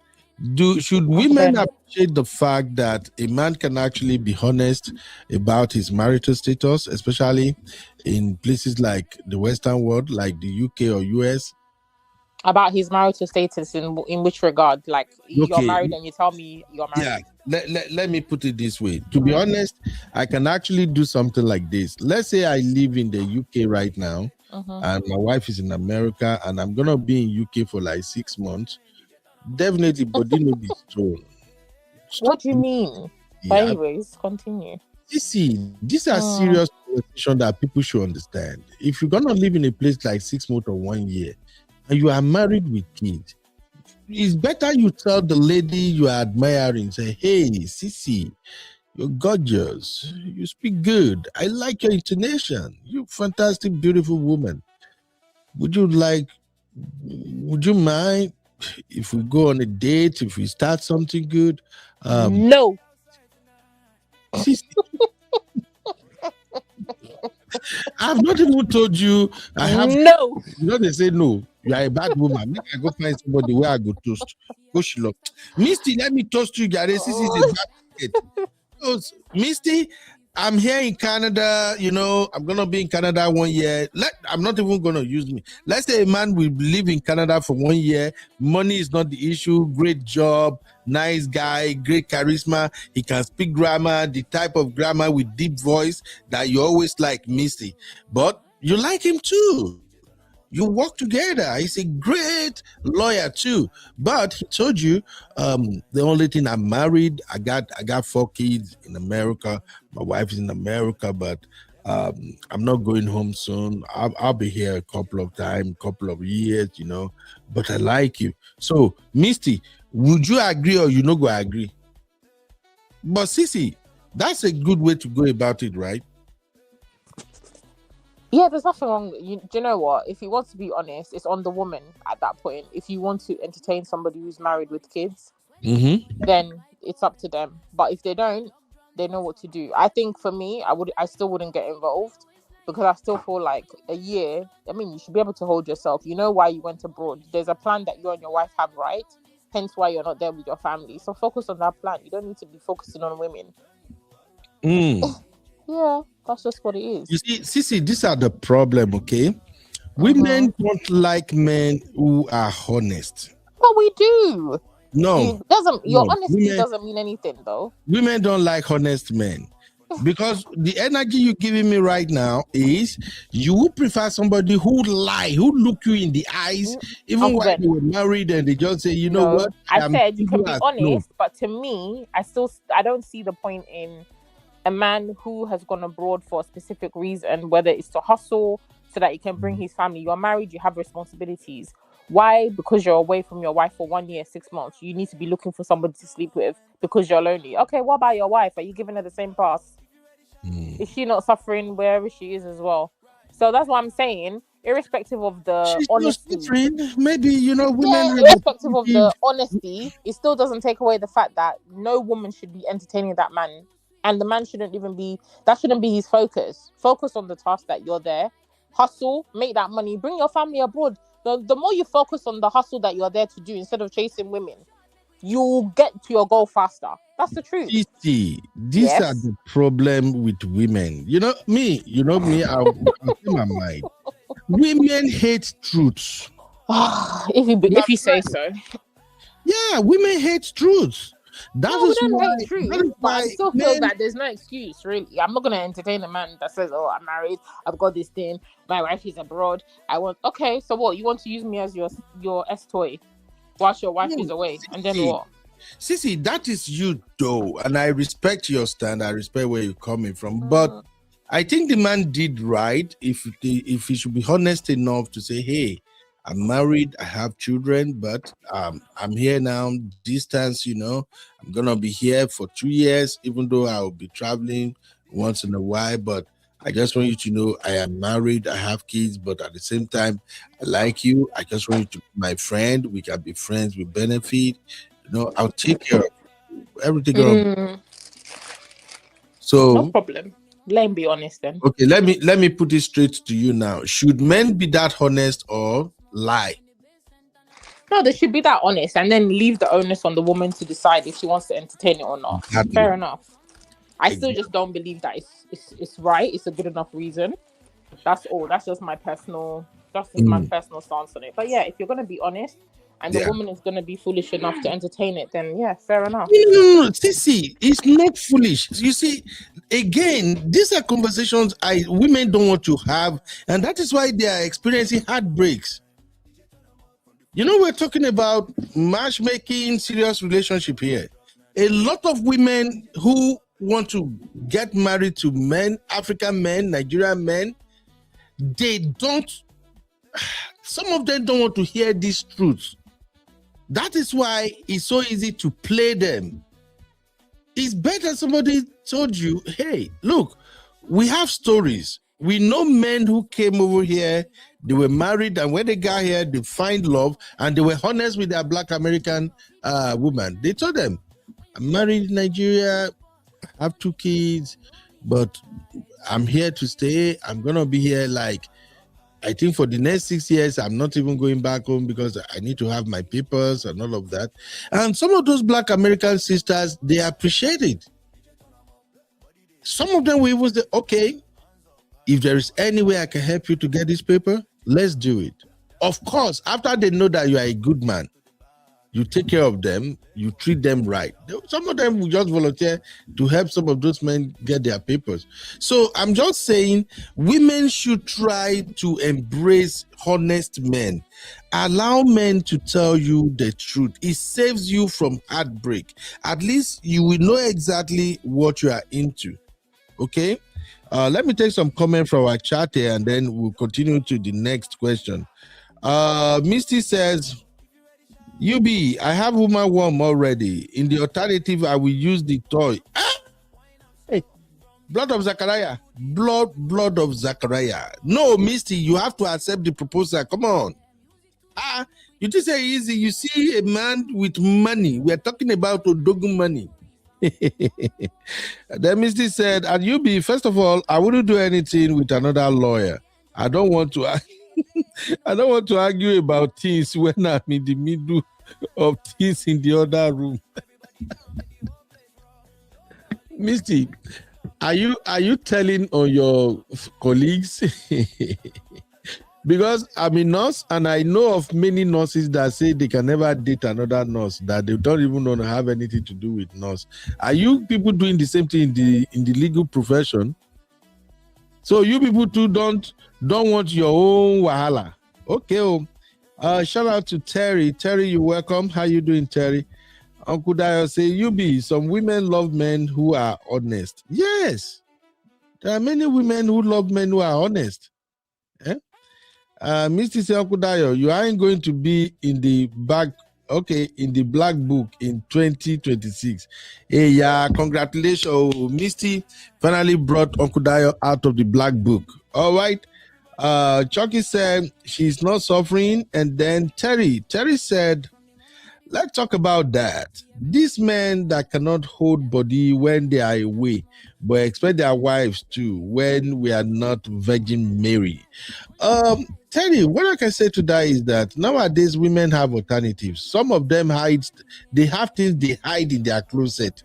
should women appreciate the fact that a man can actually be honest about his marital status, especially in places like the Western world, like the UK or US? About his marital status in which regard? Like, you're Okay. married and you tell me you're married. Yeah, let me put it this way. To be honest, I can actually do something like this. Let's say I live in the UK right now, and my wife is in America, and I'm gonna be in UK for like 6 months. Definitely, body no be strong. What do you mean? But anyways, continue. You see, these are serious conversations that people should understand. If you're gonna live in a place like 6 months or 1 year, and you are married with kids, it's better you tell the lady you are admiring, say, "Hey, Sissy, you're gorgeous. You speak good. I like your intonation. You're fantastic, beautiful woman. Would you mind if we go on a date, if we start something good?" No. Sissy, I've not even told you. I have no. You know they say no. You are a bad woman. Make I go find somebody where I go toast. Go Shilo. Misty, let me toast you, Gary. This is a bad ticket. Misty, I'm here in Canada. You know, I'm gonna be in Canada 1 year. I'm not even gonna use me. Let's say a man will live in Canada for 1 year. Money is not the issue. Great job, nice guy, great charisma. He can speak grammar, the type of grammar with deep voice that you always like, Misty. But you like him too. You work together. He's a great lawyer too. But he told you, the only thing, I'm married. I got 4 kids in America. My wife is in America, but I'm not going home soon. I'll be here a couple of years, you know. But I like you. So, Misty, would you agree or you not go agree? But Sissy, that's a good way to go about it, right? Yeah, there's nothing wrong. Do you know what? If you want to be honest, it's on the woman at that point. If you want to entertain somebody who's married with kids, then it's up to them. But if they don't, they know what to do. I think for me, I still wouldn't get involved, because I still feel like a year. I mean, you should be able to hold yourself. You know why you went abroad. There's a plan that you and your wife have, right? Hence why you're not there with your family. So focus on that plan. You don't need to be focusing on women. Yeah, that's just what it is. You see, Sissy, these are the problem, okay? Women don't like men who are honest. But we do. No. Your honesty doesn't mean anything, though. Women don't like honest men. Because the energy you're giving me right now is you would prefer somebody who lie, who look you in the eyes, even when you were married, and they just say, you know what? I said you can be honest, but to me, I don't see the point in a man who has gone abroad for a specific reason, whether it's to hustle so that he can bring his family. You're married, you have responsibilities. Why? Because you're away from your wife for 1 year, 6 months. You need to be looking for somebody to sleep with because you're lonely. Okay, what about your wife? Are you giving her the same pass? Is she not suffering wherever she is as well? So that's what I'm saying. Irrespective of the honesty, maybe, you know, women. Irrespective of the honesty, it still doesn't take away the fact that no woman should be entertaining that man. And the man shouldn't be his focus. Focus on the task that you're there. Hustle, make that money, bring your family abroad. The more you focus on the hustle that you're there to do instead of chasing women, you'll get to your goal faster. That's the truth. These are the problem with women. You know me, I'll say my mind. Women hate truths. if you say so. Yeah, women hate truths. We don't hate truth, but I still feel that there's no excuse, really. I'm not going to entertain a man that says, oh, I'm married, I've got this thing, my wife is abroad. Okay, so what? You want to use me as your S-toy whilst your wife is away, and then what? Sissy, that is you, though, and I respect your stand. I respect where you're coming from, but I think the man did right if he should be honest enough to say, hey, I'm married, I have children, but I'm here now, distance, I'm going to be here for 2 years, even though I will be traveling once in a while. But I just want you to know I am married, I have kids, but at the same time, I like you. I just want you to be my friend. We can be friends with benefit. I'll take care of you. Everything. So no problem. Let me be honest then. Okay, let me put it straight to you now. Should men be that honest or lie? No, they should be that honest and then leave the onus on the woman to decide if she wants to entertain it or not. Fair enough. I still just don't believe that it's right. It's a good enough reason. That's all. That's just my personal That's just my personal stance on it. But yeah, if you're gonna be honest, and the woman is gonna be foolish enough to entertain it, then yeah, fair enough. No, see, it's not foolish. You see, again, these are conversations women don't want to have, and that is why they are experiencing heartbreaks. You know, we're talking about matchmaking, serious relationship here. A lot of women who want to get married to men, African men, Nigerian men, some of them don't want to hear these truths. That is why it's so easy to play them. It's better somebody told you, hey, look, we have stories. We know men who came over here, they were married, and when they got here, they find love, and they were honest with their Black American woman. They told them, I'm married in Nigeria, I have 2 kids, but I'm here to stay. I'm going to be here I think for the next 6 years, I'm not even going back home because I need to have my papers and all of that. And some of those Black American sisters, they appreciate it. Some of them will even say, okay, if there is any way I can help you to get this paper, let's do it. Of course, after they know that you are a good man, you take care of them, you treat them right. Some of them will just volunteer to help some of those men get their papers. So I'm just saying, women should try to embrace honest men. Allow men to tell you the truth. It saves you from heartbreak. At least you will know exactly what you are into. Okay? Let me take some comment from our chat here, and then we'll continue to the next question. Misty says, UB, I have woman warm already. In the alternative, I will use the toy. Hey, blood of Zachariah. Blood of Zachariah. No, Misty, you have to accept the proposal. Come on. You just say easy. You see a man with money. We are talking about Odogun money. Then Misty said, and UB, first of all, I wouldn't do anything with another lawyer. I don't want to I don't want to argue about things when I'm in the middle of things in the other room. Misty, are you telling on your colleagues? Because I'm a nurse, and I know of many nurses that say they can never date another nurse, that they don't even want to have anything to do with nurse. Are you people doing the same thing in the legal profession? So you people too don't want your own wahala. Okay. Shout out to Terry. Terry, you're welcome. How you doing, Terry? Uncle Dio say, some women love men who are honest. Yes. There are many women who love men who are honest. Mr. say, Uncle Dio, you aren't going to be in the black book in 2026. Hey, yeah, congratulations. Oh, Misty finally brought Uncle Dio out of the black book. All right. Chucky said she's not suffering. And then Terry said, let's talk about that. These men that cannot hold body when they are away, but expect their wives to when we are not Virgin Mary. Terry, what I can say to that is that nowadays women have alternatives. Some of them they have things they hide in their closet.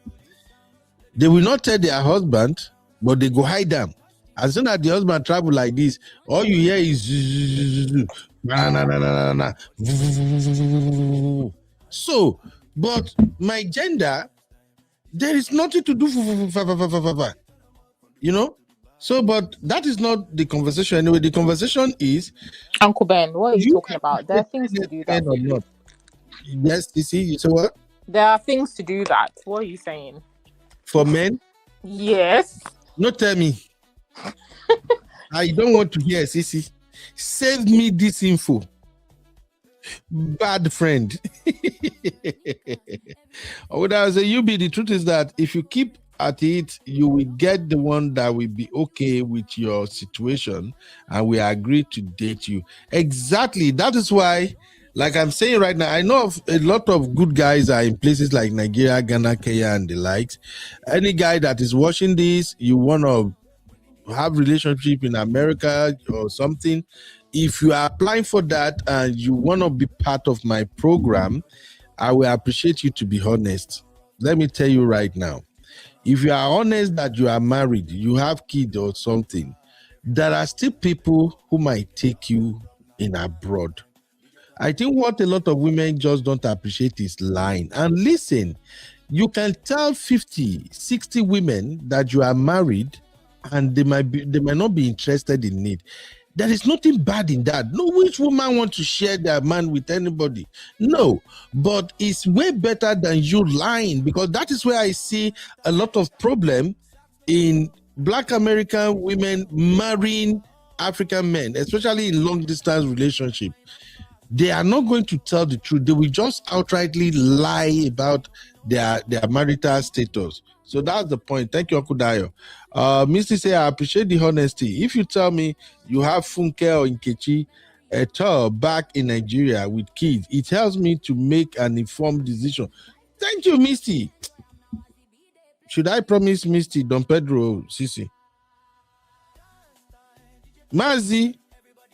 They will not tell their husband, but they go hide them. As soon as the husband travel like this, all you hear is na. So, but my gender, there is nothing to do, you know. So, but that is not the conversation anyway. The conversation is, Uncle Ben, what are you talking about? There are things to do that. Or not. Yes, you see, you say what? There are things to do that. What are you saying? For men? Yes. No, tell me. I don't want to hear, Sissy. Save me this info. Bad friend. What I say, the truth is that if you keep at it, you will get the one that will be okay with your situation and will agree to date you. Exactly. That is why, like I'm saying right now, I know of a lot of good guys are in places like Nigeria, Ghana, Kenya, and the likes. Any guy that is watching this, you want to have relationship in America or something, if you are applying for that and you want to be part of my program, I will appreciate you to be honest. Let me tell you right now, if you are honest that you are married, you have kids or something, there are still people who might take you in abroad. I think what a lot of women just don't appreciate is lying. And listen, you can tell 50, 60 women that you are married and they might not be interested in it. There is nothing bad in that. No, which woman wants to share their man with anybody? No, but it's way better than you lying, because that is where I see a lot of problem in Black American women marrying African men, especially in long distance relationship. They are not going to tell the truth. They will just outrightly lie about their marital status. So that's the point. Thank you, Uncle Dayo. Misty say, I appreciate the honesty. If you tell me you have Funke or Nkechi at all back in Nigeria with kids, it helps me to make an informed decision. Thank you, Misty. Should I promise Misty, Don Pedro, Sisi? Mazi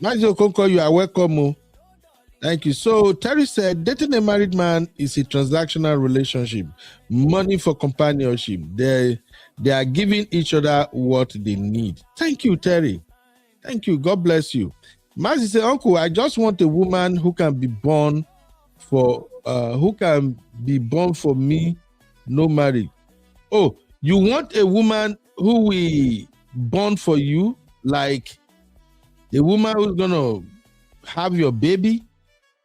Okonko, you are welcome. Thank you. So Terry said, dating a married man is a transactional relationship. Money for companionship. They are giving each other what they need. Thank you, Terry. Thank you. God bless you. Mazi said, Uncle, I just want a woman who can be born for me, no marriage. Oh, you want a woman who will born for you, like a woman who's gonna have your baby,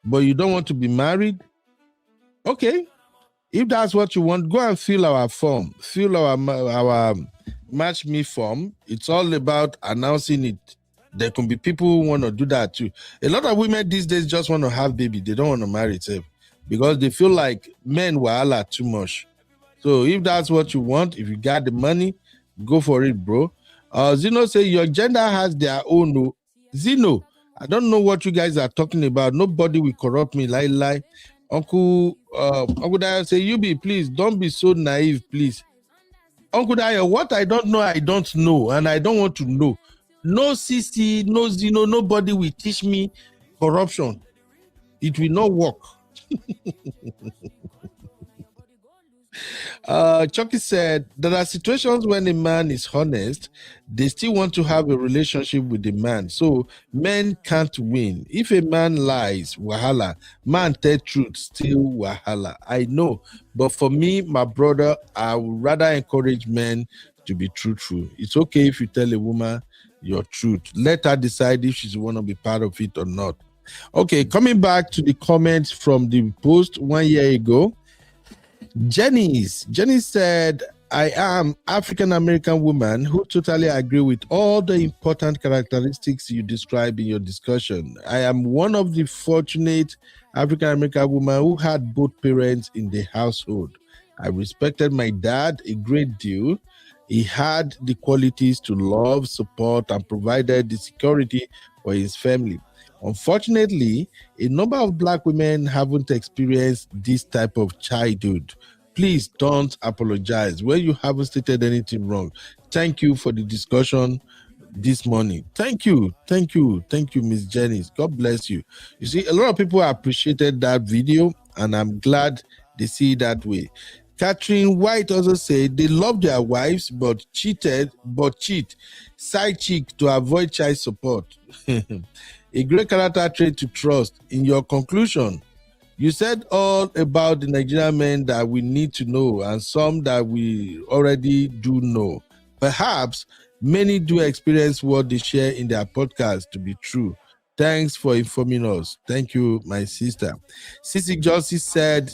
but you don't want to be married? Okay, if that's what you want, go and fill our form. Fill our Match Me form. It's all about announcing it. There can be people who want to do that too. A lot of women these days just want to have baby. They don't want to marry itself because they feel like men wahala too much. So if that's what you want, if you got the money, go for it, bro. Zeno say your gender has their own. No. Zeno, I don't know what you guys are talking about. Nobody will corrupt me. Lie. Uncle Dayo say, you please don't be so naive, please. Uncle Dayo, what I don't know, and I don't want to know. No CC, no Zeno, nobody will teach me corruption. It will not work. Chucky said there are situations when a man is honest, they still want to have a relationship with the man. So men can't win. If a man lies, wahala. Man tell truth, still wahala. I know, but for me, my brother, I would rather encourage men to be truthful. It's okay if you tell a woman your truth. Let her decide if she's want to be part of it or not. Okay, coming back to the comments from the post 1 year ago. Jenny said, I am African-American woman who totally agree with all the important characteristics you describe in your discussion. I am one of the fortunate African-American women who had both parents in the household. I respected my dad a great deal. He had the qualities to love, support, and provided the security for his family. Unfortunately, a number of Black women haven't experienced this type of childhood. Please don't apologize when you haven't stated anything wrong. Thank you for the discussion this morning. Thank you, Miss Janice. God bless you. You see, a lot of people appreciated that video, and I'm glad they see it that way. Catherine White also said they love their wives but cheat side chick to avoid child support. A great character trait to trust. In your conclusion, you said all about the Nigerian men that we need to know and some that we already do know. Perhaps many do experience what they share in their podcast to be true. Thanks for informing us. Thank you, my sister. Sissy Josie said,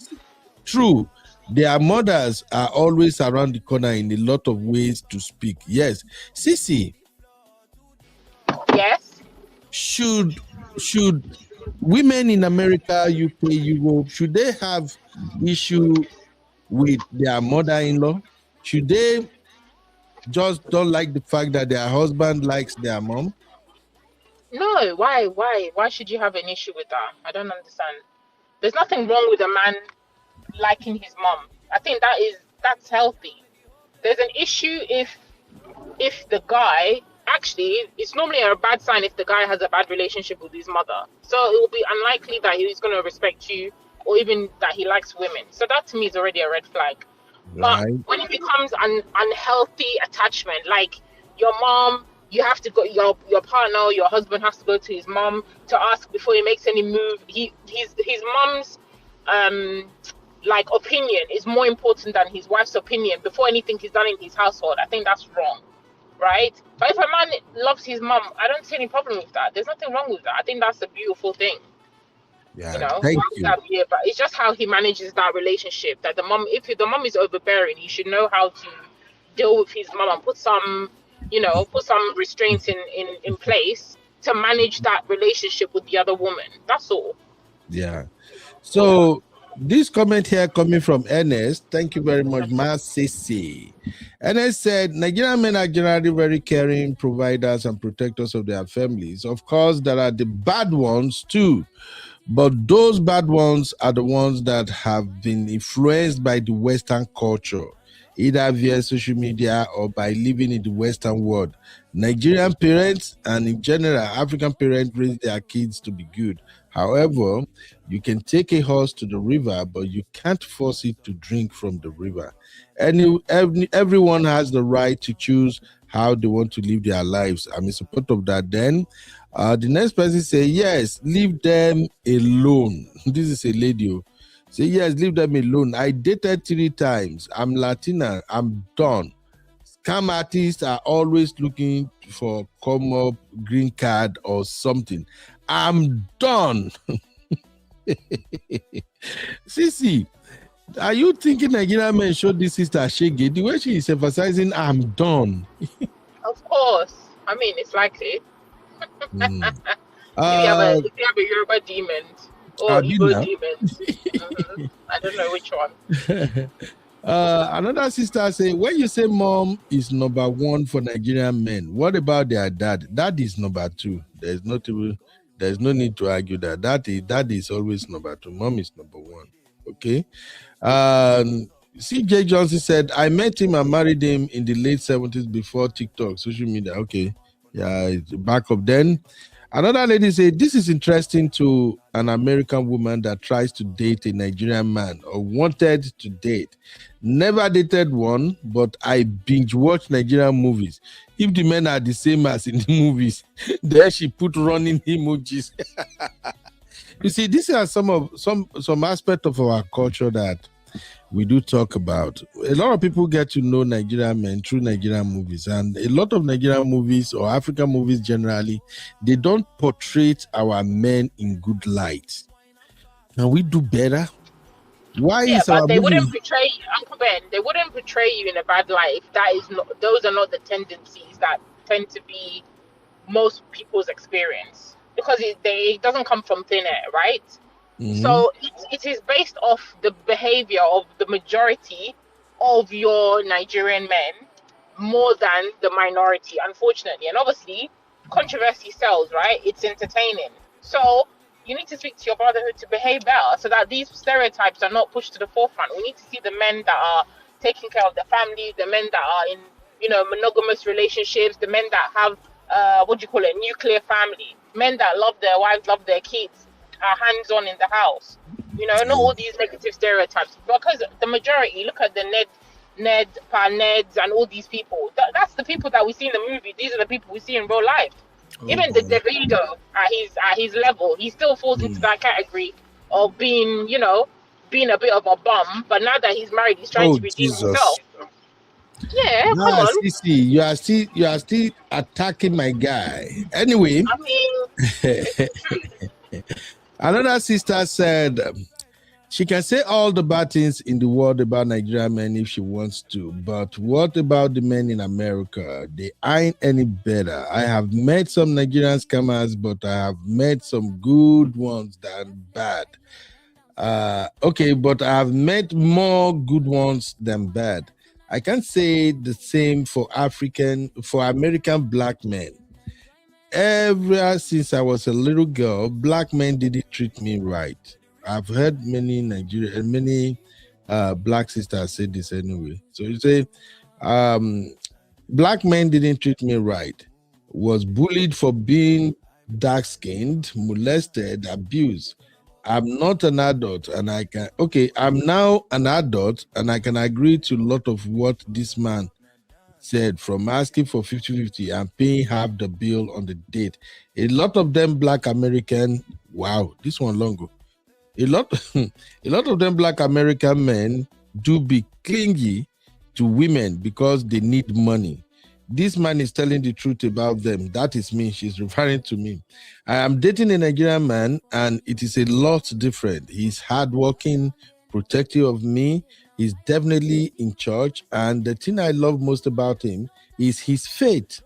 true, their mothers are always around the corner in a lot of ways to speak. Yes. Sissy. Yes. Should women in America, UK, Europe, should they have issue with their mother-in-law? Should they just don't like the fact that their husband likes their mom? No, why should you have an issue with that? I don't understand. There's nothing wrong with a man liking his mom. I think that's healthy. There's an issue if the guy, actually, it's normally a bad sign if the guy has a bad relationship with his mother. So it will be unlikely that he's going to respect you or even that he likes women. So that to me is already a red flag. Right. But when it becomes an unhealthy attachment, like your mom you have to go, your partner or your husband has to go to his mom to ask before he makes any move. His mom's like opinion is more important than his wife's opinion before anything is done in his household. I think that's wrong, right? But if a man loves his mom, I don't see any problem with that. There's nothing wrong with that. I think that's a beautiful thing. Yeah, thank you. But it's just how he manages that relationship. That the mom, if the mom is overbearing, he should know how to deal with his mom and put some restraints in place to manage that relationship with the other woman. That's all. Yeah. So this comment here coming from Ernest. Thank you very much, Masisi. Ernest said, Nigerian men are generally very caring, providers and protectors of their families. Of course, there are the bad ones too. But those bad ones are the ones that have been influenced by the Western culture, either via social media or by living in the Western world. Nigerian parents and in general, African parents raise their kids to be good. However, you can take a horse to the river, but you can't force it to drink from the river. Everyone has the right to choose how they want to live their lives. I'm in support of that. Then the next person say, yes, leave them alone. This is a lady. Say, yes, leave them alone. I dated 3 times. I'm Latina. I'm done. Scam artists are always looking for come up green card or something. I'm done. Sisi, are you thinking Nigerian men showed this sister Shege? The way she is emphasizing, I'm done. Of course. I mean, it's likely. If you have a Yoruba demon or Igbo demon, I don't know which one. Another sister say, when you say mom is number 1 for Nigerian men, what about their dad? Dad is number 2. There's no need to argue that. Dad is always number 2. Mom is number 1. Okay. CJ Johnson said, I met him and married him in the late 70s before TikTok, social media. Okay. Yeah, back up then. Another lady said, this is interesting to an American woman that tries to date a Nigerian man or wanted to date. Never dated one, but I binge watch Nigerian movies. If the men are the same as in the movies, then she put running emojis. You see, these are some aspect of our culture that we do talk about. A lot of people get to know Nigerian men through Nigerian movies, and a lot of Nigerian movies or African movies generally, they don't portray our men in good light. Can we do better? Why is our they movie... wouldn't portray Uncle Ben. They wouldn't portray you in a bad light. Those are not the tendencies that tend to be most people's experience, because it doesn't come from thin air, right? Mm-hmm. So it is based off the behavior of the majority of your Nigerian men more than the minority, unfortunately. And obviously, controversy sells, right? It's entertaining. So you need to speak to your brotherhood to behave better so that these stereotypes are not pushed to the forefront. We need to see the men that are taking care of their family, the men that are in, monogamous relationships, the men that have, nuclear family, men that love their wives, love their kids, are hands-on in the house. Not all these negative stereotypes. Because the majority, look at the Neds, and all these people. That's the people that we see in the movie. These are the people we see in real life. Even the davido at his level, he still falls into that category of being a bit of a bum. But now that he's married, he's trying to redeem himself. Yeah, come on. Sisi, you are still attacking my guy. Anyway, I mean, another sister said she can say all the bad things in the world about Nigerian men if she wants to, but what about the men in America? They ain't any better. I have met some Nigerian scammers, but I have met some good ones than bad. Okay, but I have met more good ones than bad. I can't say the same for American black men. Ever since I was a little girl, black men didn't treat me right. I've heard many black sisters say this anyway. So you say, black men didn't treat me right. Was bullied for being dark-skinned, molested, abused. I'm not an adult, and I'm now an adult, and I can agree to a lot of what this man said from asking for 50-50 and paying half the bill on the date. A lot of them Black American, wow, this one longer. A lot of them Black American men do be clingy to women because they need money. This man is telling the truth about them. That is me. She's referring to me. I am dating a Nigerian man, and it is a lot different. He's hardworking, protective of me. He's definitely in church. And the thing I love most about him is his faith.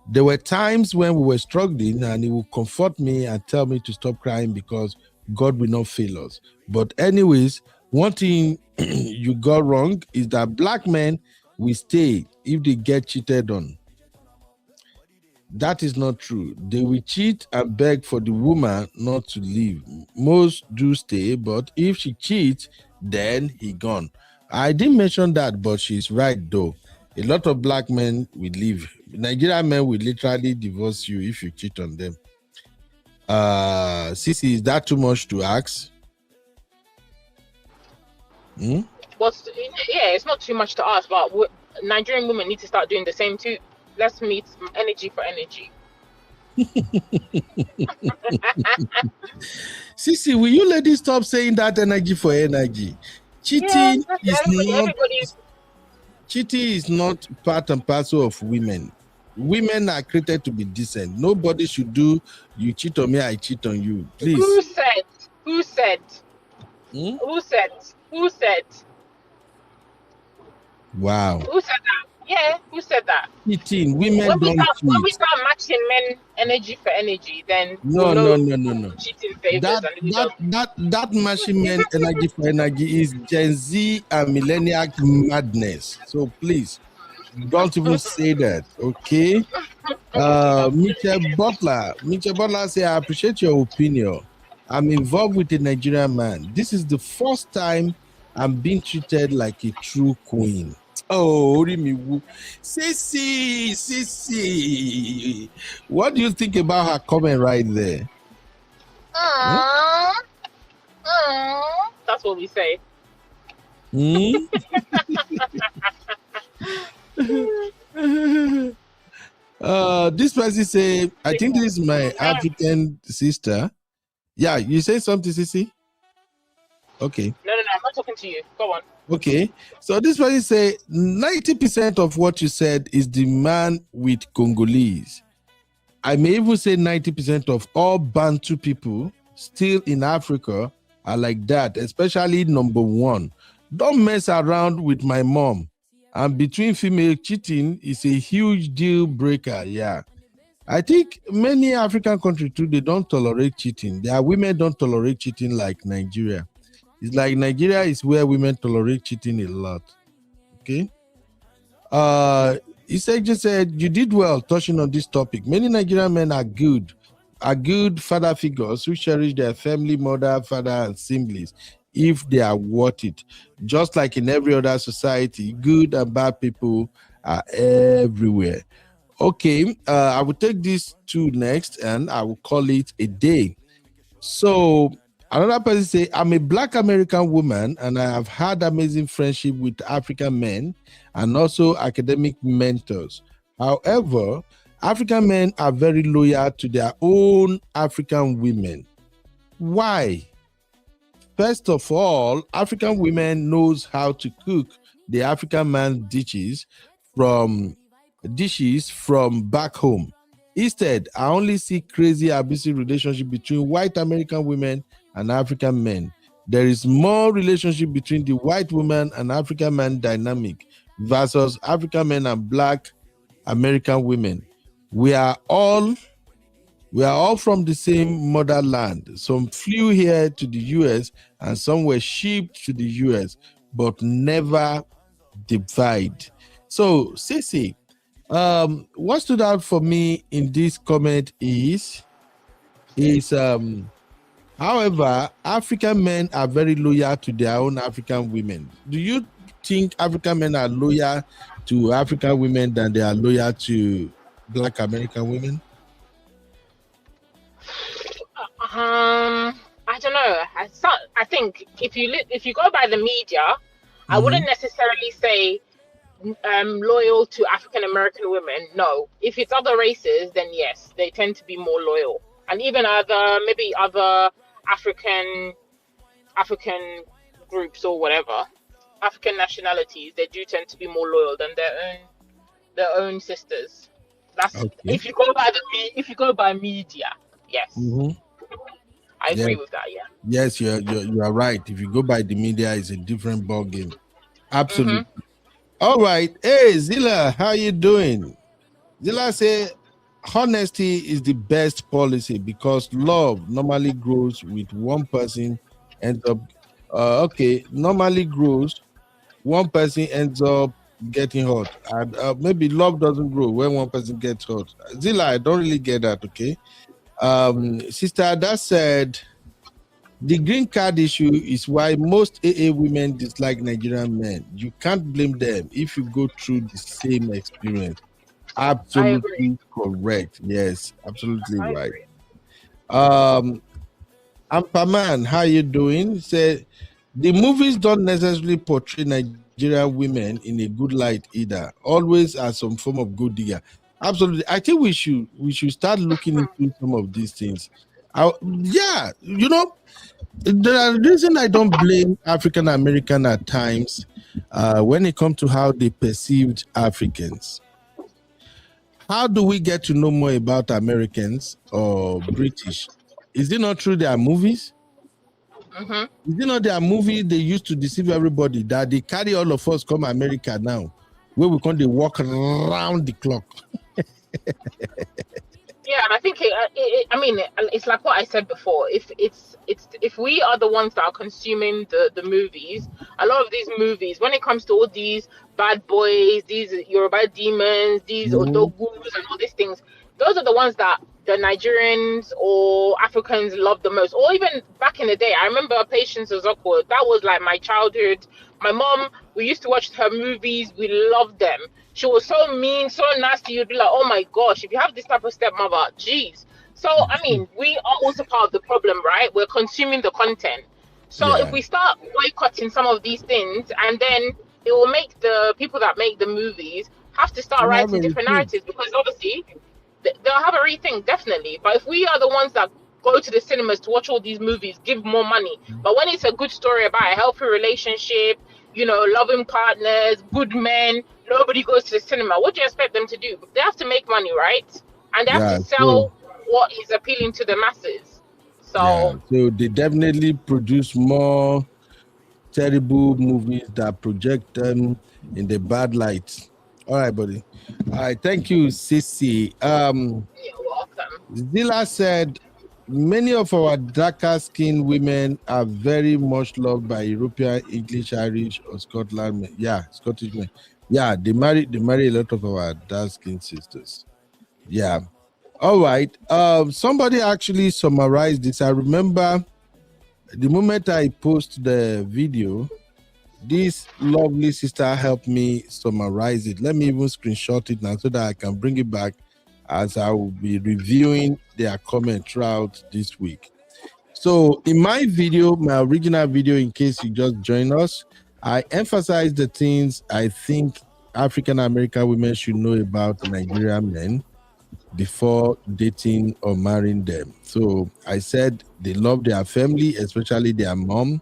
There were times when we were struggling, and he would comfort me and tell me to stop crying because God will not fail us. But anyways, one thing you got wrong is that Black men will stay if they get cheated on. That is not true. They will cheat and beg for the woman not to leave. Most do stay, but if she cheats, then he gone. I didn't mention that, but she's right though. A lot of Black men will leave. Nigerian men will literally divorce you if you cheat on them. Sissy, is that too much to ask? But yeah, it's not too much to ask, but Nigerian women need to start doing the same too. Let's meet energy for energy. Sissy, will you ladies stop saying that energy for energy? Cheating is not part and parcel of women. Women are created to be decent. Nobody should do, you cheat on me, I cheat on you. Please. Who said? Who said? Who said? Who said? Wow. Who said that? Yeah, who said that? Cheating. Women don't cheat. When we start matching men energy for energy, then no. Cheating favors that matching men energy for energy is Gen Z and millennial madness. So please, don't even say that, okay? Mitchell Butler say, I appreciate your opinion. I'm involved with a Nigerian man. This is the first time I'm being treated like a true queen. Oh, Sissy. What do you think about her comment right there? That's what we say. This person say, I think this is my African sister. Yeah, you say something, Sissy? Okay. No, I'm not talking to you. Go on. Okay. So this person say 90% of what you said is the man with Congolese. I may even say 90% of all Bantu people still in Africa are like that, especially number one. Don't mess around with my mom. And between female cheating is a huge deal breaker. Yeah. I think many African countries too, they don't tolerate cheating. Their women don't tolerate cheating like Nigeria. It's like Nigeria is where women tolerate cheating a lot. Okay. Just said, you did well touching on this topic. Many Nigerian men are good father figures who cherish their family, mother, father, and siblings if they are worth it. Just like in every other society, good and bad people are everywhere. Okay, I will take this to next and I will call it a day. So another person say, I'm a Black American woman and I have had amazing friendship with African men and also academic mentors. However, African men are very loyal to their own African women. Why? First of all, African women knows how to cook the African man's dishes from back home. Instead, I only see crazy abusive relationship between white American women and African men. There is more relationship between the white woman and African man dynamic versus African men and Black American women. We are all from the same motherland. Some flew here to the US and some were shipped to the US, but never divide. So, Sissy, what stood out for me in this comment is however, African men are very loyal to their own African women. Do you think African men are loyal to African women than they are loyal to Black American women? I don't know. I think if you go by the media, I wouldn't necessarily say loyal to African American women. No. If it's other races, then yes, they tend to be more loyal. And even other African groups or whatever, African nationalities, they do tend to be more loyal than their own sisters. That's Okay. if you go by media, yes. I agree with that, yeah. Yes, you are right. If you go by the media, it's a different ball game. Absolutely. All right. Hey, Zilla, how you doing? Zilla say honesty is the best policy because love normally grows with one person ends up normally grows, one person ends up getting hurt. And maybe love doesn't grow when one person gets hurt. Zilla, I don't really get that, okay? Sister, that said, the green card issue is why most AA women dislike Nigerian men. You can't blame them if you go through the same experience. Absolutely correct. Yes, absolutely right. Ampaman, how you doing? Say the movies don't necessarily portray Nigerian women in a good light either. Always as some form of good digger. Absolutely. I think we should start looking into some of these things. Yeah, the reason I don't blame African American at times when it comes to how they perceived Africans. How do we get to know more about Americans or British? Is it not through their movies? Is it not their movies they used to deceive everybody that they carry all of us come America now, where we can't walk around the clock? Yeah, and I think it's like what I said before. If we are the ones that are consuming the movies, a lot of these movies, when it comes to all these bad boys, these Yoruba demons, these odogus and all these things, those are the ones that the Nigerians or Africans love the most. Or even back in the day, I remember Patience Ozoko. That was like my childhood. My mom, we used to watch her movies. We loved them. She was so mean, so nasty. You'd be like, oh my gosh, if you have this type of stepmother, geez. So, I mean, we are also part of the problem, right? We're consuming the content. So if we start boycotting some of these things, and then it will make the people that make the movies have to start writing different narratives, because obviously they'll have a rethink, definitely. But if we are the ones that go to the cinemas to watch all these movies, give more money, but when it's a good story about a healthy relationship, loving partners, good men, nobody goes to the cinema. What do you expect them to do? They have to make money, right? And they have to sell what is appealing to the masses. So they definitely produce more terrible movies that project them in the bad light. All right, buddy. All right, thank you, Sissy. You're welcome. Zilla said, many of our darker skinned women are very much loved by European, English, Irish, or Scotland men. Yeah, Scottish men. Yeah, they marry a lot of our dark skinned sisters. Yeah. All right. Somebody actually summarized this. I remember the moment I post the video, this lovely sister helped me summarize it. Let me even screenshot it now so that I can bring it back as I will be reviewing their comment throughout this week. So in my video, my original video, in case you just join us, I emphasize the things I think African American women should know about Nigerian men before dating or marrying them. So I said they love their family, especially their mom.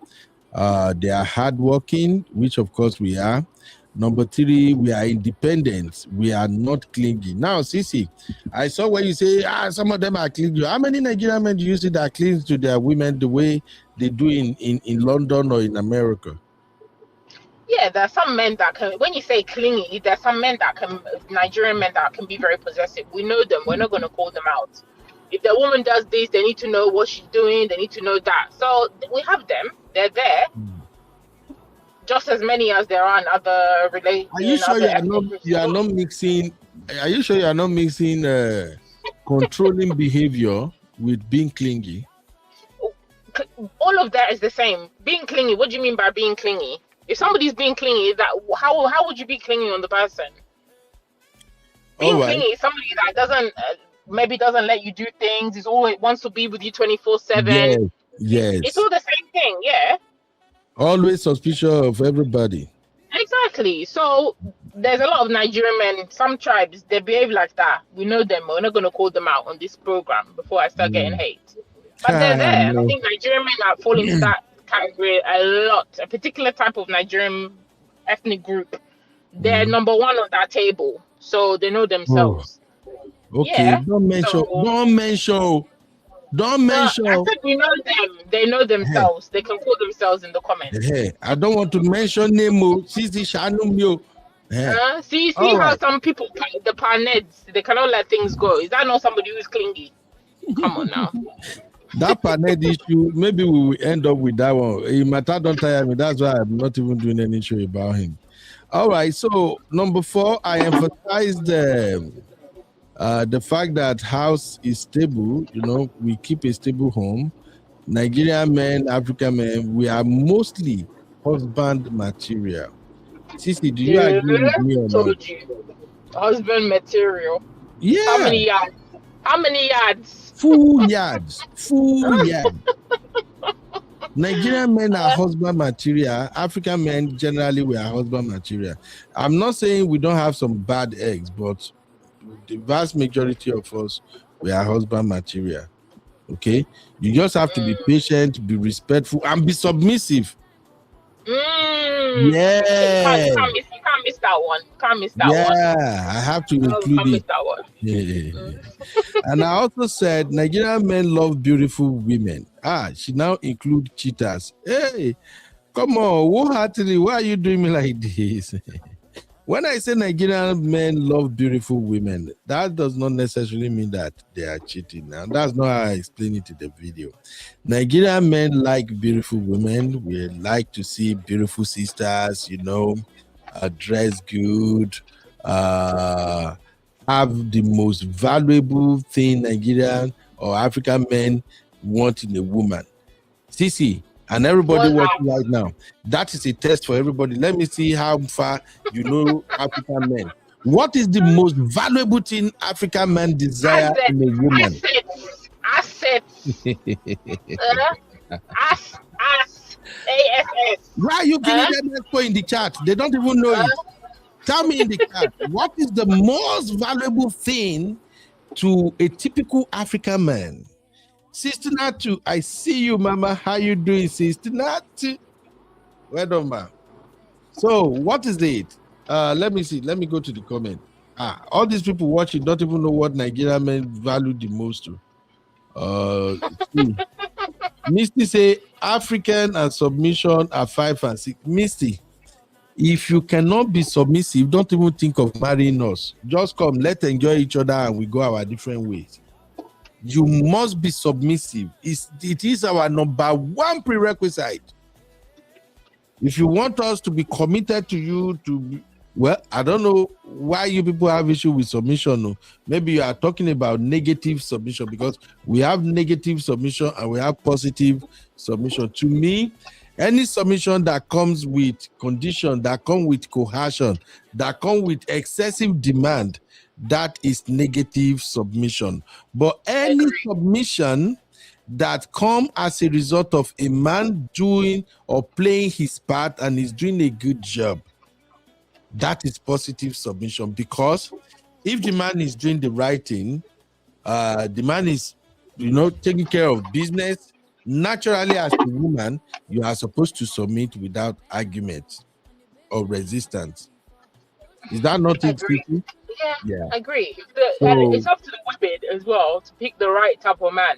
They are hardworking, which of course we are. Number 3, we are independent. We are not clingy. Now, Sissy, I saw when you say, some of them are clingy. How many Nigerian men do you see that cling to their women the way they do in London or in America? Yeah, there are some men that can, when you say clingy, there are some men that can, Nigerian men that can be very possessive. We know them. We're not going to call them out. If the woman does this, they need to know what she's doing. They need to know that. So we have them. They're there. Just as many as there are in other relations. Are you sure you are not mixing? Are you sure you are not mixing controlling behavior with being clingy? All of that is the same. Being clingy. What do you mean by being clingy? If somebody's being clingy, that how would you be clingy on the person? Being clingy is somebody that doesn't maybe doesn't let you do things. Is always wants to be with you 24/7. Yes. It's all the same thing. Yeah. Always suspicious of everybody. Exactly. So there's a lot of Nigerian men, some tribes, they behave like that. We know them. We're not going to call them out on this program before I start getting hate. But they're there. And I think Nigerian men are falling into that category a lot. A particular type of Nigerian ethnic group. They're number one on that table. So they know themselves. Okay, yeah. don't mention. I said we know them. They know themselves. They can put themselves in the comments. Hey, I don't want to mention name. See how some people, the paneds, they cannot let things go. Is that not somebody who's clingy? Come on now. That paned issue, maybe we will end up with that one. Matter don't tire me. That's why I'm not even doing any show about him. All right. So number 4, I emphasized the fact that house is stable. You know, we keep a stable home. Nigerian men, African men, we are mostly husband material. Sisi, do you agree with me or not? Husband material. Yeah. How many yards? How many yards? Full yards. Full yards. Nigerian men are husband material. African men generally we are husband material. I'm not saying we don't have some bad eggs, but the vast majority of us we are husband material. Okay, you just have to be patient, be respectful, and be submissive. Yeah, you can't miss that one. Can't miss that one. Yeah, I have to include it. That one. Yeah. And I also said Nigerian men love beautiful women. She now include cheaters. Hey, come on, wholeheartedly, why are you doing me like this? When I say Nigerian men love beautiful women, that does not necessarily mean that they are cheating. And that's not how I explain it in the video. Nigerian men like beautiful women. We like to see beautiful sisters, you know, dress good, have the most valuable thing Nigerian or African men want in a woman. Sisi, and everybody watching right now, that is a test for everybody. Let me see how far you know African men. What is the most valuable thing African men desire in a woman? Assets. ASS. Why are you giving them expo in the chat? They don't even know it. Tell me in the chat, what is the most valuable thing to a typical African man? Sister Natu, I see you, Mama. How you doing, Sister Natu? Well done, ma. So, what is it? Let me see. Let me go to the comment. All these people watching don't even know what Nigerian men value the most. Misty say African and submission are 5 and 6. Misty, if you cannot be submissive, don't even think of marrying us. Just come, let's enjoy each other and we go our different ways. You must be submissive. It is our number 1 prerequisite. If you want us to be committed to you, well, I don't know why you people have issue with submission. No. Maybe you are talking about negative submission, because we have negative submission and we have positive submission. To me, any submission that comes with condition, that comes with coercion, that comes with excessive demand, that is negative submission. But any submission that come as a result of a man doing or playing his part and is doing a good job, that is positive submission. Because if the man is doing the right thing, the man is, taking care of business, naturally as a woman, you are supposed to submit without argument or resistance. Is that not it? Yeah, I agree. And it's up to the women as well to pick the right type of man.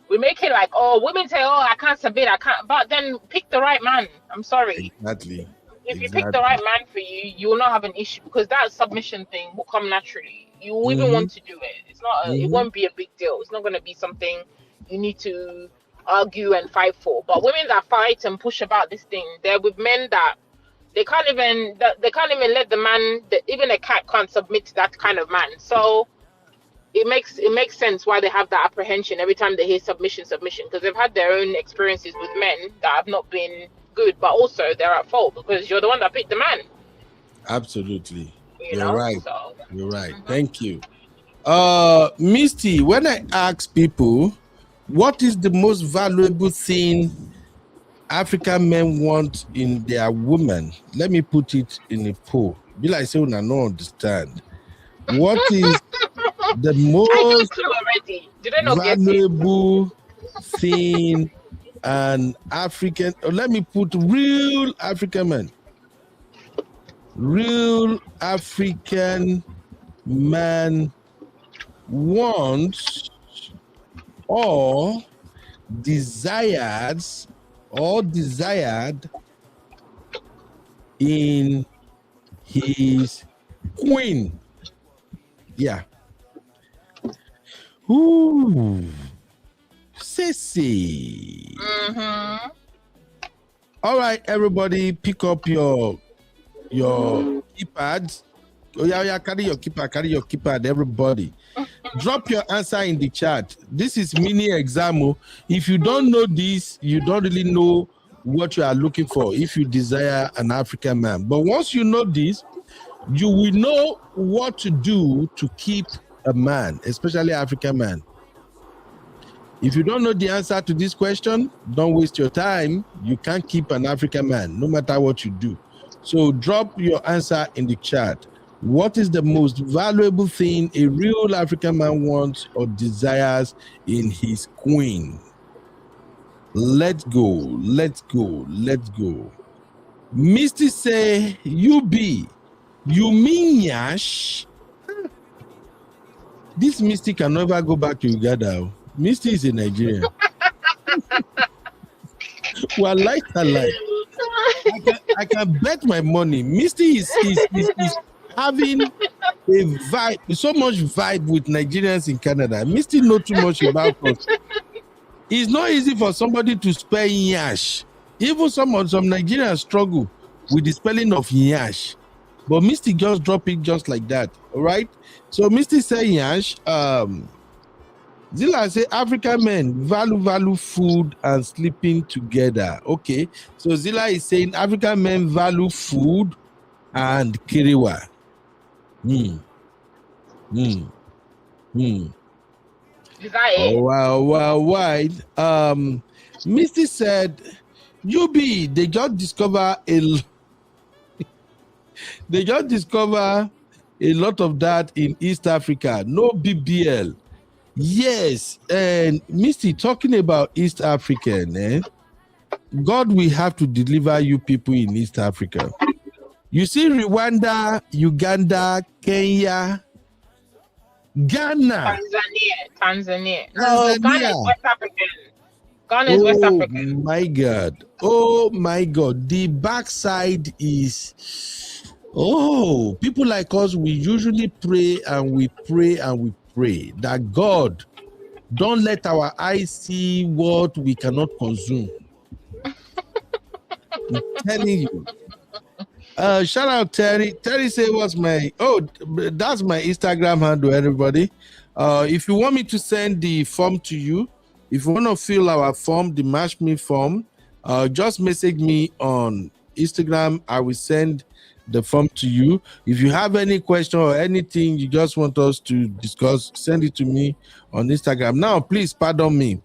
We make it like, women say, I can't submit, I can't. But then pick the right man. I'm sorry. Exactly. If you pick the right man for you, you will not have an issue, because that submission thing will come naturally. You will even want to do it. It's not. It won't be a big deal. It's not going to be something you need to argue and fight for. But women that fight and push about this thing, they're with men that they can't even let the man. Even a cat can't submit to that kind of man. So it makes sense why they have that apprehension every time they hear submission, because they've had their own experiences with men that have not been good, but also they're at fault because you're the one that picked the man. Absolutely. You're right. So, You're right. Thank you. Misty, when I ask people what is the most valuable thing African men want in their woman, let me put it in a poll. Be like say una no understand. What is the most valuable thing an African, let me put real African man. Real African man wants or desired in his queen. Yeah. Ooh. Sissy. All right, everybody, pick up your keypads. Oh yeah, carry your keypad, everybody. Drop your answer in the chat. This is mini exam. If you don't know this, you don't really know what you are looking for if you desire an African man. But once you know this, you will know what to do to keep a man, especially African man. If you don't know the answer to this question, don't waste your time. You can't keep an African man, no matter what you do. So drop your answer in the chat. What is the most valuable thing a real African man wants or desires in his queen? Let's go. Misty say, you mean Yash? This Misty can never go back to Uganda. Misty is a Nigerian. Well, I can bet my money. Misty is having a vibe, so much vibe with Nigerians in Canada. Misty know too much about us. It's not easy for somebody to spell Yash. Even some Nigerians struggle with the spelling of Yash. But Misty just drop it just like that. All right. So Misty say Yash. Zilla say African men value food and sleeping together. Okay. So Zilla is saying African men value food and kiriwa. Is that it? Oh, wow. Misty said, they just discover a lot of that in East Africa. No BBL. Yes, and Misty, talking about East African, God will have to deliver you people in East Africa. You see Rwanda, Uganda, Kenya, Ghana. Tanzania. No, Ghana is West African. Ghana is West African. Oh my God. The backside is, people like us, we usually pray that God, don't let our eyes see what we cannot consume. I'm telling you. Shout out Terry. Terry say that's my Instagram handle, everybody. If you want me to send the form to you, if you want to fill our form, the Match Me form, just message me on Instagram. I will send the form to you. If you have any question or anything you just want us to discuss, send it to me on Instagram. Now, please pardon me.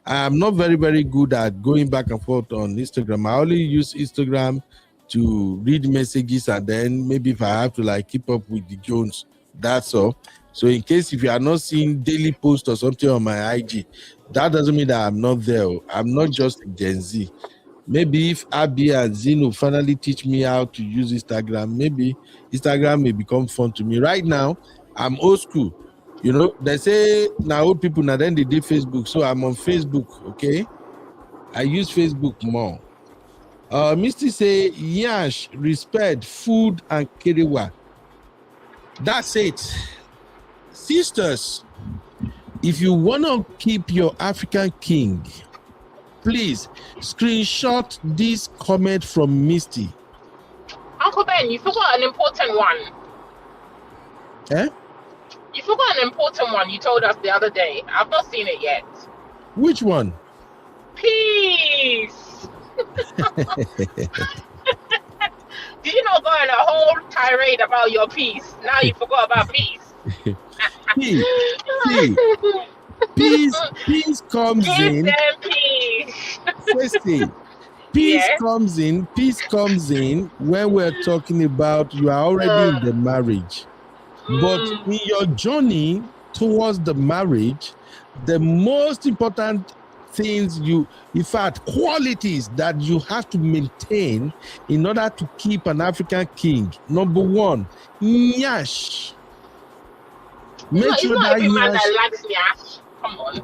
I'm not very, very good at going back and forth on Instagram. I only use Instagram to read messages, and then maybe if I have to keep up with the Jones, that's all. So in case if you are not seeing daily posts or something on my IG, that doesn't mean that I'm not there. I'm not just a Gen Z. Maybe if Abby and Zino finally teach me how to use Instagram, maybe Instagram may become fun to me. Right now, I'm old school. You know, they say now old people, now then they did Facebook. So I'm on Facebook, okay? I use Facebook more. Misty say, Yash, respect, food, and kiriwa. That's it. Sisters, if you want to keep your African king, please screenshot this comment from Misty. Uncle Ben, you forgot an important one. You forgot an important one you told us the other day. I've not seen it yet. Which one? Peace. Did you not go on a whole tirade about your peace? Now you forgot about peace. Peace comes in. Peace. First thing, Peace comes in when we're talking about you are already in the marriage. But in your journey towards the marriage, the most important things in fact, qualities that you have to maintain in order to keep an African king. Number one, nyash. Make sure that every man nyash. that likes nyash. Come on.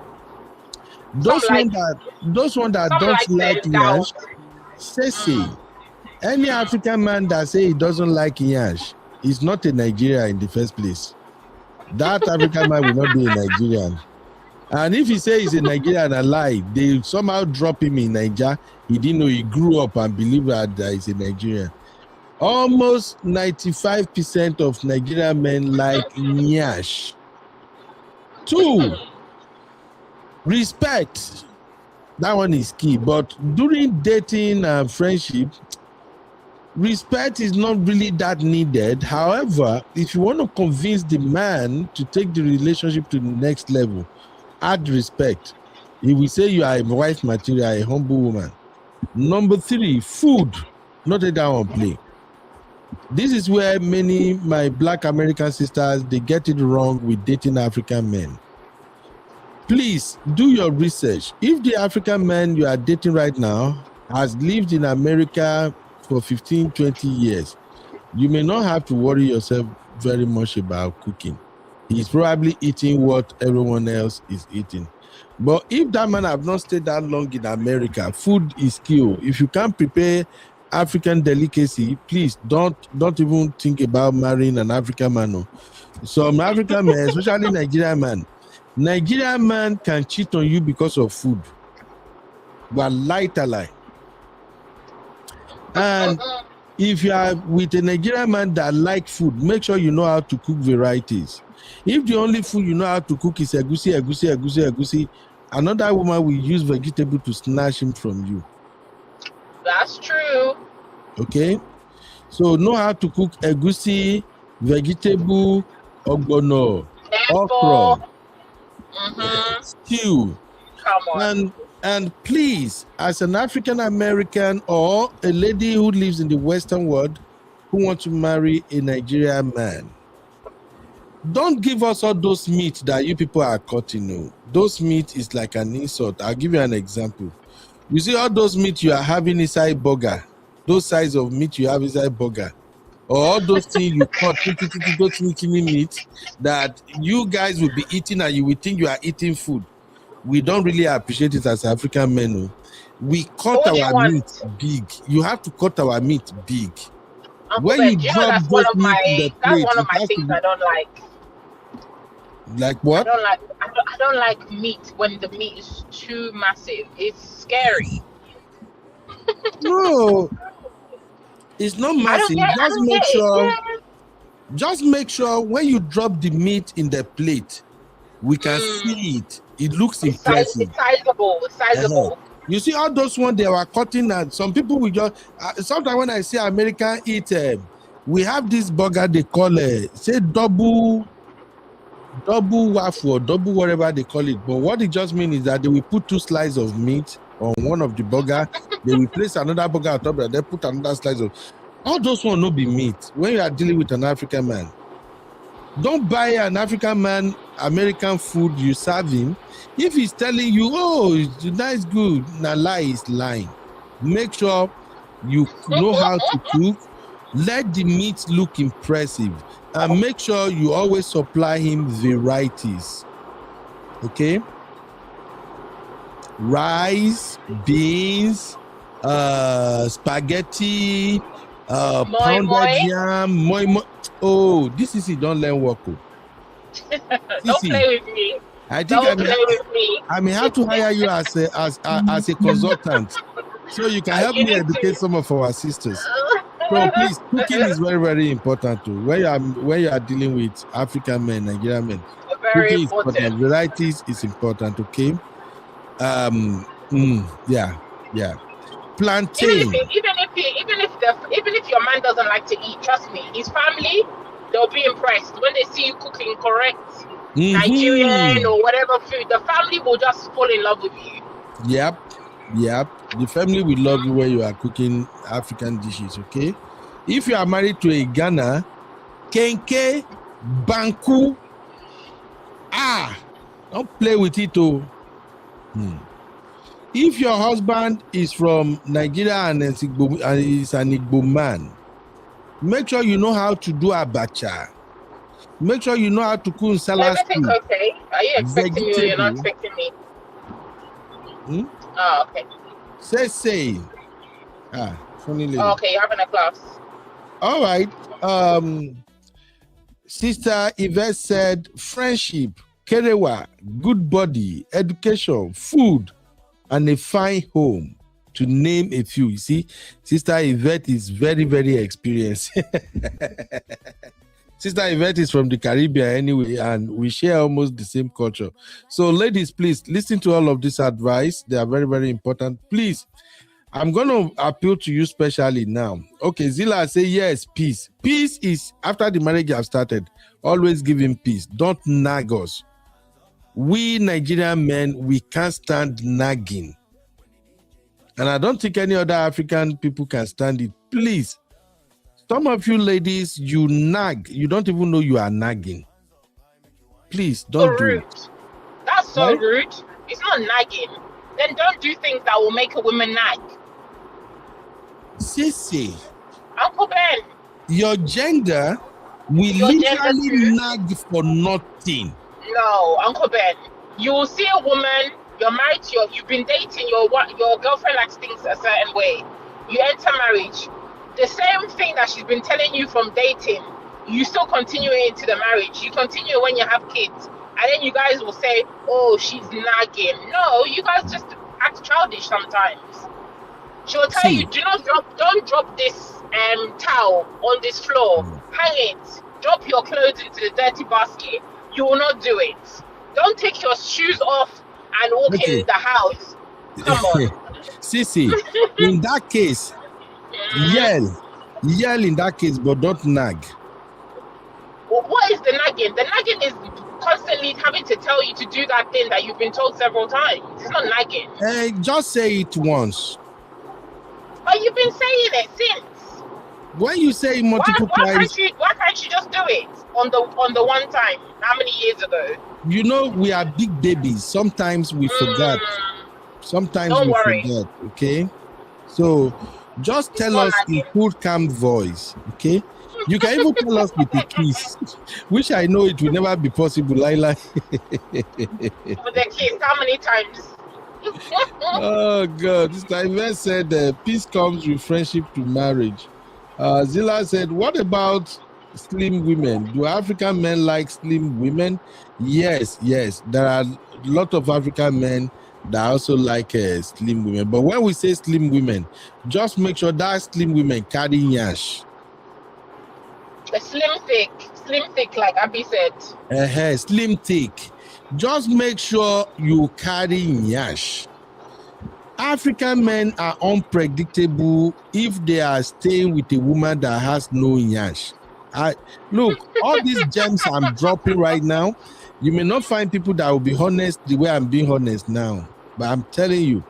Those one that don't like nyash, say. Any African man that say he doesn't like nyash is not a Nigerian in the first place. That African man will not be a Nigerian. And if he says he's a Nigerian, a lie, they somehow drop him in Nigeria. He didn't know he grew up and believed that he's a Nigerian. Almost 95% of Nigerian men like nyash. 2, respect. That one is key. But during dating and friendship, respect is not really that needed. However, if you want to convince the man to take the relationship to the next level, add respect. He will say you are a wife material, a humble woman. Number 3, food. Not a down play. This is where my Black American sisters, they get it wrong with dating African men. Please do your research. If the African man you are dating right now has lived in America for 15, 20 years, you may not have to worry yourself very much about cooking. He's probably eating what everyone else is eating. But if that man have not stayed that long in America, food is key. If you can't prepare African delicacy, please don't even think about marrying an African man. Some African men, especially Nigerian man can cheat on you because of food. But lie. And if you are with a Nigerian man that like food, make sure you know how to cook varieties. If the only food you know how to cook is egusi, another woman will use vegetable to snatch him from you. That's true. Okay? So know how to cook egusi, vegetable, ogbono, okra, stew. Come on. And please, as an African American or a lady who lives in the Western world who wants to marry a Nigerian man, don't give us all those meat that you people are cutting. Those meat is like an insult. I'll give you an example. You see all those meat you are having inside burger, those size of meat you have inside burger, or all those things you cut, those meat that you guys will be eating and you will think you are eating food. We don't really appreciate it as African men. We cut our meat big. You have to cut our meat big. When you drop those meat in the plate, that's one of my things I don't like. Like what? I don't like meat when the meat is too massive. It's scary. No, it's not massive. Just make sure when you drop the meat in the plate, we can see it. It looks impressive. It's sizable. You see all those ones they were cutting, and some people will just sometimes when I see American eat, we have this burger they call say double waffle or double whatever they call it. But what it just means is that they will put 2 slices of meat on one of the burger, they will place another burger on top, and they put another slice of. All those ones no be meat. When you are dealing with an African man, don't buy an African man American food you serve him. If he's telling you, oh, it's nice, good, na lie is lying. Make sure you know how to cook. Let the meat look impressive, and make sure you always supply him varieties. Okay? Rice, beans, spaghetti, pounded yam, moi. Oh, this is it. Don't learn work. Don't play with me. I may have to hire you as a consultant, so you can help me educate some of our sisters. So please, cooking is very, very important too. When you are dealing with African men, Nigerian men, cooking is important. Varieties is important. Okay. Yeah. Plantain. Even if your man doesn't like to eat, trust me, his family, they'll be impressed when they see you cooking correct Nigerian or whatever food. The family will just fall in love with you. Yep. Yep. The family will love you when you are cooking African dishes, okay? If you are married to a Ghana, Kenke, Banku, don't play with it, oh. If your husband is from Nigeria and is an Igbo man, make sure you know how to do abacha. Make sure you know how to cook salad. Everything okay? Are you expecting me or you're not expecting me? Oh, okay. Say. Funny lady. Oh, okay, you're having a class. All right. Sister Yvette said, friendship, kerewa, good body, education, food, and a fine home, to name a few. You see, Sister Yvette is very, very experienced. Sister Yvette is from the Caribbean anyway, and we share almost the same culture. So, ladies, please listen to all of this advice. They are very, very important. Please, I'm going to appeal to you specially now. Okay, Zilla, say yes, peace. Peace is, after the marriage have started, always give him peace. Don't nag us. We Nigerian men, we can't stand nagging. And I don't think any other African people can stand it. Please. Some of you ladies, you nag. You don't even know you are nagging. Please, don't do it. That's so rude. It's not nagging. Then don't do things that will make a woman nag. Sissy. Uncle Ben. Your gender will literally nag for nothing. No, Uncle Ben. You will see a woman, you're married to you've been dating, your girlfriend likes things a certain way. You enter marriage. The same thing that she's been telling you from dating, you still continue into the marriage. You continue when you have kids. And then you guys will say, oh, she's nagging. No, you guys just act childish sometimes. She will tell you, don't drop this towel on this floor. Hang it. Drop your clothes into the dirty basket. You will not do it. Don't take your shoes off and walk in the house. Come on. Sissy, in that case, yell in that case, but don't nag. What is the nagging? The nagging is constantly having to tell you to do that thing that you've been told several times. It's not nagging. Just say it once. But you've been saying it since. When you say multiple times, why can't you just do it on the one time? How many years ago? You know, we are big babies. Sometimes we forget. Sometimes we forget. Okay, so just tell us in cool, calm voice. Okay, you can even tell us with a kiss, which I know it will never be possible. Laila. With a kiss, how many times? Oh God, this time said peace comes with friendship to marriage. Zilla said, what about slim women? Do African men like slim women? Yes. There are a lot of African men that also like slim women. But when we say slim women, just make sure that slim women carry nyash. A slim thick, like Abby said. Slim thick. Just make sure you carry nyash. African men are unpredictable if they are staying with a woman that has no nyash. Look, all these gems I'm dropping right now, you may not find people that will be honest the way I'm being honest now. But I'm telling you,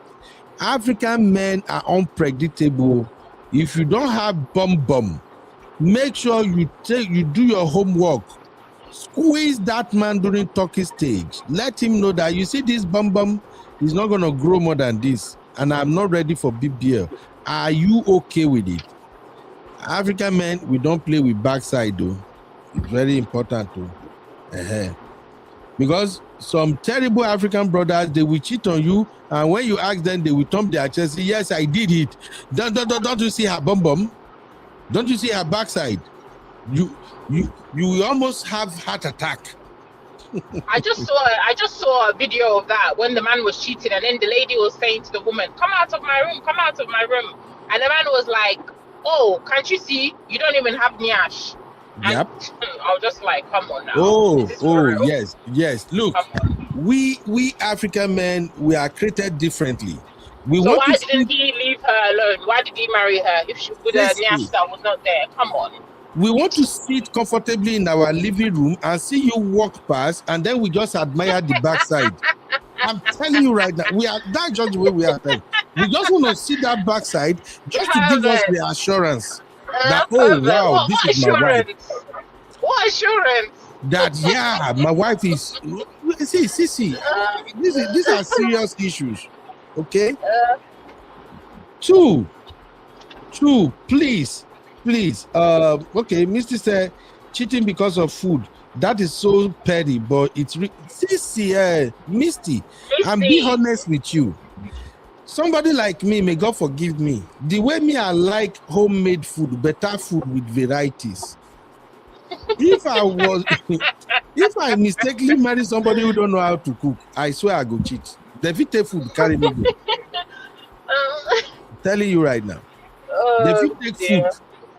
African men are unpredictable. If you don't have bum, make sure you do your homework. Squeeze that man during talking stage. Let him know that you see this bum is not going to grow more than this, and I'm not ready for BBL. Are you okay with it? African men, we don't play with backside though. It's very important though. Because some terrible African brothers, they will cheat on you, and when you ask them, they will thump their chest, say, yes, I did it. Don't you see her bum? Don't you see her backside? You will almost have heart attack. I just saw a video of that when the man was cheating, and then the lady was saying to the woman, come out of my room, and the man was like, oh, can't you see you don't even have nyash? Yep. I was just like, come on now. Yes. Look, we African men, we are created differently. So why didn't he leave her alone? Why did he marry her if she with a nyash that was not there? Come on. We want to sit comfortably in our living room and see you walk past, and then we just admire the backside. I'm telling you right now, that's just the way we are. We just want to see that backside just to give us the assurance that, oh, Heaven. wow, this What is my wife. assurance? What assurance? That, yeah, my wife is, see, these are serious issues, okay? Two, please, okay, Misty said, cheating because of food. That is so petty, but it's Misty, I'm being honest with you. Somebody like me, may God forgive me, the way me I like homemade food, better food with varieties. If I mistakenly marry somebody who don't know how to cook, I swear I go cheat. The vite food carry me go. I'm telling you right now. The vite food,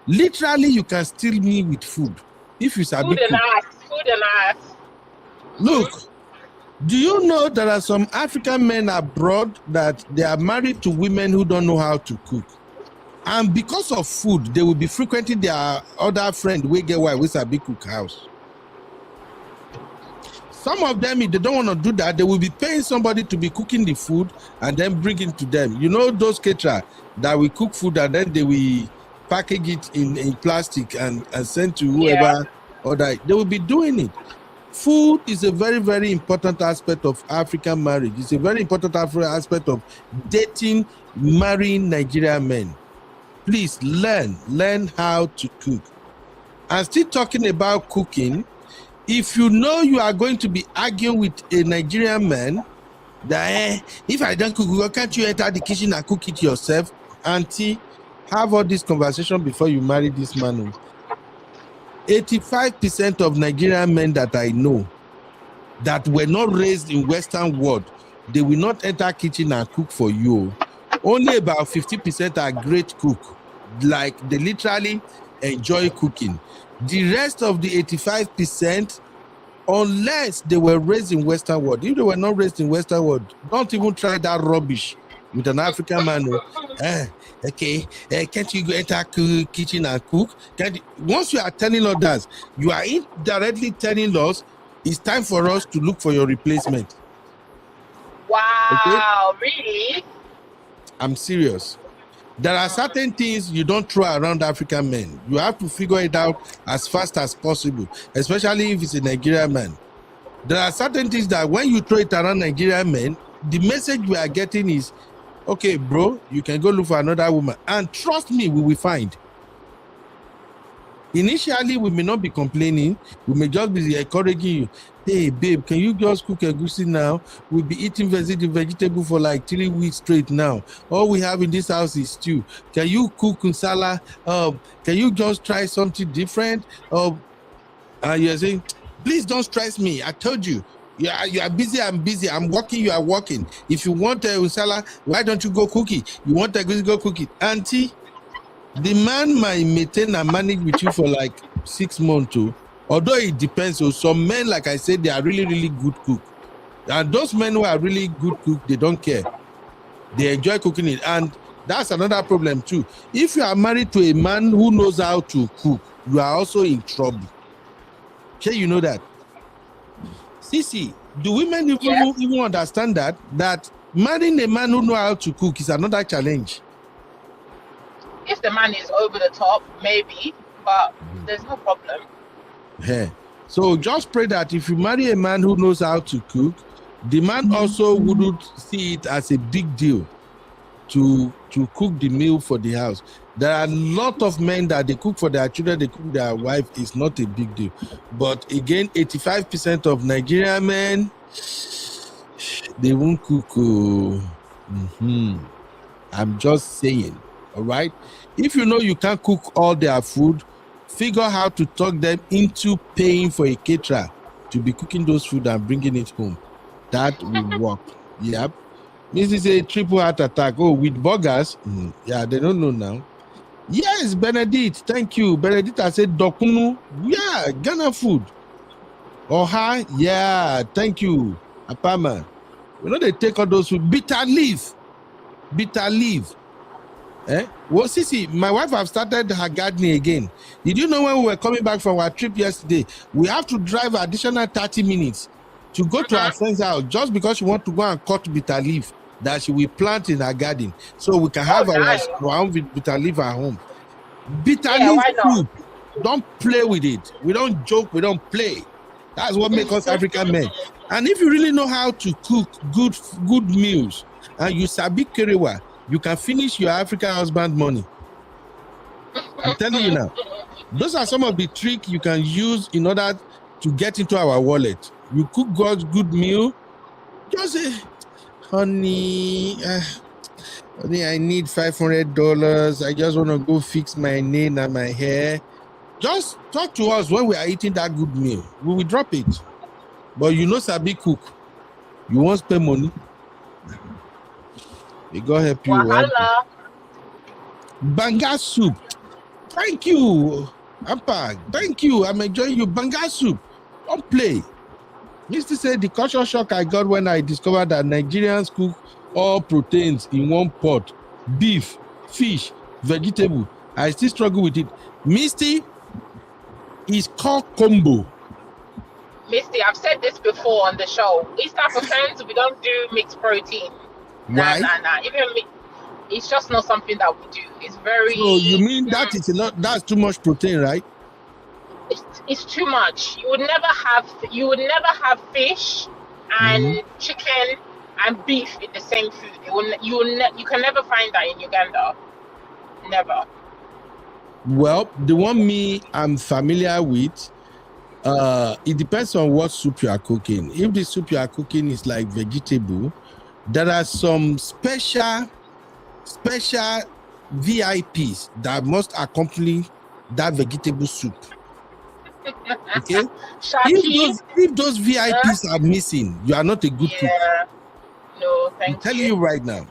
literally you can steal me with food. If you sabi food and cook. ass. Look, do you know there are some African men abroad that they are married to women who don't know how to cook? And because of food, they will be frequenting their other friend we get why we sabi cook house. Some of them, if they don't want to do that, they will be paying somebody to be cooking the food and then bring it to them. You know those caterers that will cook food and then they will package it in plastic and send to whoever order it. They will be doing it. Food is a very, very important aspect of African marriage. It's a very important aspect of dating, marrying Nigerian men. Please learn how to cook. And still talking about cooking, if you know you are going to be arguing with a Nigerian man, that if I don't cook, why can't you enter the kitchen and cook it yourself? Auntie, have all this conversation before you marry this man. 85% of Nigerian men that I know that were not raised in Western world, they will not enter kitchen and cook for you. Only about 50% are great cook. Like they literally enjoy cooking. The rest of the 85%, unless they were raised in Western world, if they were not raised in Western world, don't even try that rubbish with an African man. Can't you go enter kitchen and cook? Once you are telling others, you are indirectly telling us it's time for us to look for your replacement. Wow, really? I'm serious. There are certain things you don't throw around African men. You have to figure it out as fast as possible, especially if it's a Nigerian man. There are certain things that when you throw it around Nigerian men, the message we are getting is, okay, bro, you can go look for another woman. And trust me, we will find. Initially, we may not be complaining. We may just be encouraging you. Hey, babe, can you just cook egusi now? We'll be eating vegetable for like 3 weeks straight now. All we have in this house is stew. Can you cook nsala? Can you just try something different? And you're saying, please don't stress me. I told you. You are busy, I'm busy. I'm working, you are working. If you want nsala, why don't you go cook it? You want egusi, go cook it. Auntie, the man might maintain and manage with you for like 6 months too. Although it depends. So some men, like I said, they are really, really good cook. And those men who are really good cook, they don't care. They enjoy cooking it. And that's another problem too. If you are married to a man who knows how to cook, you are also in trouble. Okay, you know that? Sisi, do women even understand that marrying a man who knows how to cook is another challenge? If the man is over the top, maybe, but there's no problem. Yeah. So just pray that if you marry a man who knows how to cook, the man also wouldn't see it as a big deal to cook the meal for the house. There are a lot of men that they cook for their children, they cook their wife. It's not a big deal. But again, 85% of Nigerian men, they won't cook. I'm just saying, all right? If you know you can't cook all their food, figure out how to talk them into paying for a caterer to be cooking those food and bringing it home. That will work. Yep. This is a triple heart attack. Oh, with burgers? Yeah, they don't know now. Yes, Benedict. Thank you. Benedict, I said dokunu. Yeah, Ghana food. Oha. Yeah, thank you. Apama. You know they take all those food. Bitter leaf. Well, Sisi, my wife have started her gardening again. Did you know when we were coming back from our trip yesterday, we have to drive additional 30 minutes to go to our friend's house just because she want to go and cut bitter leaf that she will plant in her garden, so we can have nice. our own bitter leaf at home. Bitter Yeah, leaf why not? soup. Don't play with it. We don't joke. We don't play. That's what makes us African men. And if you really know how to cook good meals, and you sabi kerewa, you can finish your African husband money. I'm telling you now. Those are some of the tricks you can use in order to get into our wallet. You cook God's good meal. Just say, honey, I need $500. I just want to go fix my nail and my hair. Just talk to us when we are eating that good meal. We will drop it. But you know sabi cook. You won't spend money. May God help you. Wahala. Banga soup. Thank you, Ampa. Thank you. I'm enjoying you. Banga soup. Don't play. Used to say the culture shock I got when I discovered that Nigerians cook all proteins in one pot. Beef, fish, vegetable. I still struggle with it. Misty is called combo. Misty, I've said this before on the show. East Africans, we don't do mixed protein. Why? Nah. Even it's just not something that we do. It's very. So you mean that is not? That's too much protein, right? It's too much. You would never have fish and chicken and beef in the same food. You can never find that in Uganda. Never. Well, the one I'm familiar with, it depends on what soup you are cooking. If the soup you are cooking is like vegetable, there are some special VIPs that must accompany that vegetable soup. Okay? If those VIPs are missing, you are not a good cook. No, thank you. I'm telling you right now.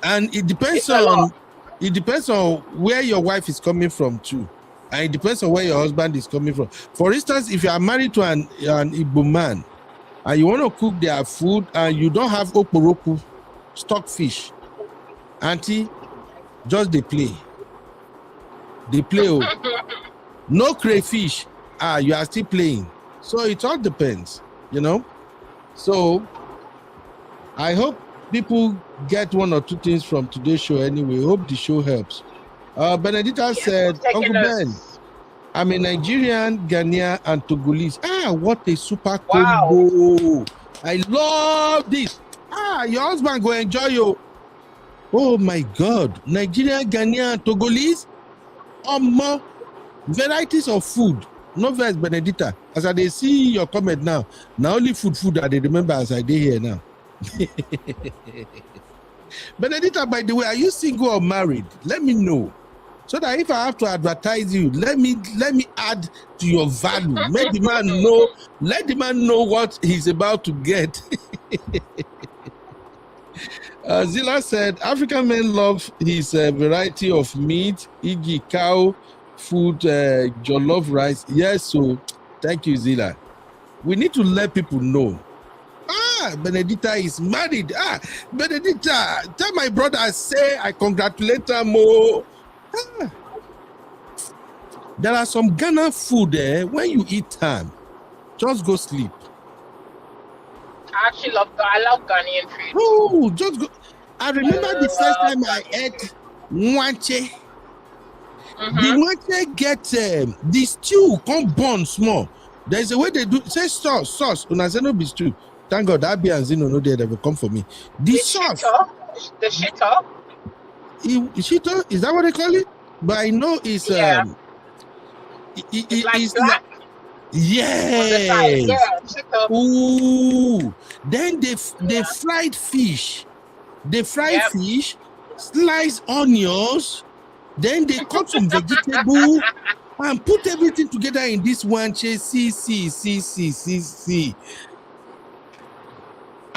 And it depends on where your wife is coming from too. And it depends on where your husband is coming from. For instance, if you are married to an Igbo man and you want to cook their food and you don't have okporoko, stockfish, auntie, just they play. They play. No crayfish. You are still playing. So it all depends, you know. So I hope people get one or two things from today's show anyway. Hope the show helps. Benedita said, Uncle Ben, I'm a Nigerian, Ghanaian, and Togolese. What a super combo. I love this. Your husband go enjoy you. Oh my God. Nigerian, Ghanaian, and Togolese. More varieties of food. No verse, Benedita. As I see your comment now, only food that they remember as I did here now. Benedita, by the way, are you single or married? Let me know, so that if I have to advertise you, let me add to your value. Let the man know what he's about to get. Zilla said African men love his variety of meat, e.g. cow food, jollof rice. Yes, so thank you, Zilla. We need to let people know. Benedita is married. Benedita, tell my brother I say I congratulate her more. There are some Ghana food there. When you eat them, just go sleep. I love Ghanaian food. Oh, just go. I remember the first time I ate wanche. The wanche get the stew come burn small. There's a way they do say sauce. Una say no be stew. Thank God that be and Zino no they will come for me. The sauce. The shito. Shito, is that what they call it? But I know it's it's black. Yes. Ooh. Then they fried fish. They fried fish, slice onions, then they cut some vegetable and put everything together in this one. See.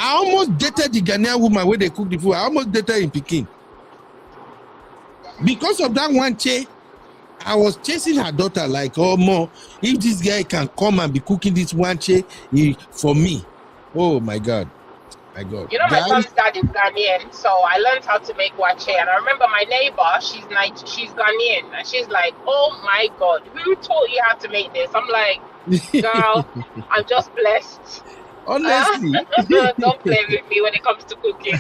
I almost dated the Ghanaian woman where they cook the food. I almost dated in Peking. Because of that one I was chasing her daughter like, oh, more. If this guy can come and be cooking this wanche for me. Oh, my God. My God. You know, my mom's dad is Ghanaian, so I learned how to make wanche. And I remember my neighbor, she's Ghanaian. And she's like, oh, my God, who taught you how to make this? I'm like, girl, I'm just blessed. Honestly. Don't play with me when it comes to cooking.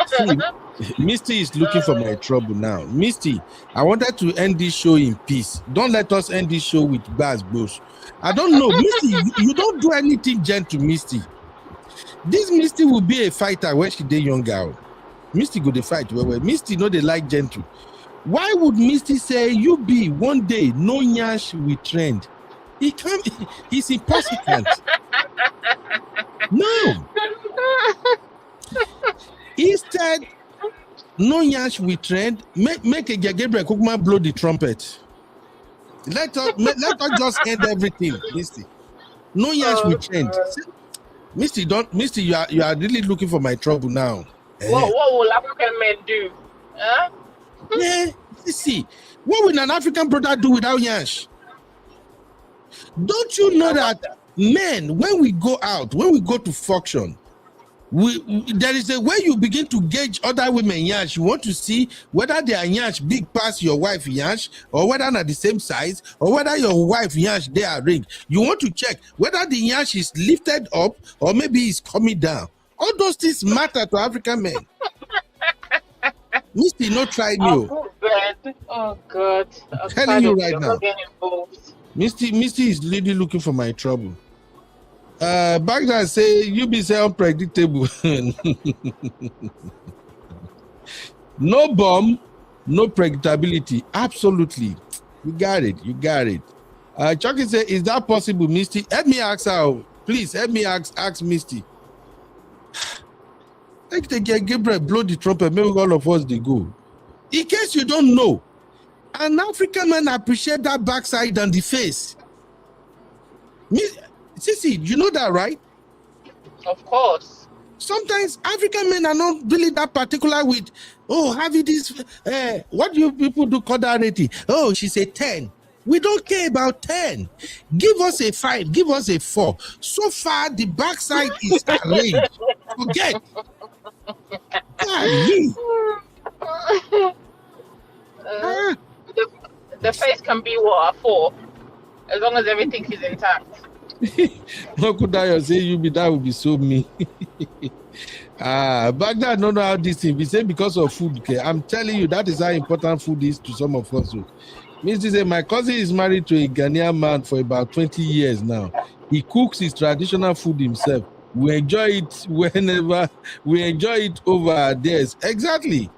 See, Misty is looking for my trouble now. Misty, I wanted to end this show in peace. Don't let us end this show with Baz Bush. I don't know. Misty, you don't do anything gentle, Misty. This Misty will be a fighter when she dey younger. Misty go dey fight well. Misty no dey like gentle. Why would Misty say you be one day no nyash will trend? He can't. He's impossible. No. Instead, no nyash will trend. Make a Gabriel Cookman blow the trumpet. Let us just end everything, Misty. No nyash will trend. Misty, you are really looking for my trouble now. What will African men do? Huh? Yeah, see, what will an African brother do without nyash? Don't you know that men, when we go out, when we go to function, there is a way you begin to gauge other women nyash. You want to see whether their nyash big past your wife nyash, or whether not the same size, or whether your wife nyash they are ring. You want to check whether the nyash is lifted up or maybe it's coming down. All those things matter to African men. Misty, no try me. Oh God! I'm telling you right now. Misty is really looking for my trouble. Baghdad say you be say unpredictable. No bomb, no predictability. Absolutely. You got it. Chucky say, is that possible, Misty? Help me ask her. Please help me ask Misty. Like they get Gabriel blow the trumpet, maybe all of us they go. In case you don't know, an African man appreciate that backside and the face. Sissy, you know that, right? Of course. Sometimes African men are not really that particular with, having this, what do you people do call that rating? Oh, she's a 10. We don't care about 10. Give us a 5, give us a 4. So far, the backside is arranged. Forget. The face can be what, a 4, as long as everything is intact. Mokudayo say you be that would be so me. Baghdad don't know how this thing be say because of food. Okay? I'm telling you, that is how important food is to some of us. Means to say my cousin is married to a Ghanaian man for about 20 years now. He cooks his traditional food himself. We enjoy it whenever we enjoy it over theirs. Exactly.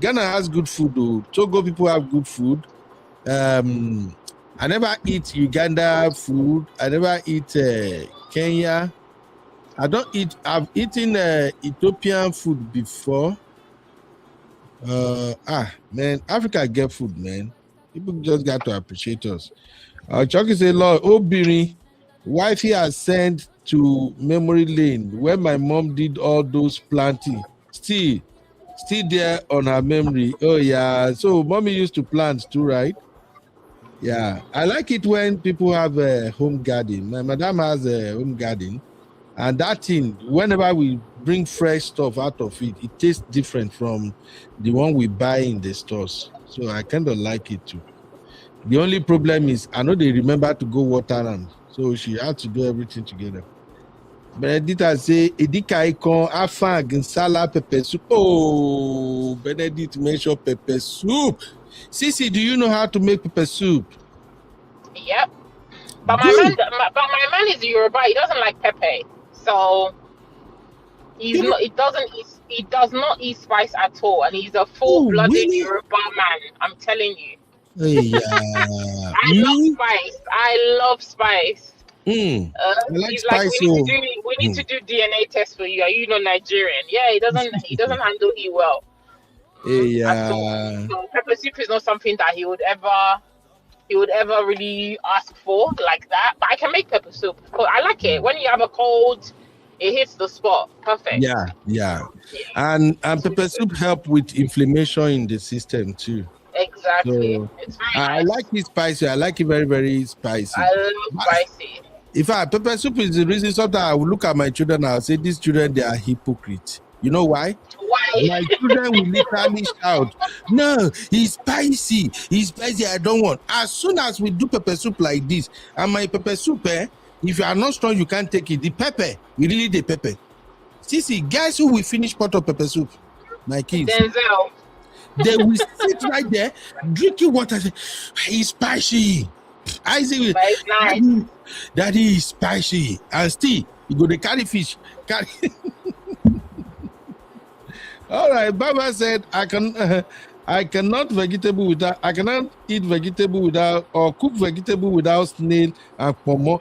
Ghana has good food though. Togo people have good food. I never eat Uganda food. I never eat Kenya. I've eaten Ethiopian food before. Man, Africa get food, man. People just got to appreciate us. Chucky say, Lord, Obiri, wife he has sent to memory lane where my mom did all those planting. Still there on her memory. Oh yeah. So mommy used to plant too, right? Yeah, I like it when people have a home garden. My madam has a home garden, and that thing, whenever we bring fresh stuff out of it, it tastes different from the one we buy in the stores. So I kind of like it too. The only problem is I know they remember to go water them, so she had to do everything together. Benedict say Edika Icon Afang Nsala pepper soup. Oh, Benedict mentioned pepper soup. Sissy, do you know how to make pepper soup? Yep. But my man is Yoruba. He doesn't like pepper, so he does not eat spice at all, and he's a full-blooded really? Yoruba man. I'm telling you. I love spice. I like he's spice. Like, we need to do DNA test for you. Are you not Nigerian? Yeah, he doesn't handle it well. So pepper soup is not something that he would ever really ask for like that. But I can make pepper soup. I like it. When you have a cold, it hits the spot. Perfect. Yeah. And pepper soup help with inflammation in the system too. Exactly. So, it's very nice. I like it spicy. I like it very, very spicy. I love spicy. In fact, pepper soup is the reason sometimes I will look at my children and I'll say, these children, they are hypocrites. You know why? Why? My children will literally shout, no, he's spicy. I don't want. As soon as we do pepper soup like this, and my pepper soup, If you are not strong, you can't take it. The pepper, you really the pepper. See, guys who will finish pot of pepper soup, my kids. Denzel. They will sit right there, drinking water. It's spicy. I say, But it's nice. Daddy is spicy. And still, you go to carry fish. All right, Baba said, I cannot eat vegetable without or cook vegetable without snail and pomo.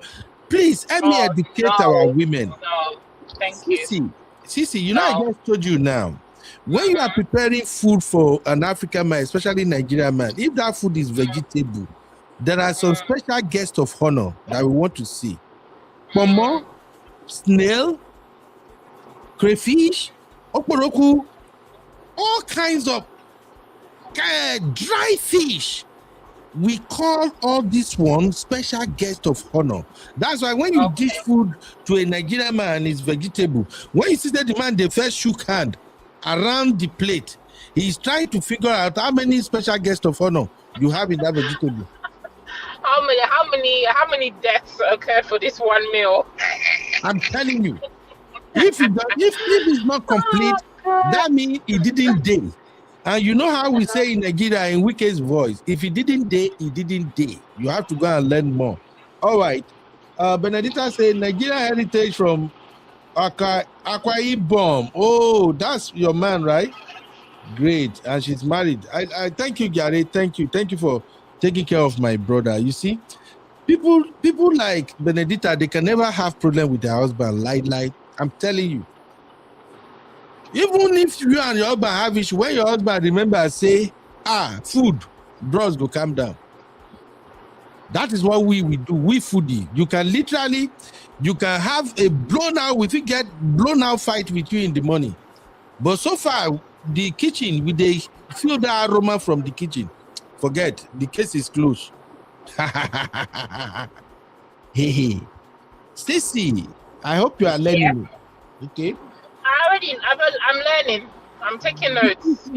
Please help me educate our women. No, thank you. Sisi, you know, I just told you now. When you are preparing food for an African man, especially Nigerian man, if that food is vegetable, there are some special guests of honor that we want to see. Pomo, snail, crayfish, okporoku, all kinds of dry fish. We call all these ones special guest of honor. That's why when you dish food to a Nigerian man, it's vegetable. When you see that the man, they first shook hand around the plate, he's trying to figure out how many special guests of honor you have in that vegetable. How many deaths occurred for this one meal? I'm telling you, if it's not complete, that means it didn't day. And you know how we say in Nigeria in Wike's voice, if he didn't day, he didn't day. You have to go and learn more. All right. Benedita said Nigerian heritage from Akwa Ibom. Oh, that's your man, right? Great. And she's married. I thank you, Gary. Thank you for taking care of my brother. You see, people like Benedita, they can never have problem with their husband. Like I'm telling you. Even if you and your husband have issue, when your husband remember say, food, bros go calm down. That is what we do. We foodie. You can have a blown out fight with you in the morning. But so far, the kitchen, with the feel the aroma from the kitchen, forget, the case is closed. Hey. Stacy, I hope you are learning. Yeah. Okay. I'm learning. I'm taking notes.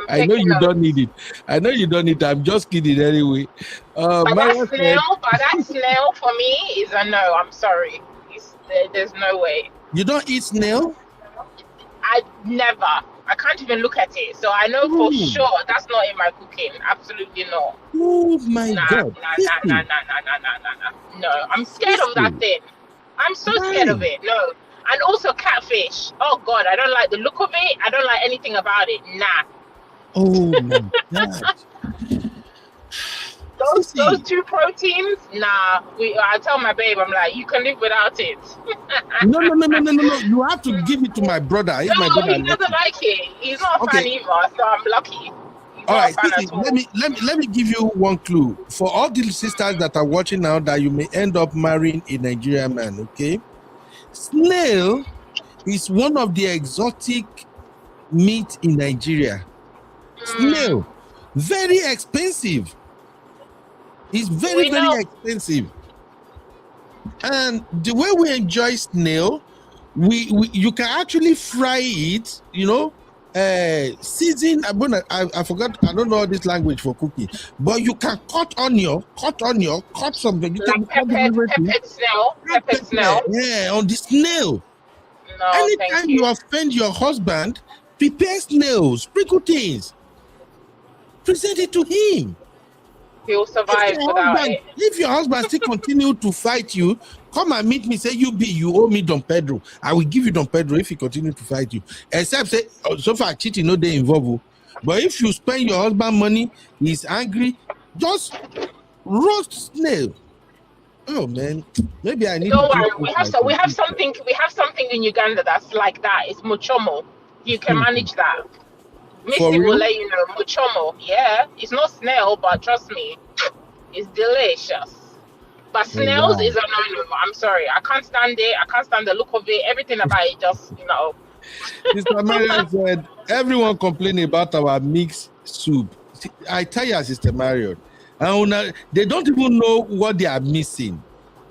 I know you don't need it. I'm just kidding anyway. But that snail for me is a no. I'm sorry. There's no way. You don't eat snail? I never. I can't even look at it. So I know for sure that's not in my cooking. Absolutely no. Oh my God. Nah. No, I'm scared of that thing. I'm so scared of it. No. And also catfish. Oh God, I don't like the look of it. I don't like anything about it. Nah. Oh my God. Those two proteins, nah. I tell my babe, I'm like, you can live without it. No. You have to give it to my brother. He doesn't like it. He's not a fan either, so I'm lucky. All right, let me give you one clue for all the sisters that are watching now that you may end up marrying a Nigerian man. Okay, snail is one of the exotic meat in Nigeria. Snail, very expensive. It's very expensive. And the way we enjoy snail, you can actually fry it. You know. Season, I forgot, I don't know this language for cooking, but you can cut onion, cut some vegetable, peppered snail. Yeah, on the snail. No, anytime you offend your husband, prepare snails, sprinkle things, present it to him. He'll survive without it. If your husband still continue to fight you, come and meet me. Say you owe me Don Pedro. I will give you Don Pedro if he continue to fight you. Except say so far cheating no they involve. But if you spend your husband money, he's angry. Just roast snail. Oh man, maybe I need. Don't worry, we have something in Uganda that's like that. It's muchomo. You can manage that. Missy will let you know. Muchomo, yeah. It's not snail, but trust me, it's delicious. But snails is a no-no. I'm sorry. I can't stand it. I can't stand the look of it. Everything about it just, Mr. Marion said, everyone complaining about our mixed soup. I tell you, Sister Marion, and they don't even know what they are missing.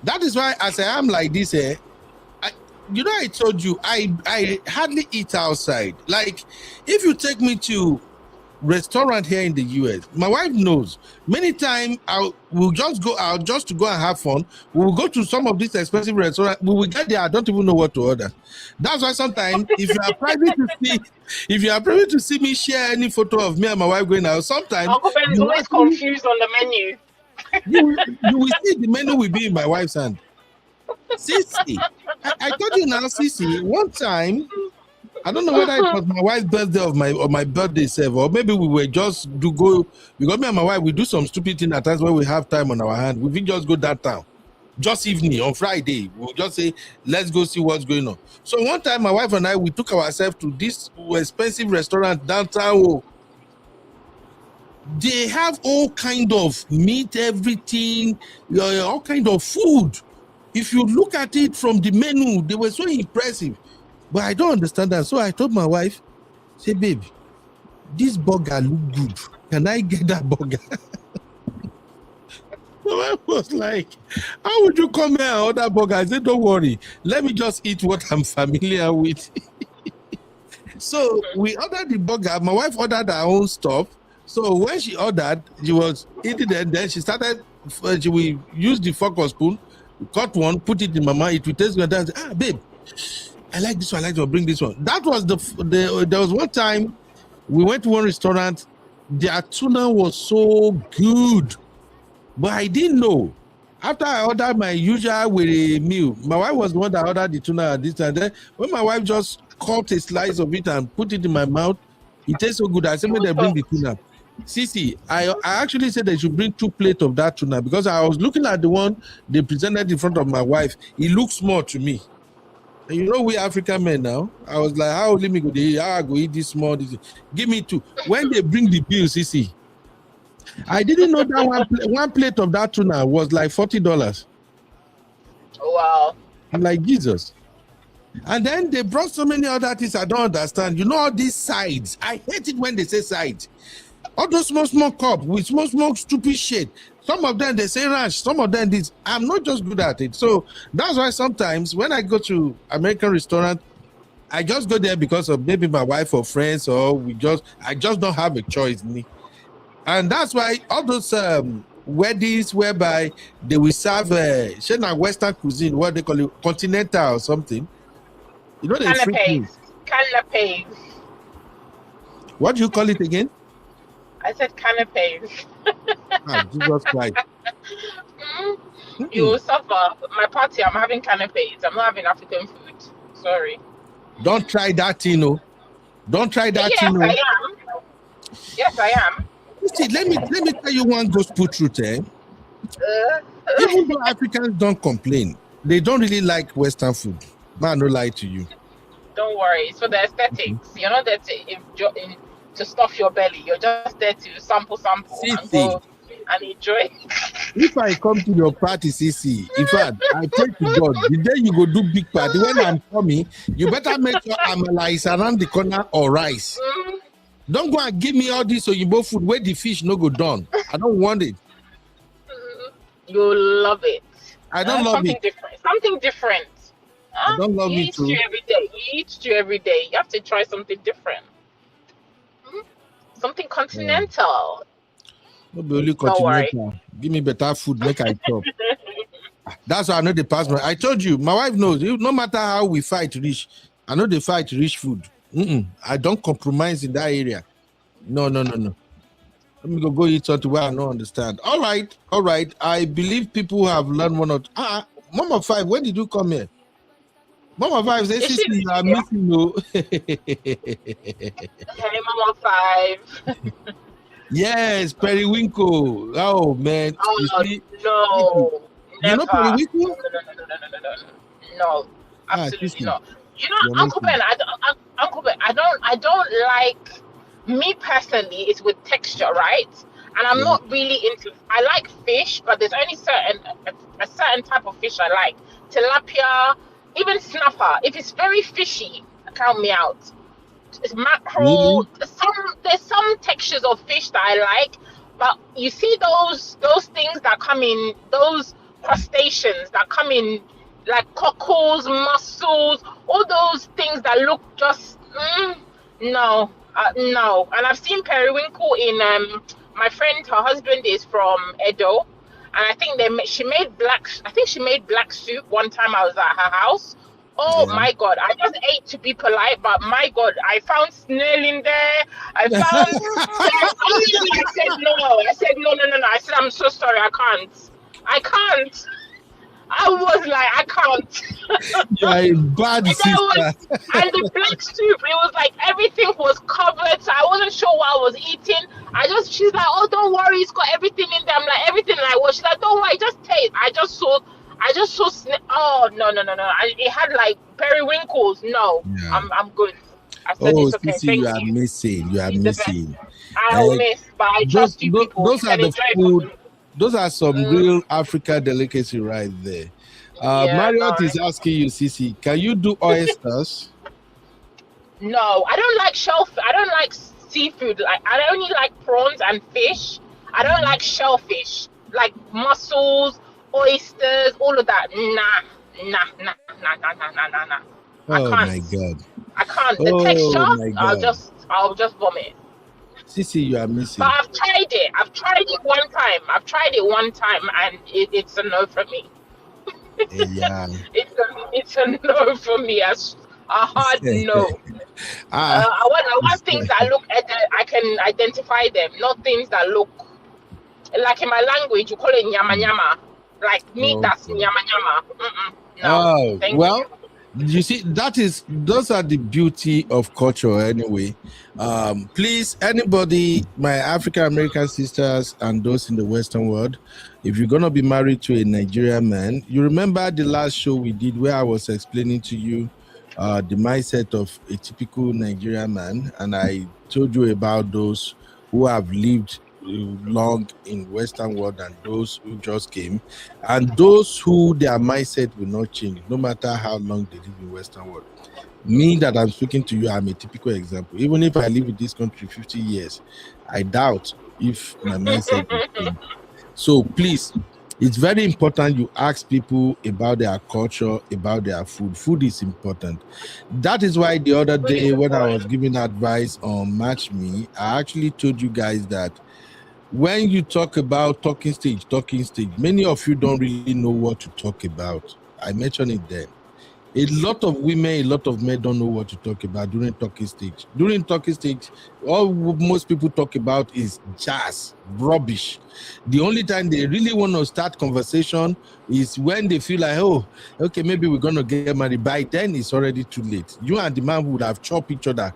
That is why, as I am like this, I told you, I hardly eat outside. Like, if you take me to restaurant here in the US. My wife knows. Many times we'll just go out just to go and have fun. We will go to some of these expensive restaurants. We will get there. I don't even know what to order. That's why sometimes if you are private to see me share any photo of me and my wife going out, sometimes Uncle Ben is always confused on the menu. you will see the menu will be in my wife's hand. Sissy, I told you now, Sissy, one time, I don't know whether it was my wife's birthday or my birthday self, or maybe we were just because me and my wife, we do some stupid thing at times when we have time on our hand. We will just go downtown, just evening on Friday. We'll just say, let's go see what's going on. So one time, my wife and I, we took ourselves to this expensive restaurant downtown. They have all kind of meat, everything, all kind of food. If you look at it from the menu, they were so impressive. But I don't understand that. So I told my wife, say, babe, this burger look good. Can I get that burger? My wife was like, how would you come here and order burger? I said, don't worry. Let me just eat what I'm familiar with. So we ordered the burger. My wife ordered her own stuff. So when she ordered, she was eating it. Then she started, we used the fork or spoon, cut one, put it in my mouth. It will taste good. And say, babe, I like this one. I like to bring this one. That was there was one time we went to one restaurant. Their tuna was so good, but I didn't know. After I ordered my usual with a meal, my wife was the one that ordered the tuna at this time. Then when my wife just cut a slice of it and put it in my mouth, it tastes so good. I said, when they bring the tuna. Sissy, I actually said they should bring 2 plates of that tuna because I was looking at the one they presented in front of my wife. It looks small to me. And you know, we African men now. I was like, how let me go there? How I go eat this small? Give me 2. When they bring the bill, Sissy, I didn't know that one plate of that tuna was like $40. Wow. I'm like, Jesus. And then they brought so many other things I don't understand. You know, all these sides. I hate it when they say sides. All those small cup with small stupid shit. Some of them they say ranch, some of them this. I'm not just good at it. So that's why sometimes when I go to American restaurant, I just go there because of maybe my wife or friends, or I just don't have a choice. And that's why all those weddings whereby they will serve Western cuisine, what they call it, continental or something. You know, canapes. What do you call it again? I said canapes. Jesus Christ. You will suffer. My party, I'm having canapes. I'm not having African food. Sorry. Don't try that, Tino. Don't try that, Tino. Yes, I am. Yes, I am. See, let me tell you one gospel truth, Even though Africans don't complain, they don't really like Western food. Man, no lie to you. Don't worry. It's for the aesthetics. You're not there to stuff your belly. You're just there to sample and go and enjoy. If I come to your party, Sissy, in fact, I pray to God, the day you go do big party, when I'm coming, you better make sure amala is around the corner or rice. Don't go and give me all this Oyinbo food where the fish no go done. I don't want it. You'll love it. I don't love something it. Different. Something different. I don't love it too. You eat stew every day. You have to try something different. Something continental. No be only continental. Give me better food, make I chop. That's how I know the past. I told you, my wife knows. No matter how we fight rich, I know they fight rich food. I don't compromise in that area. No. Let me go eat something where I don't understand. All right. I believe people have learned one or two. Mama 5, when did you come here? Mama 5 says, "Sister, you are missing no." Hey, Mama 5. Yes, periwinkle. Oh man. Oh no. You know periwinkle? No, absolutely not. You know, Uncle Ben, I don't like, me personally, it's with texture, right? And I'm not really into, I like fish, but there's only a certain type of fish I like. Tilapia, even snapper. If it's very fishy, count me out. It's mackerel. Really? There's some textures of fish that I like, but you see those things that come in, those crustaceans that come in, like cockles, mussels, all those things that look just no. No, and I've seen periwinkle in my friend. Her husband is from Edo, and I think she made black soup one time. I was at her house. Oh my God! I just ate to be polite, but my God, I found snail in there. I found. I said no. I said no. I said I'm so sorry. I can't. I was like, I can't. You are a bad sister. And the black soup, it was like everything was covered, so I wasn't sure what I was eating. She's like, oh, don't worry, it's got everything in there. I'm like, everything like what? She's like, don't worry, just taste. I just saw. Oh no. It had like periwinkles. No, yeah. I'm good. I said it's okay. Sissy, you are missing. You are missing. I'll miss, but I trust you people. Those are the food. Those are some real Africa delicacy right there. Marriott is asking you, Sissy, can you do oysters? No, I don't like I don't like seafood. Like I only like prawns and fish. I don't like shellfish, like mussels, oysters, all of that. Nah. Oh my God. I can't. The texture, I'll just vomit. Sissy, you are missing. But I've tried it. I've tried it one time, and it's a no for me. Yeah. It's a no for me. A hard no. I want things that look at I can identify them, not things that look like in my language you call it nyama nyama, like meat that's nyama nyama. No, well. You see, those are the beauty of culture anyway. Please, anybody, my African American sisters and those in the Western world, if you're going to be married to a Nigerian man, you remember the last show we did where I was explaining to you the mindset of a typical Nigerian man, and I told you about those who have lived long in Western world and those who just came, and those who their mindset will not change no matter how long they live in Western world. Me that I'm speaking to you, I'm a typical example. Even if I live in this country 50 years, I doubt if my mindset will change. So please, it's very important you ask people about their culture, about their food. Food is important. That is why the other day when I was giving advice on Match Me, I actually told you guys that when you talk about talking stage, many of you don't really know what to talk about. I mentioned it then. A lot of women, a lot of men don't know what to talk about during talking stage. During talking stage, all most people talk about is jazz, rubbish. The only time they really want to start conversation is when they feel like, oh, okay, maybe we're going to get married. By then, it's already too late. You and the man would have chopped each other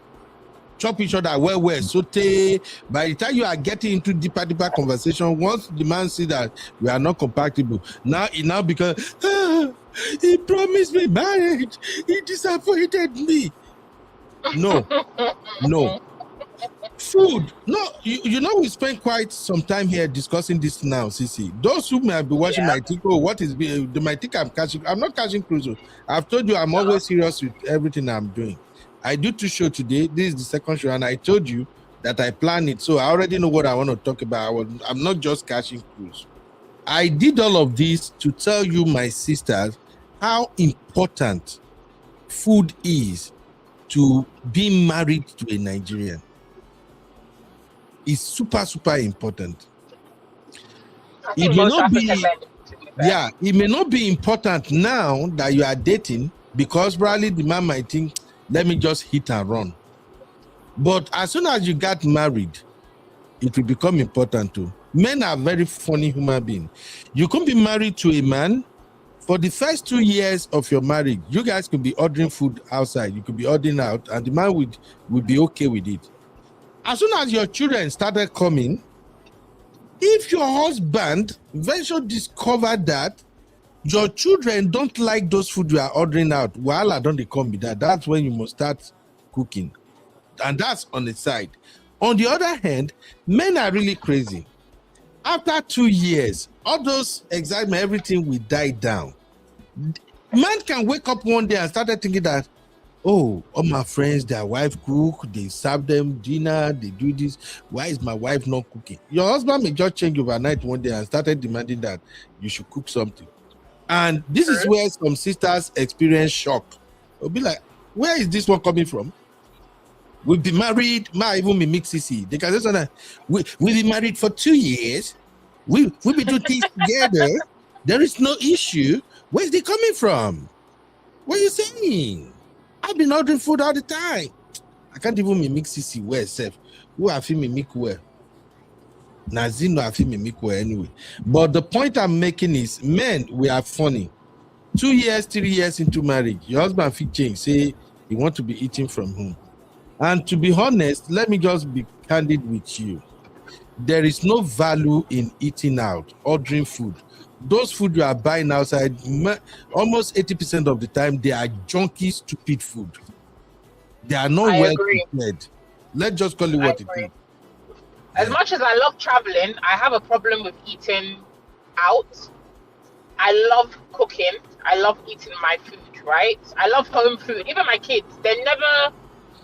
well, saute. By the time you are getting into deeper conversation, once the man see that we are not compatible, now because he promised me marriage, he disappointed me. No. Food. No, you know, we spend quite some time here discussing this now, Sissy. Those who may be watching my TikTok, they might think I'm not catching cruise. I've told you I'm always serious with everything I'm doing. I do 2 shows today. This is the second show, and I told you that I planned it. So I already know what I want to talk about. I'm not just catching cruise. I did all of this to tell you, my sisters, how important food is to be married to a Nigerian. It's super, super important. It may not be important now that you are dating, because probably the man might think, let me just hit and run. But as soon as you got married, it will become important too. Men are very funny human beings. You can be married to a man for the first 2 years of your marriage. You guys could be ordering food outside. You could be ordering out, and the man would be okay with it. As soon as your children started coming, if your husband eventually discovered that your children don't like those food you are ordering out, I don't come with that. That's when you must start cooking. And that's on the side. On the other hand, men are really crazy. After 2 years, all those excitement, everything will die down. Man can wake up one day and start thinking that, oh, all my friends, their wife cook, they serve them dinner, they do this. Why is my wife not cooking? Your husband may just change overnight one day and started demanding that you should cook something. And this is where some sisters experience shock. They'll be like, where is this one coming from? We've been married, even me mix CC. They can say we've been married for 2 years. We be doing things together. There is no issue. Where's they coming from? What are you saying? I've been ordering food all the time. I can't even mix CC well self. Who I feel me make well. Nazino I feel me make well anyway. But the point I'm making is, men, we are funny. 2 years, 3 years into marriage, your husband feel change, say he want to be eating from home. And to be honest, let me just be candid with you. There is no value in eating out, ordering food. Those food you are buying outside, almost 80% of the time, they are junky, stupid food. They are not well prepared. Let's just call it what it is. As much as I love traveling, I have a problem with eating out. I love cooking. I love eating my food, right? I love home food. Even my kids, they never,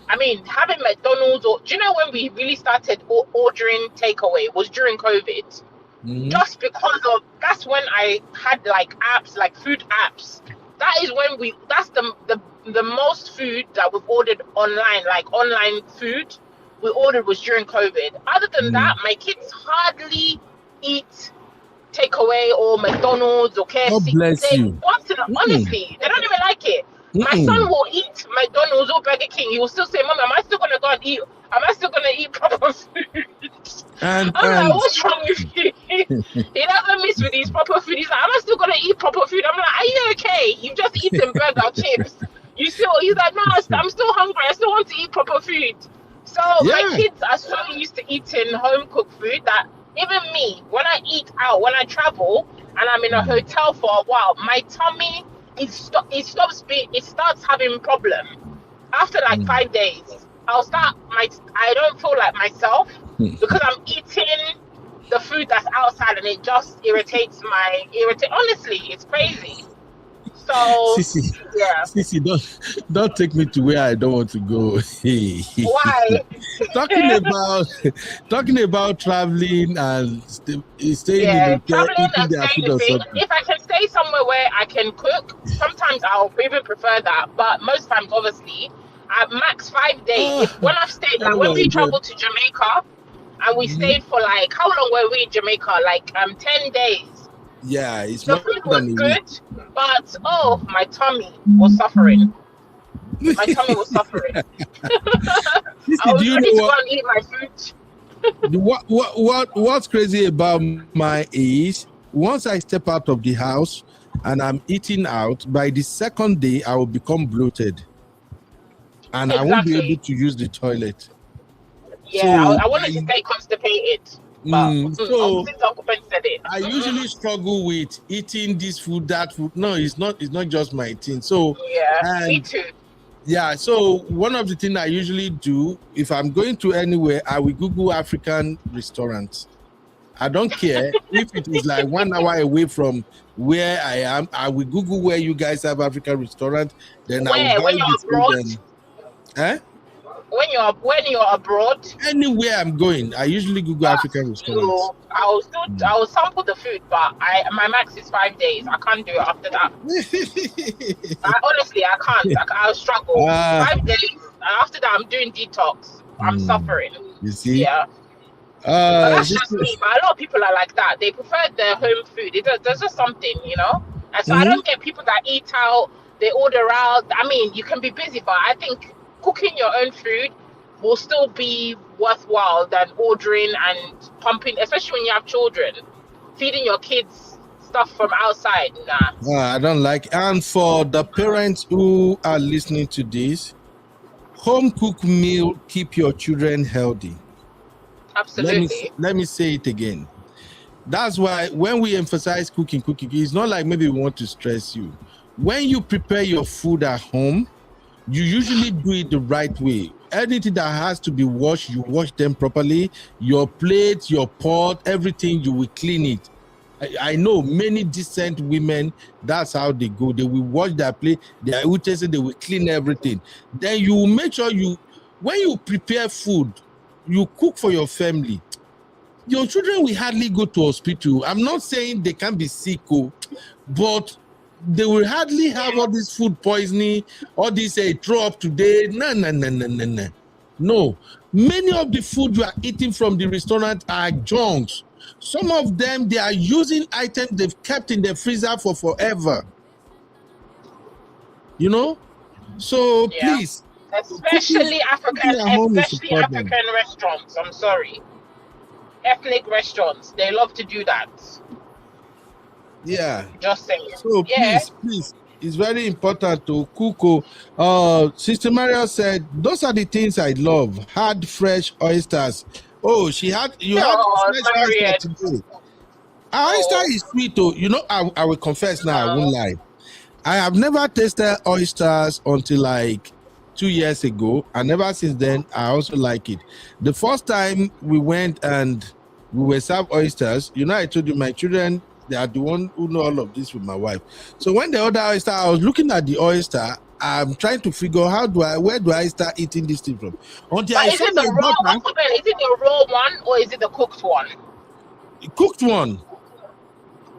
having McDonald's, or do you know when we really started ordering takeaway was during COVID? Just because of, that's when I had like apps, like food apps. That is when that's the most food that we've ordered online, like online food we ordered was during COVID. Other than that, my kids hardly eat takeaway or McDonald's or KFC. God bless you. Honestly, they don't even like it. My son will eat McDonald's or Burger King. He will still say, "Mom, am I still gonna go and eat? Am I still gonna eat proper food?" I'm like, "What's wrong with you?" He doesn't miss with his proper food. He's like, "Am I still gonna eat proper food?" I'm like, "Are you okay? You've just eaten burger, chips. He's like, "No, I'm still hungry. I still want to eat proper food." So my kids are so used to eating home cooked food that even me, when I eat out, when I travel and I'm in a hotel for a while, my tummy it starts having problem. After like 5 days, I don't feel like myself because I'm eating the food that's outside and it just irritates. Honestly, it's crazy. So Sissy, don't take me to where I don't want to go. Why? talking about traveling and staying in the traveling and staying in thing. If I can stay somewhere where I can cook, sometimes I'll even prefer that. But most times, obviously, at max 5 days. When I've stayed, like when we traveled to Jamaica, and we stayed for like, how long were we in Jamaica? Like 10 days. Yeah, it's the food was good, but my tummy was suffering. My tummy was suffering. I was ready to go and eat my food. What's crazy about my is once I step out of the house and I'm eating out, by the second day I will become bloated, and I won't be able to use the toilet. Yeah, so I wanted to stay constipated. So I usually struggle with eating this food, that food. No, it's not just my thing. So me too. Yeah, so one of the things I usually do, if I'm going to anywhere, I will Google African restaurants. I don't care if it is like 1 hour away from where I am. I will Google where you guys have African restaurant. Then I will buy this food. When you're abroad, anywhere I'm going, I usually Google African restaurants. I will sample the food, but my max is 5 days. I can't do it after that. Honestly, I can't. I'll struggle. 5 days. After that, I'm doing detox. I'm suffering. You see? Yeah. But that's just me. But a lot of people are like that. They prefer their home food. There's just something, And so I don't get people that eat out. They order out. I mean, you can be busy, but I think cooking your own food will still be worthwhile than ordering and pumping, especially when you have children. Feeding your kids stuff from outside, nah. I don't like. And for the parents who are listening to this, home cooked meal keep your children healthy. Absolutely. Let me say it again. That's why when we emphasize cooking, it's not like maybe we want to stress you. When you prepare your food at home, you usually do it the right way. Anything that has to be washed, you wash them properly. Your plate, your pot, everything, you will clean it. I know many decent women, that's how they go. They will wash their plate, their utensils, they will clean everything. Then you will make sure when you prepare food, you cook for your family. Your children will hardly go to hospital. I'm not saying they can be sick, but they will hardly have all this food poisoning, all this throw up today. No. No, many of the food you are eating from the restaurant are junks. Some of them, they are using items they've kept in the freezer for forever. You know? So please, especially African important. restaurants. I'm sorry, ethnic restaurants, they love to do that. Yeah. Just saying. So please, it's very important to cook. Sister Maria said, those are the things I love. Hard, fresh oysters. Oh, you had fresh oyster today. Our oyster is sweet, though. You know, I will confess now, I won't lie. I have never tasted oysters until like 2 years ago, and ever since then, I also like it. The first time we went and we were served oysters, you know, I told you my children, they are the one who know all of this with my wife. So when the other oyster, I was looking at the oyster, I'm trying to figure where do I start eating this thing from? Until I saw is it the raw one or is it the cooked one? The cooked one.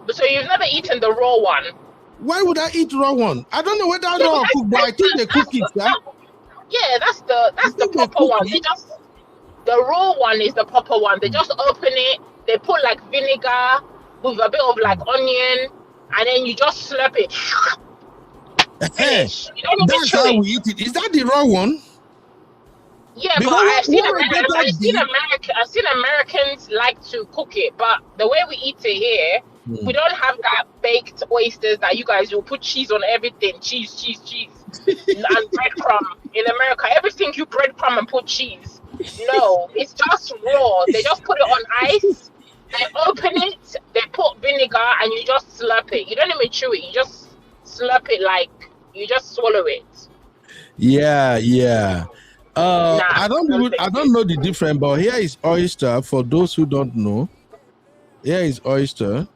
So you've never eaten the raw one? Why would I eat raw one? I don't know whether raw or cooked, but I think they cook it, yeah? Yeah, that's the proper one. The raw one is the proper one. They just open it, they put like vinegar with a bit of like onion, and then you just slurp it. Finish. You don't That's how we eat it. Is that the raw one? Yeah, because but I've seen Americans like to cook it, but the way we eat it here, we don't have that baked oysters that you guys will put cheese on everything. Cheese. And breadcrumb. In America, everything you breadcrumb and put cheese. No, it's just raw. They just put it on ice, they open it, they put vinegar, and you just slurp it. You don't even chew it, you just slurp it, like you just swallow it. Yeah. I don't know the difference, but here is oyster for those who don't know. Here is oyster.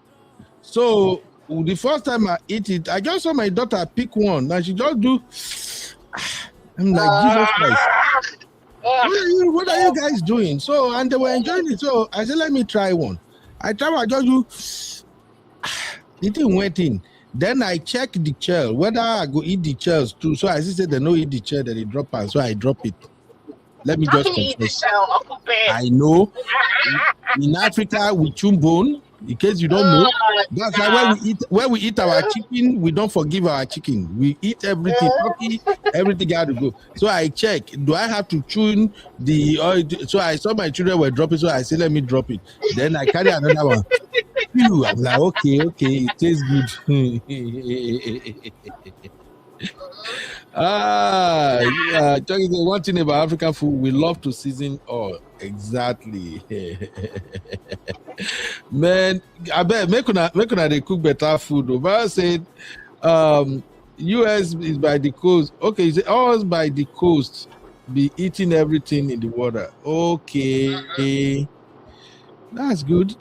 So the first time I eat it, I just saw my daughter pick one, and she just do. I'm like, Jesus Christ, what are you guys doing? So, and they were enjoying it. So I said, let me try one. I just do. It didn't went in. Then I check the shell, whether I go eat the shells too. So I said they no eat the shell, then they drop it. So I drop it. Let me just confess. I know. In Africa, we chew bone. In case you don't know, that's why when we eat our chicken, we don't forgive our chicken. We eat everything, everything got to go. So I check, do I have to tune the oil? So I saw my children were dropping, so I said, let me drop it. Then I carry another one. I'm like, okay, it tastes good. One thing about African food, we love to season oil. Exactly. Man, I bet make una they cook better food. Obama said US is by the coast. Okay, is all by the coast. Be eating everything in the water. Okay. That's good.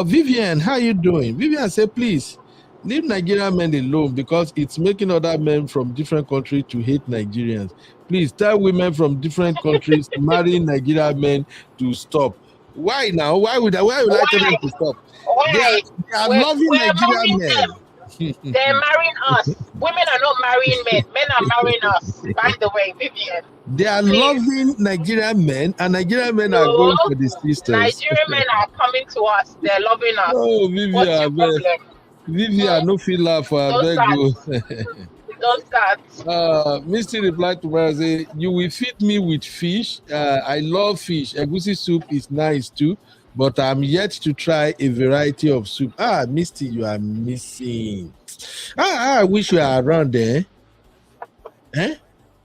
Vivian, how you doing? Vivian said, please leave Nigerian men alone because it's making other men from different countries to hate Nigerians. Please tell women from different countries marrying Nigerian men to stop. Why now? Why would I tell them to stop? They are loving Nigerian men. They're marrying us. Women are not marrying men. Men are marrying us. By the way, Vivian. They are loving Nigerian men, and Nigerian men are going for the sisters. Nigerian men are coming to us. They're loving us. Oh, Vivian, what's your problem? Vivian, no feel laugh. Don't start. Misty replied to her, say, you will feed me with fish. I love fish. Egusi soup is nice too, but I'm yet to try a variety of soup. Misty, you are missing. I wish you are around there.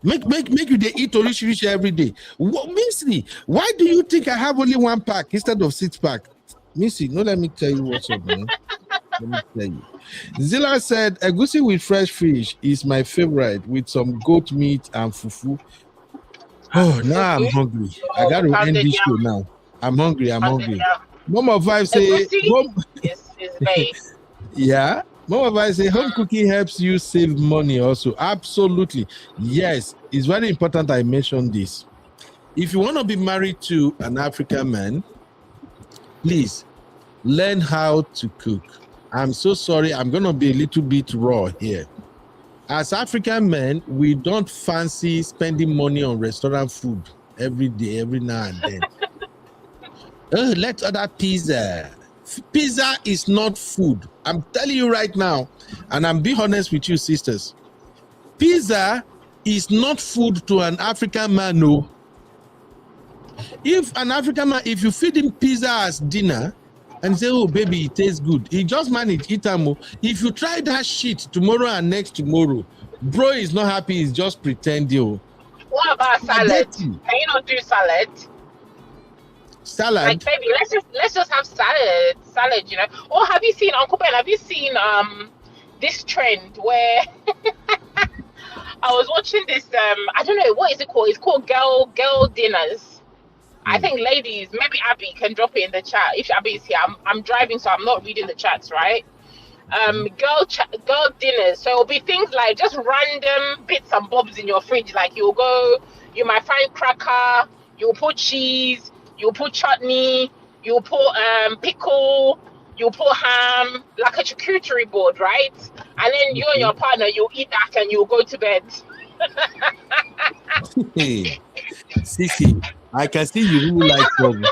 Make you they eat orish every day. Misty, why do you think I have only 1 pack instead of 6 pack? Misty, no, let me tell you what's up, man. Let me tell you. Zilla said, egusi with fresh fish is my favorite with some goat meat and fufu. Oh, now I'm hungry. I got to end this show now. I'm hungry. Mama Vibe say, yeah. Mama Vibe say, home cooking helps you save money also. Absolutely. Yes, it's very important I mention this. If you want to be married to an African man, please learn how to cook. I'm so sorry. I'm going to be a little bit raw here. As African men, we don't fancy spending money on restaurant food. every day, every now and then. Let's order pizza. Pizza is not food. I'm telling you right now, and I'm being honest with you, sisters. Pizza is not food to an African man. No. If an African man, if you feed him pizza as dinner and say, oh baby, it tastes good, he just manage eat them. If you try that shit tomorrow and next tomorrow, bro is not happy, he's just pretending. What about salad? Can you not do salad? Salad? Like, baby, let's just have salad, you know. Or have you seen, Uncle Ben, have you seen this trend where I was watching this I don't know, what is it called? It's called girl dinners. I think ladies, maybe Abby can drop it in the chat. If Abby is here, I'm driving, so I'm not reading the chats, right? Girl dinners. So it'll be things like just random bits and bobs in your fridge. Like you might find cracker, you'll put cheese, you'll put chutney, you'll put pickle, you'll put ham, like a charcuterie board, right? And then you and your partner, you'll eat that and you'll go to bed. Hey, Sissy, I can see you really like trouble.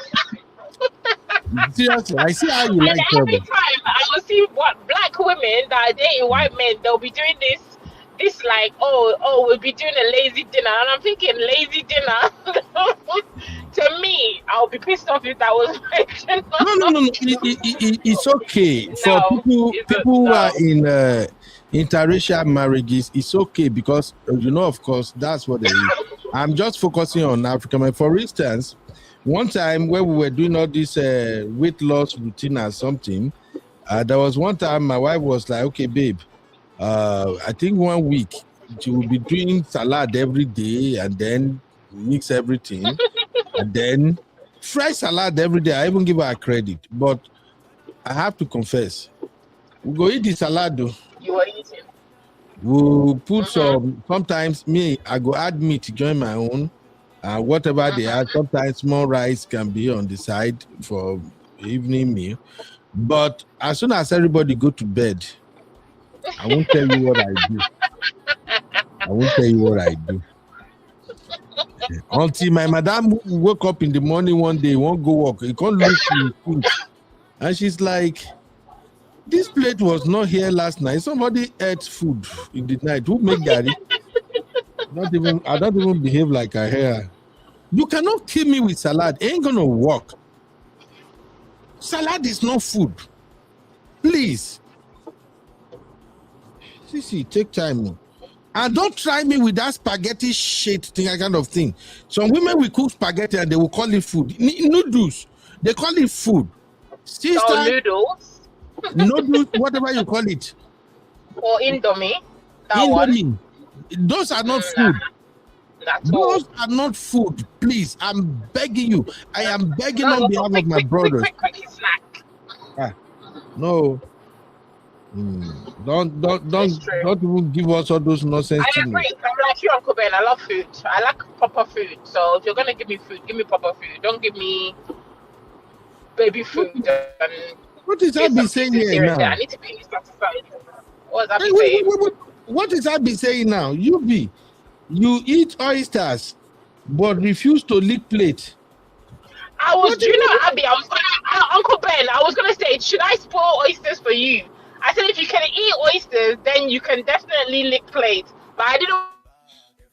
Seriously, I see how you like trouble. Every time I will see what black women that are dating white men, they'll be doing this like, oh, we'll be doing a lazy dinner. And I'm thinking, lazy dinner? To me, I'll be pissed off if that was my dinner. No. It's okay. For people who are in interracial marriages, it's okay because, you know, of course, that's what they is. I'm just focusing on African. For instance, one time when we were doing all this weight loss routine or something, there was one time my wife was like, okay, babe, I think 1 week she will be doing salad every day and then mix everything and then fry salad every day. I even give her a credit, but I have to confess, we go eat the salad though. You are eating. We'll put sometimes I go add meat to join my own. Whatever they add, sometimes small rice can be on the side for evening meal. But as soon as everybody go to bed, I won't tell you what I do. Until my madam woke up in the morning one day, won't go walk. He can't look in food. And she's like, this plate was not here last night. Somebody ate food in the night. Who made Gary? I don't even behave like I hear. You cannot kill me with salad. It ain't gonna work. Salad is not food. Please. Sissy, take time. And don't try me with that spaghetti shit thing, kind of thing. Some women will cook spaghetti and they will call it food. Noodles, they call it food. Sister, noodles? Noodles, whatever you call it. Or Indomie. Indomie. Those are not food. Those are not food. Please, I'm begging you. I am begging on behalf of my brothers. Quick snack. No. Don't even give us all those nonsense. I agree. I'm like you, Uncle Ben. I love food. I like proper food. So if you're gonna give me food, give me proper food. Don't give me baby food. What is that be saying here now? I need to be satisfied. What is that be saying? What is that be saying now? You eat oysters, but refuse to lick plate. Abby, Uncle Ben, I was gonna say, should I spoil oysters for you? I said, if you can eat oysters, then you can definitely lick plates. But I didn't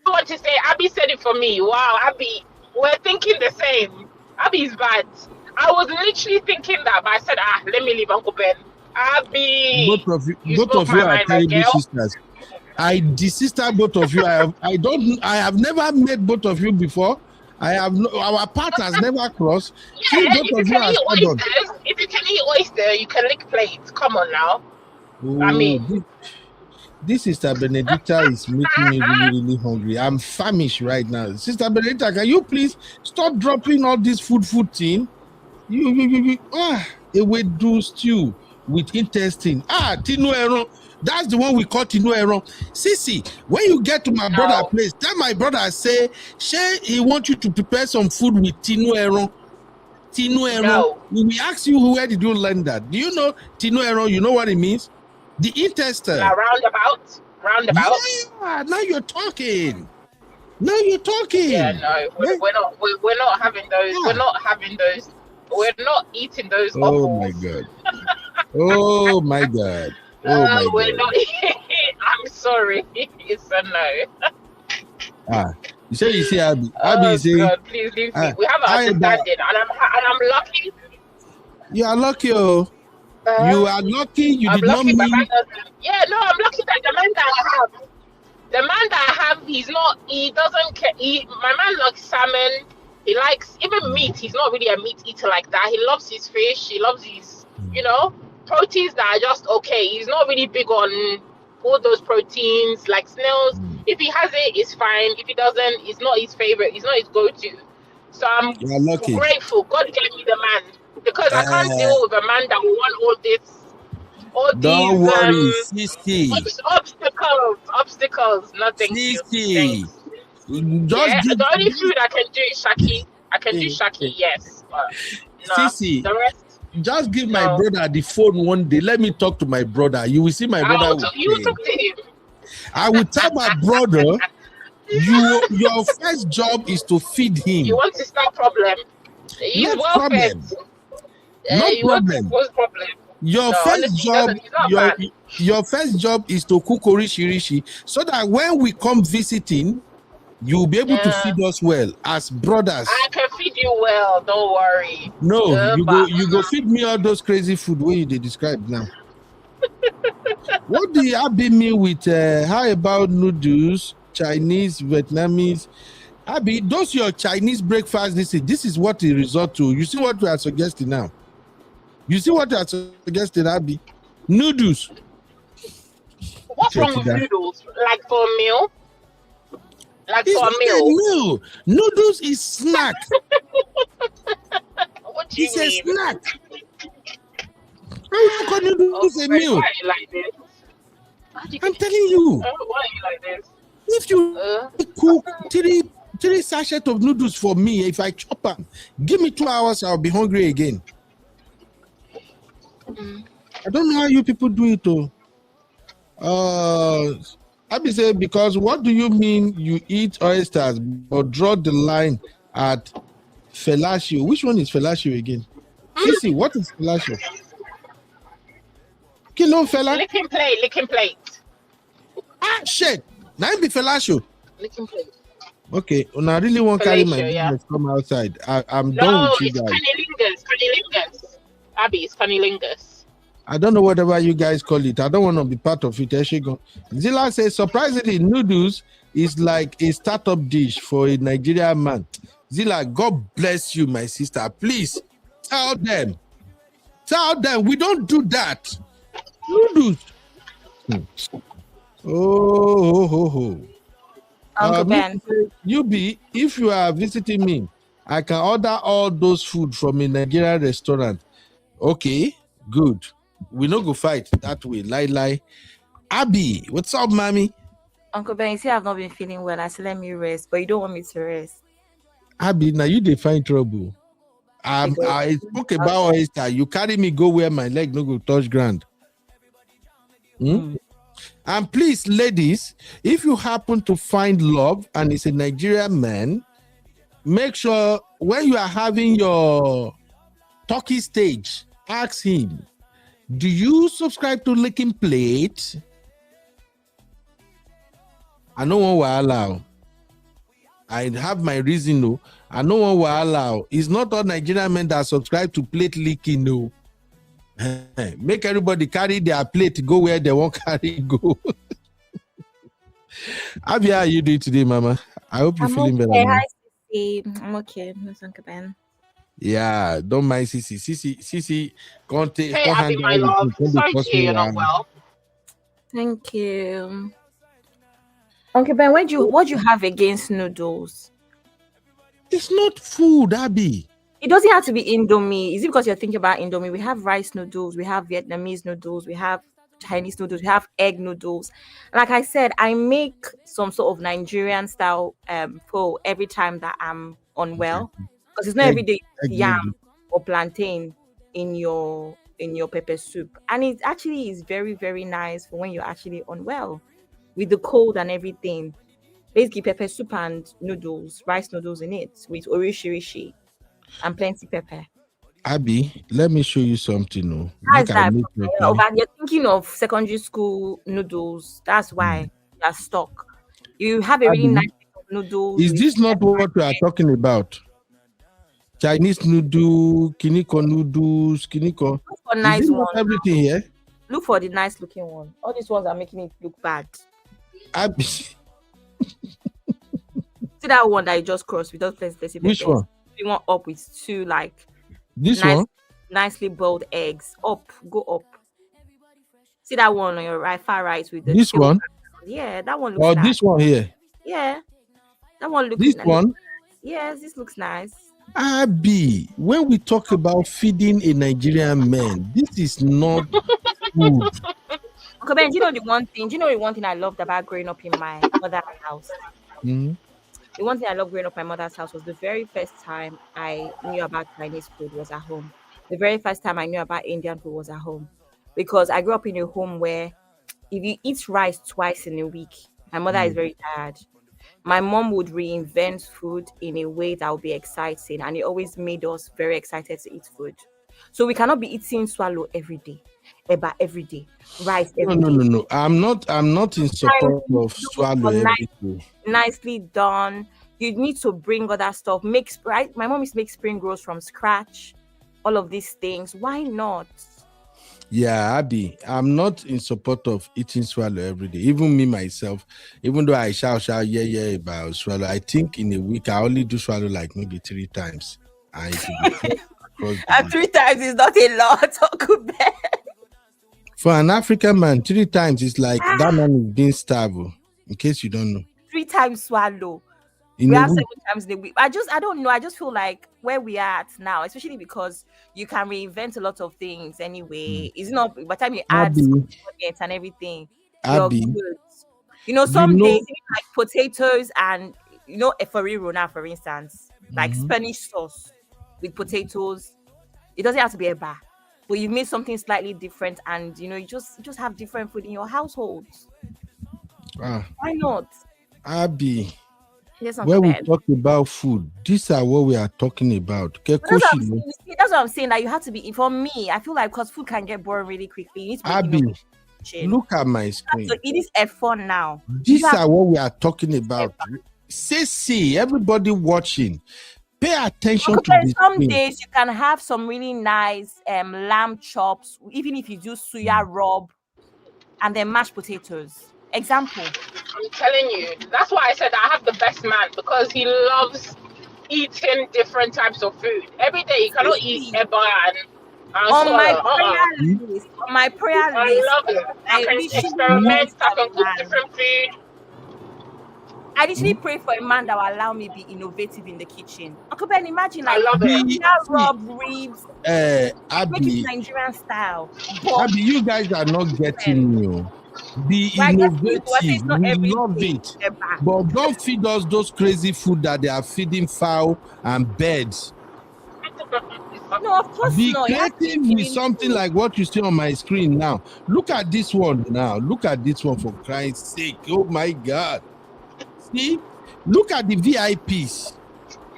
want to say, Abby said it for me. Wow, Abby, we're thinking the same. Abby's bad. I was literally thinking that, but I said, let me leave Uncle Ben. Abby, both of you are terrible sisters. I desister both of you. I have never met both of you before. Our path has never crossed. Yeah, if you can eat oyster, you can lick plates. Come on now. Ooh, this Sister Benedicta is making me really, really hungry. I'm famished right now. Sister Benedicta, can you please stop dropping all this food thing? We do stew with intestine. Tinu Eron. That's the one we call Tinu Eron. Sissy, when you get to my brother's place, tell my brother say he wants you to prepare some food with Tinu Eron. Tinu Eron. No. We ask you where did you learn that? Do you know Tinu Eron? You know what it means? The intestine. Roundabout. Yeah, now you're talking. No, you're talking. Yeah, no, we're not. We're not having those. We're not having those. We're not eating those Oh my offals. God. Oh my God. Oh my We're God. not. I'm sorry. It's a no. You say you see Abby. Oh Abby say, God, please leave me. We have an understanding, and I'm lucky. You are lucky, oh. You are lucky. You I'm did not lucky. My man mean. doesn't. Yeah, no, I'm lucky that the man that I have. The man that I have, he's not. He doesn't care. My man likes salmon. He likes even meat. He's not really a meat eater like that. He loves his fish. He loves his, proteins that are just okay. He's not really big on all those proteins like snails. If he has it, it's fine. If he doesn't, it's not his favorite. It's not his go-to. So I'm You are lucky. grateful. God gave me the man because I can't deal with a man that will want all this. Don't worry, Sissy. Obstacles. No, thank you. Sissy. The only food I can do is shaki. I can do shaki, yes. But no, Sissy, the rest. Just give my brother the phone one day. Let me talk to my brother. You will see my brother. You will talk to him. I will tell my brother, your first job is to feed him. You want to start problem? He's No well problem. fed. No problem. What's problem? Your first job is to cook orishi so that when we come visiting, you'll be able to feed us well as brothers. I can feed you well, don't worry. No, you go feed me all those crazy food where you describe now. What do you have mean with how about noodles, Chinese, Vietnamese? Abby, those your Chinese breakfast, this is what it resort to. You see what we are suggesting now? You see what we are suggesting, Abby? Noodles. What's wrong with noodles? Like for a meal? Like it's for a meal? Noodles is snack. What do you it's mean? A snack. How you call noodles a meal? Why are you like this? I'm telling you. Why are you like this? If you cook three sachets of noodles for me, if I chop them, give me 2 hours, I'll be hungry again. I don't know how you people do it though. I be say, because what do you mean you eat oysters but draw the line at fellatio? Which one is fellatio again? Sissy, what is fellatio? Kilo fella? Licking plate. Ah, shit. Now be fellatio. Licking plate. Okay, when I really want to carry my business come outside, I'm done with you guys. Cunnilingus. Abby, it's cunnilingus. I don't know whatever you guys call it. I don't want to be part of it. Zilla says, surprisingly, noodles is like a startup dish for a Nigerian man. Zilla, God bless you, my sister. Please tell them we don't do that. Noodles. Oh. Uncle Ben. If you are visiting me, I can order all those food from a Nigerian restaurant. Okay, good. We no go fight that way. Lie. Abby, what's up, mommy? Uncle Ben, you see I've not been feeling well. I said let me rest, but you don't want me to rest. Abby, now you define trouble. I spoke about oyster. You carry me go where my leg no go touch ground. And please, ladies, if you happen to find love and it's a Nigerian man, make sure when you are having your talkie stage, ask him, do you subscribe to Licking Plate? I know one will allow. I have my reason, no. I know one will allow. It's not all Nigerian men that subscribe to Plate Licking, no. Make everybody carry their plate, go where they won't carry go. Abby, how are you doing today, Mama? I hope you're feeling better. Hi, Sissy. I'm okay. That's Uncle Ben. Yeah, don't mind Sissy. Sissy, can't take. Hey, Abby, my love. Sorry to hear you're not well. Thank you. Uncle Ben, what do you have against noodles? It's not food, Abby. It doesn't have to be Indomie. Is it because you're thinking about Indomie? We have rice noodles, we have Vietnamese noodles, we have Chinese noodles, we have egg noodles. Like I said, I make some sort of Nigerian style pho every time that I'm unwell. Because it's not every day yam or plantain in your pepper soup. And it actually is very, very nice for when you're actually unwell with the cold and everything. Basically, pepper soup and noodles, rice noodles in it with orishi and plenty pepper. Abby, let me show you something. No, How's make I that? make pepper. You're thinking of secondary school noodles. That's why you're stuck. You have a really nice Abby, noodles is with this not what we are talking about? Chinese noodle, kiniko noodles, kiniko. Look for Is nice it not ones. everything here? Look for the nice looking one. All these ones are making it look bad. Abby, See that one that you just crossed without plenty which one? You want up with two like This one? nicely boiled eggs. Up, go up. See that one on your right, far right with the This one? Yeah, that one looks Or nice. this one here? Yeah, that one looks This one? Nice. Yes, this looks nice. Abby, when we talk about feeding a Nigerian man, this is not food. Okay, Ben, do you know the one thing I loved about growing up in my mother's house? Mm-hmm. The one thing I loved growing up in my mother's house was the very first time I knew about Chinese food was at home. The very first time I knew about Indian food was at home. Because I grew up in a home where if you eat rice twice in a week, my mother is very tired. My mom would reinvent food in a way that would be exciting, and it always made us very excited to eat food. So we cannot be eating swallow every day, eba every day, rice every day. No. I'm not in support of swallow every day. Nicely done. You need to bring other stuff. Right? My mom used to make spring rolls from scratch. All of these things. Why not? Yeah, Abby, I'm not in support of eating swallow every day. Even me myself, even though I shout yeah about swallow, I think in a week I only do swallow like maybe 3 times. And 3 times is not a lot. For an African man, 3 times is like that man is being starved. In case you don't know, 3 times swallow. We have 7 times in a week. I don't know. I just feel like where we are at now, especially because you can reinvent a lot of things anyway. It's not by the time you add it and everything, you're good. You know, some days like potatoes and eforiro now, for instance, like Spanish sauce with potatoes. It doesn't have to be a bar, but you made something slightly different, and you just have different food in your households. Why not? Abby. Yes, when we talk about food, these are what we are talking about. That's what I'm saying. That you have to be. For me, I feel like because food can get boring really quickly. You need to Abby, look at my screen. So it is F1 now. These are what we are talking about. See, everybody watching, pay attention to this. Some days you can have some really nice lamb chops, even if you do suya rub, and then mashed potatoes. Example. I'm telling you, that's why I said I have the best man, because he loves eating different types of food. Every day he cannot eat eba and on my prayer list. I love it. I can experiment, I can cook different food. I literally pray for a man that will allow me be innovative in the kitchen. Uncle Ben, imagine like rub ribs. Abby, Nigerian style. Abby, you guys are not getting me. Be innovative, we love it, but don't feed us those crazy food that they are feeding fowl and birds. No, of course Be not. creative with something like what you see on my screen now. Look at this one now. Look at this one, for Christ's sake. Oh my God. See? Look at the VIPs.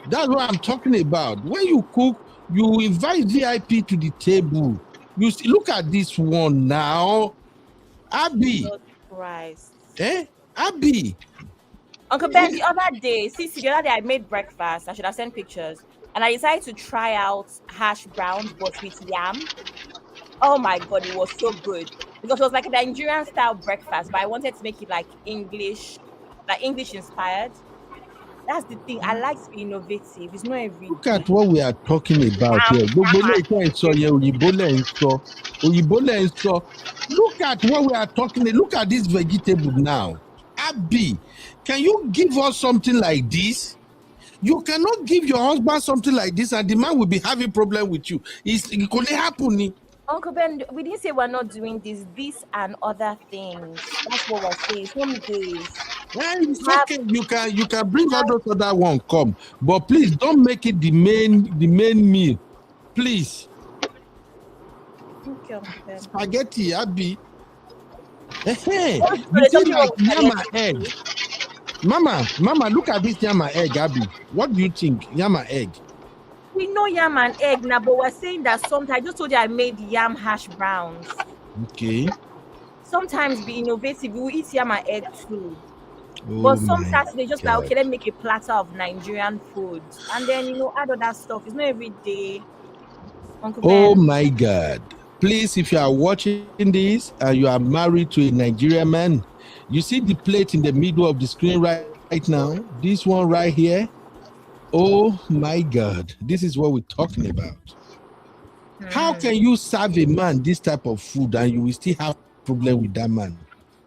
That's what I'm talking about. When you cook, you invite VIP to the table. You see, look at this one now. Abby. Christ. Abby. Uncle Ben, the other day I made breakfast. I should have sent pictures. And I decided to try out hash browns, but with yam. Oh my God, it was so good. Because it was like a Nigerian style breakfast, but I wanted to make it like English inspired. That's the thing. I like to be innovative. It's not every Look at what we are talking about here. Look at what we are talking. Look at this vegetable now. Abby, can you give us something like this? You cannot give your husband something like this and the man will be having problem with you. It could happen. Uncle Ben, we didn't say we're not doing this and other things. That's what we're saying. Some days. It's okay. You can bring all those other one come, but please don't make it the main meal, please. Okay, Uncle Ben. Spaghetti, Abby. Hey, you see like yam and egg. Mama, look at this yam and egg, Abby. What do you think? Yam and egg. We know yam and egg now, but we're saying that sometimes I just told you I made yam hash browns. Okay. Sometimes be innovative. We will eat yam and egg too. Oh But some my Saturday just like, God. okay, let's make a platter of Nigerian food. And then, add other stuff. It's not every day. Uncle Oh Ben. my God. Please, if you are watching this and you are married to a Nigerian man, you see the plate in the middle of the screen right now? This one right here? Oh my God. This is what we're talking about. How can you serve a man this type of food and you will still have problem with that man?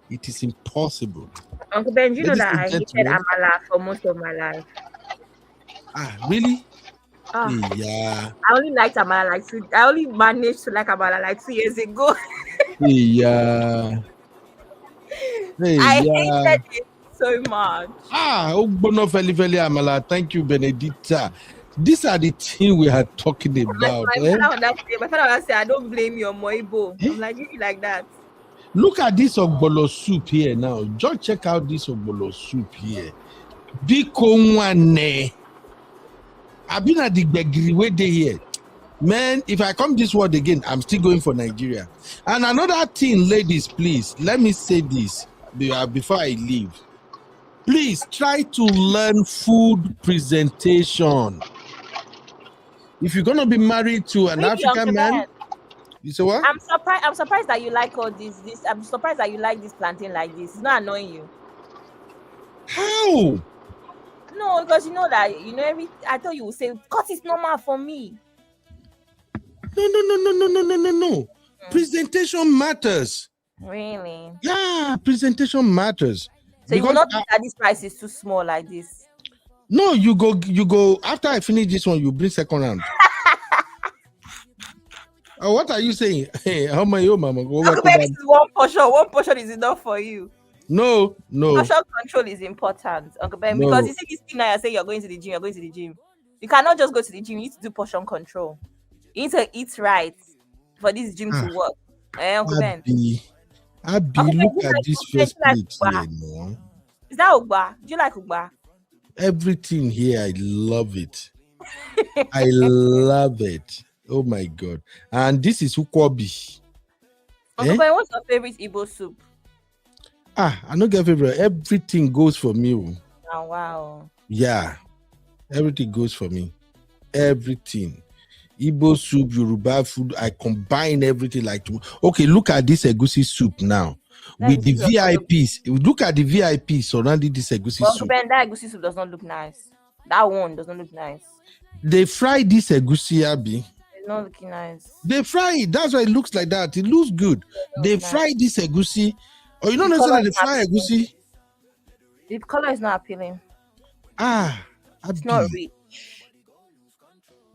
It is impossible. Uncle Ben, do you know Ladies that and I hated gentlemen. amala for most of my life? Really? Yeah. I only liked amala I only managed to like amala like 2 years ago. Yeah. I hated it so much. Ogbono Feli Feli Amala. Thank you, Benedicta. These are the things we are talking about. My father said, I don't blame you, Moibo. I'm like, you like that. Look at this ogbolo soup here now. Just check out this ogbolo soup here. Biko wane. I've been at the begri way day here. Man, if I come this word again, I'm still going for Nigeria. And another thing, ladies, please, let me say this before I leave. Please try to learn food presentation. If you're gonna be married to an African man, you say what? I'm surprised that you like all this. I'm surprised that you like this plantain like this. It's not annoying you. How? No, because you know that I thought you would say, "Cut is normal for me." No. Presentation matters. Really? Yeah, presentation matters. So you will not think that this price is too small like this? No, you go after I finish this one, you bring second round. What are you saying? Hey, how am I, mama? This is one portion. One portion is enough for you. No. Portion control is important, Uncle Ben, because you see this thing now. I say you're going to the gym. You cannot just go to the gym. You need to do portion control. You need to eat right for this gym to work. Uncle Ben. Abby, look at this first plate here, no? Is that Ugba? Do you like Ugba? Everything here, I love it. I love it. Oh my God. And this is Ukwobi. Uncle Ben, what's your favorite Igbo soup? I don't get favorite. Everything goes for me. Oh, wow. Yeah. Everything goes for me. Everything. Igbo soup, Yoruba food, I combine everything okay, look at this egusi soup now. With the VIPs. Look at the VIPs surrounding this egusi soup. Ben, that egusi soup does not look nice. That one does not look nice. They fry this egusi, Abby. It's not looking nice. They fry it. That's why it looks like that. It looks good. They fry this egusi. Oh, you don't know that they fry egusi? The color is not appealing. Abby. It's not rich.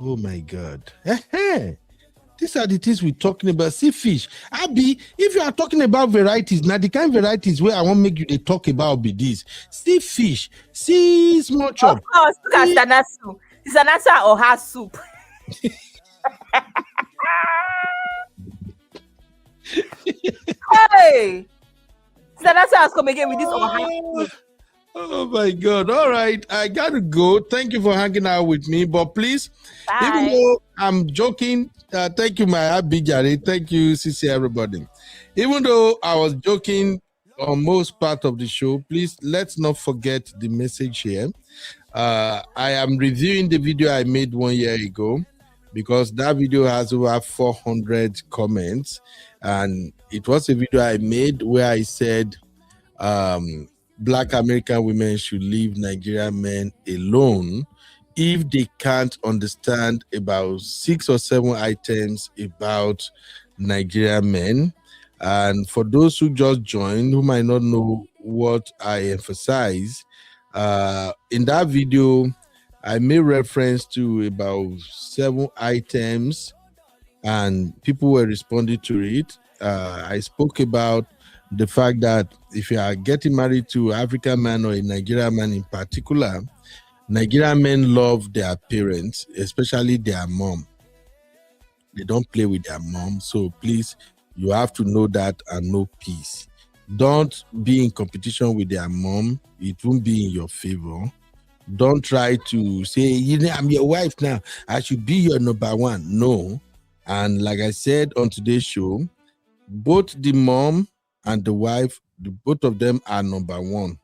Oh my God. These are the things we're talking about. See fish. Abby, if you are talking about varieties, now the kind of varieties where I want to make you they talk about be this. See fish. See small chop. Of course, look at Sanatsu. It's Sanatsu or her soup. Hey! Sanatsu has come again with this or soup. Oh my God. All right. I got to go. Thank you for hanging out with me. But please, even though I'm joking, thank you, my Abijari. Thank you, Sisi, everybody. Even though I was joking on most part of the show, please let's not forget the message here. I am reviewing the video I made 1 year ago because that video has over 400 comments. And it was a video I made where I said, Black American women should leave Nigerian men alone if they can't understand about 6 or 7 items about Nigerian men. And for those who just joined, who might not know what I emphasize, in that video, I made reference to about 7 items and people were responding to it. I spoke about the fact that if you are getting married to an African man or a Nigerian man in particular, Nigerian men love their parents, especially their mom. They don't play with their mom. So please, you have to know that and know peace. Don't be in competition with their mom. It won't be in your favor. Don't try to say, you know, I'm your wife now, I should be your number one. No. And like I said on today's show, both the mom and the wife, both of them are number one.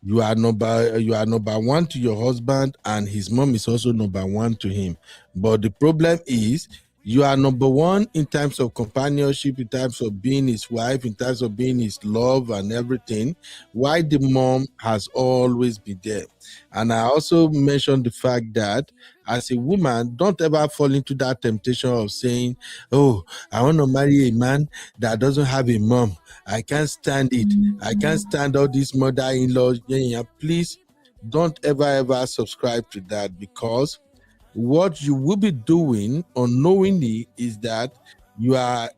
You are number one to your husband, and his mom is also number one to him. But the problem is, you are number one in terms of companionship, in terms of being his wife, in terms of being his love and everything, while the mom has always been there. And I also mentioned the fact that as a woman, don't ever fall into that temptation of saying, oh, I want to marry a man that doesn't have a mom. I can't stand it. I can't stand all these mother-in-laws. Please don't ever subscribe to that, because what you will be doing unknowingly is that you are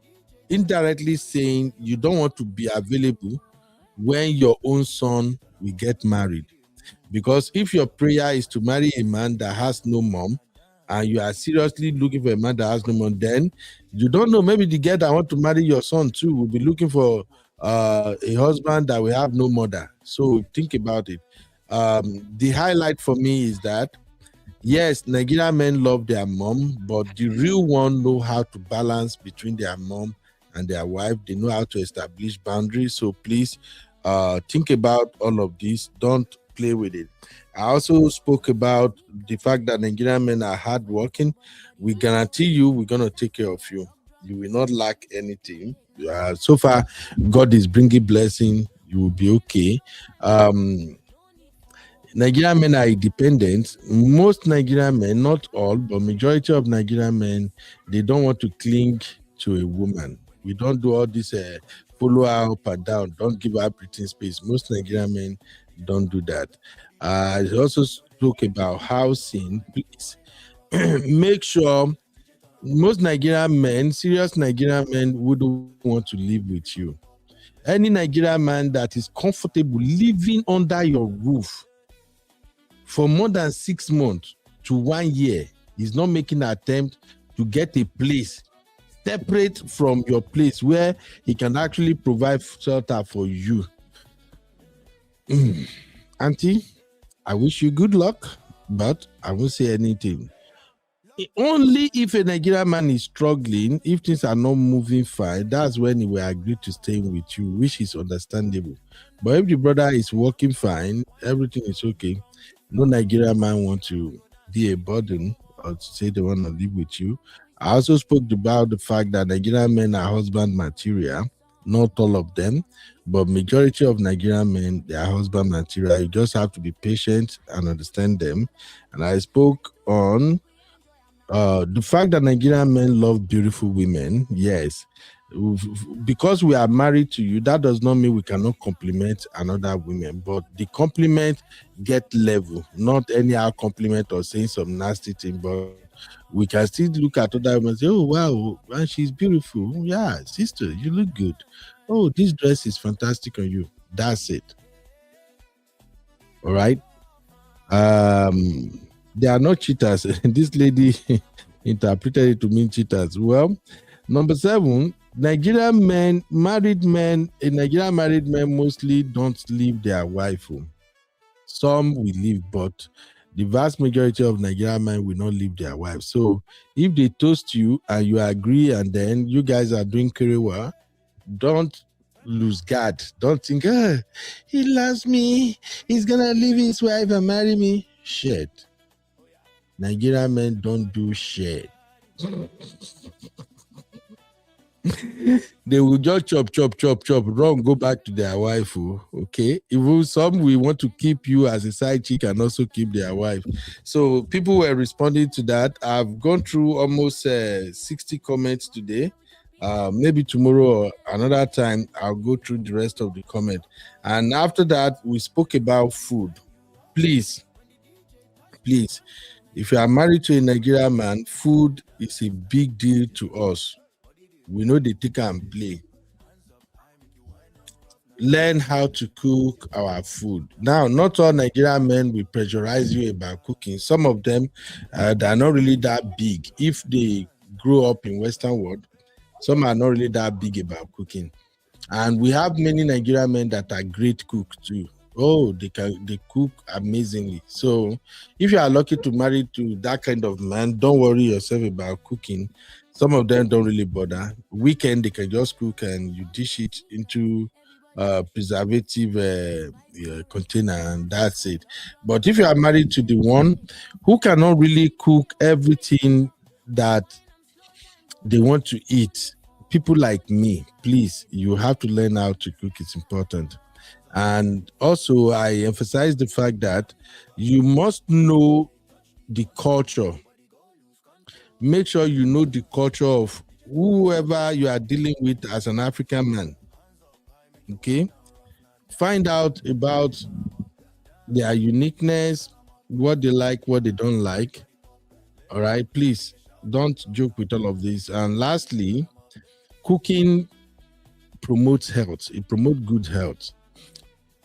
indirectly saying you don't want to be available when your own son will get married. Because if your prayer is to marry a man that has no mom, and you are seriously looking for a man that has no mom, then you don't know, maybe the girl that want to marry your son too will be looking for a husband that will have no mother. So think about it. The highlight for me is that, yes, Nigerian men love their mom, but the real one know how to balance between their mom and their wife. They know how to establish boundaries. So please think about all of this. Don't play with it. I also spoke about the fact that Nigerian men are hardworking. We guarantee you we're going to take care of you. You will not lack anything. So far, God is bringing blessing. You will be okay. Nigerian men are independent. Most Nigerian men, not all, but majority of Nigerian men, they don't want to cling to a woman. We don't do all this follow her up and down. Don't give her breathing space. Most Nigerian men don't do that. I also spoke about housing. Please make sure most Nigerian men, serious Nigerian men, wouldn't want to live with you. Any Nigerian man that is comfortable living under your roof for more than 6 months to 1 year is not making an attempt to get a place separate from your place where he can actually provide shelter for you. Auntie, I wish you good luck, but I won't say anything. Only if a Nigerian man is struggling, if things are not moving fine, that's when he will agree to stay with you, which is understandable. But if the brother is working fine, everything is okay. No Nigerian man wants to be a burden or to say they want to live with you. I also spoke about the fact that Nigerian men are husband material. Not all of them, but majority of Nigerian men, they are husband material. You just have to be patient and understand them. And I spoke on the fact that Nigerian men love beautiful women. Yes, because we are married to you, that does not mean we cannot compliment another woman, but the compliment get level, not anyhow compliment or saying some nasty thing, but we can still look at other women and say, oh wow, man, she's beautiful. Yeah, sister, you look good. Oh, this dress is fantastic on you. That's it. All right. They are not cheaters. This lady interpreted it to mean cheaters. Well, number 7, Nigerian married men mostly don't leave their wife home. Some will leave, but the vast majority of Nigerian men will not leave their wives. So if they toast you and you agree, and then you guys are doing kerewa, don't lose guard. Don't think, he loves me, he's gonna leave his wife and marry me. Shit. Nigerian men don't do shit. They will just chop, run, go back to their wife. Okay. Even some will want to keep you as a side chick and also keep their wife. So people were responding to that. I've gone through almost 60 comments today. Maybe tomorrow or another time, I'll go through the rest of the comment. And after that, we spoke about food. Please, if you are married to a Nigerian man, food is a big deal to us. We know they take and play. Learn how to cook our food. Now, not all Nigerian men will pressurize you about cooking. Some of them, they're not really that big. If they grow up in Western world, some are not really that big about cooking. And we have many Nigerian men that are great cooks too. Oh, they cook amazingly. So if you are lucky to marry to that kind of man, don't worry yourself about cooking. Some of them don't really bother. Weekend they can just cook and you dish it into preservative container, and that's it. But if you are married to the one who cannot really cook everything that they want to eat, people like me, please, you have to learn how to cook. It's important. And also I emphasize the fact that you must know the culture. Make sure you know the culture of whoever you are dealing with as an African man. Okay, find out about their uniqueness, what they like, what they don't like. All right, please don't joke with all of this. And lastly, cooking promotes health. It promotes good health.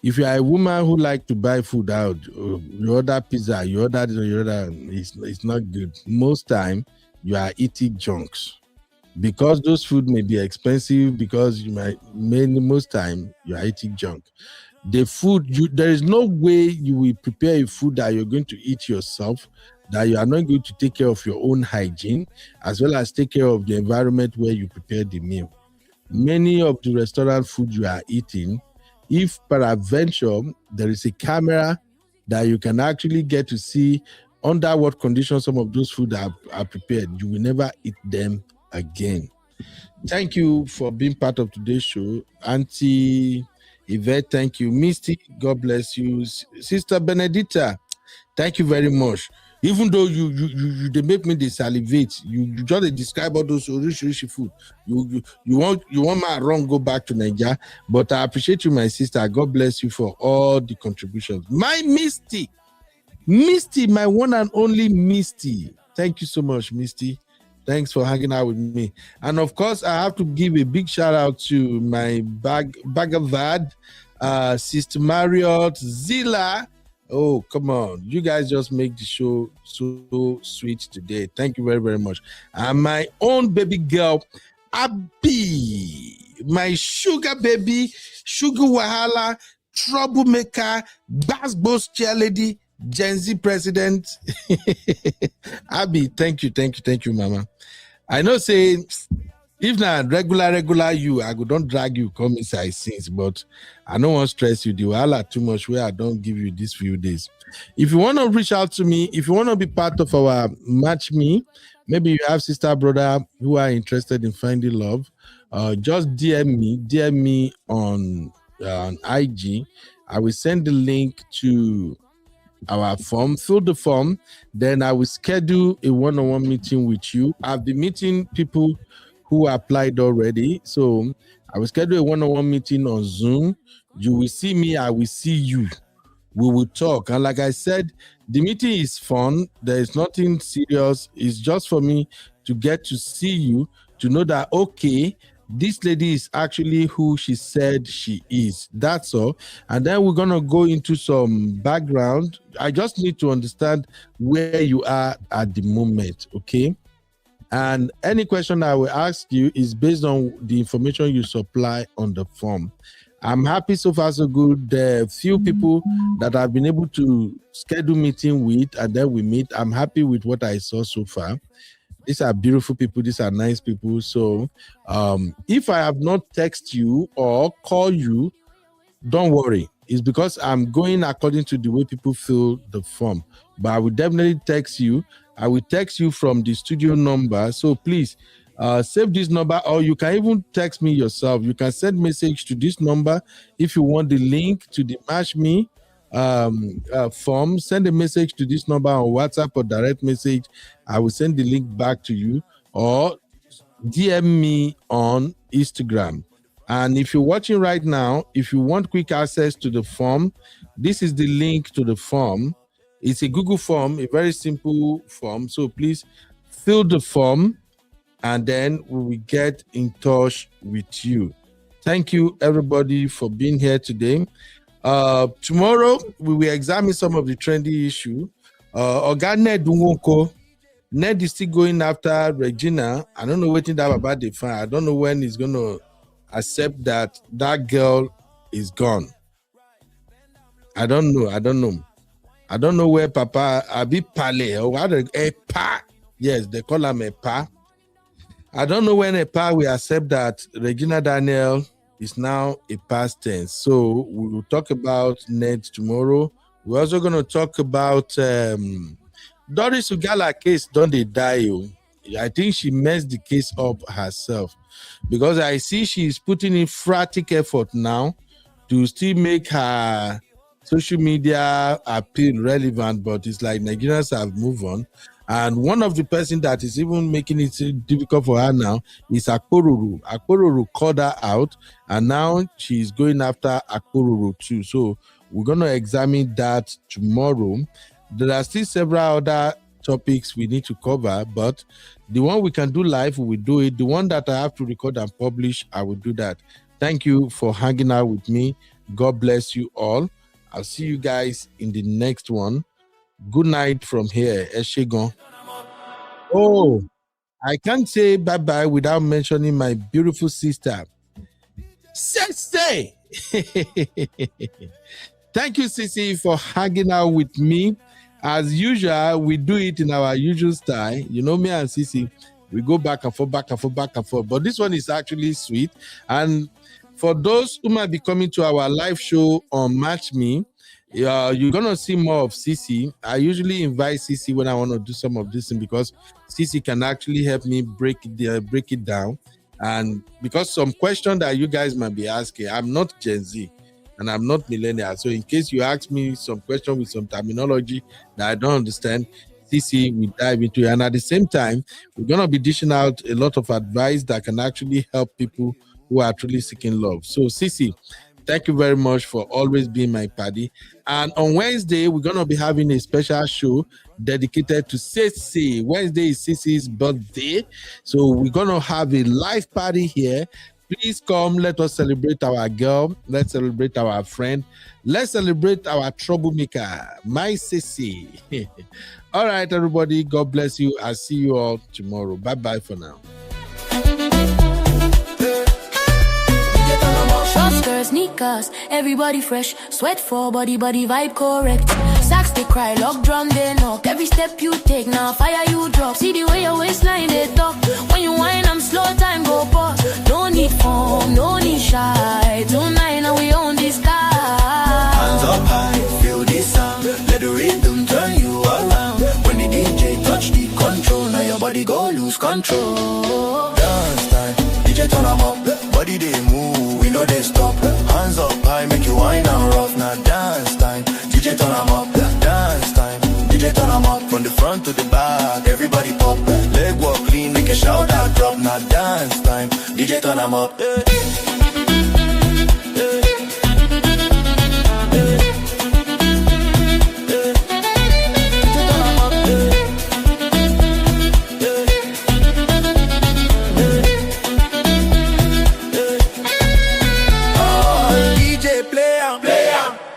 If you are a woman who like to buy food out, you order pizza, you order, it's not good. Most time you are eating junks. Because those food may be expensive, because most time you are eating junk. The food, there is no way you will prepare a food that you're going to eat yourself, that you are not going to take care of your own hygiene, as well as take care of the environment where you prepare the meal. Many of the restaurant food you are eating, if peradventure there is a camera that you can actually get to see under what conditions some of those food are prepared, you will never eat them again. Thank you for being part of today's show. Auntie Yvette, thank you. Misty, God bless you. Sister Benedicta, thank you very much. Even though you they make me salivate, you just describe all those rich food. You want my wrong go back to Nigeria, but I appreciate you, my sister. God bless you for all the contributions. My Misty, my one and only Misty. Thank you so much, Misty. Thanks for hanging out with me. And of course, I have to give a big shout out to my Bagavad, Sister Marriott, Zilla. Oh, come on. You guys just make the show so sweet today. Thank you very, very much. And my own baby girl, Abby, my sugar baby, sugar wahala, troublemaker, bass cheerleader, Gen Z president. Abby, thank you, mama. I know say if not regular you, I go don't drag you come inside since, but I don't want to stress you. The wahala too much where I don't give you these few days. If you want to reach out to me, if you want to be part of our Match Me, maybe you have sister, brother who are interested in finding love, just DM me on IG. I will send the link to our form, fill the form, then I will schedule a one-on-one meeting with you. I've been meeting people who applied already, so I will schedule a one-on-one meeting on Zoom. You will see me, I will see you. We will talk, and like I said, the meeting is fun. There is nothing serious. It's just for me to get to see you, to know that, okay, this lady is actually who she said she is. That's all. And then we're going to go into some background. I just need to understand where you are at the moment, okay? And any question I will ask you is based on the information you supply on the form. I'm happy so far so good. There are few people that I've been able to schedule meeting with, and then we meet. I'm happy with what I saw so far. These are beautiful people. These are nice people. So if I have not texted you or call you, don't worry. It's because I'm going according to the way people fill the form. But I will definitely text you. I will text you from the studio number. So please save this number, or you can even text me yourself. You can send message to this number. If you want the link to the Match Me form, send a message to this number on WhatsApp or direct message. I will send the link back to you, or DM me on Instagram. And if you're watching right now, if you want quick access to the form, this is the link to the form. It's a Google form, a very simple form. So please fill the form, and then we will get in touch with you. Thank you, everybody, for being here today. Tomorrow we will examine some of the trendy issue. Oga Ned Nwoko. Ned is still going after Regina. I don't know what that about the fine. I don't know when he's gonna accept that that girl is gone. I don't know. I don't know where Papa Abi Pale or what a pa. Yes, they call him a pa. I don't know when a pa will accept that Regina Daniel is now a past tense. So we will talk about Ned tomorrow. We're also going to talk about Doris Ugala case. Don't they die? I think she messed the case up herself because I see she's putting in frantic effort now to still make her social media appeal relevant, but it's like Nigerians have moved on. And one of the person that is even making it difficult for her now is Akoruru. Akoruru called her out, and now she's going after Akoruru too. So we're going to examine that tomorrow. There are still several other topics we need to cover, but the one we can do live, we will do it. The one that I have to record and publish, I will do that. Thank you for hanging out with me. God bless you all. I'll see you guys in the next one. Good night from here. Eshegon. Oh, I can't say bye-bye without mentioning my beautiful sister, Sese. Thank you, Sisi, for hanging out with me. As usual, we do it in our usual style. You know me and Sisi, we go back and forth, back and forth, back and forth. But this one is actually sweet. And for those who might be coming to our live show on Match Me, you're gonna see more of Sisi. I usually invite Sisi when I want to do some of this thing because Sisi can actually help me break it down. And because some question that you guys might be asking, I'm not Gen Z and I'm not millennial. So in case you ask me some question with some terminology that I don't understand, Sisi will dive into it. And at the same time, we're gonna be dishing out a lot of advice that can actually help people who are truly seeking love. So Sisi, thank you very much for always being my buddy. And on Wednesday, we're going to be having a special show dedicated to Sisi. Wednesday is Sisi's birthday. So we're going to have a live party here. Please come. Let us celebrate our girl. Let's celebrate our friend. Let's celebrate our troublemaker, my Sisi. All right, everybody. God bless you. I'll see you all tomorrow. Bye-bye for now. Skirts, sneakers, everybody fresh. Sweat for body vibe correct. Sax they cry, lock drum they knock. Every step you take, now fire you drop. See the way your waistline they talk. When you whine, I'm slow time go pause. No need form, no need shy. Tonight now we own this guy. Hands up high, feel this sound. Let the rhythm turn you around. When the DJ touch the control, now your body go lose control. Dance time, DJ turn 'em up. Body they move, we know they stop. Hands up high, make you whine and rough. Now dance time, DJ turn 'em up. Dance time, DJ turn 'em up. From the front to the back, everybody pop. Leg walk clean, make a shout out drop. Now dance time, DJ turn 'em up.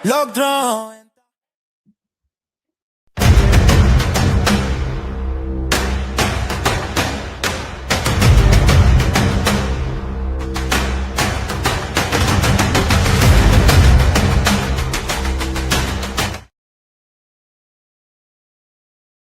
Lock drum.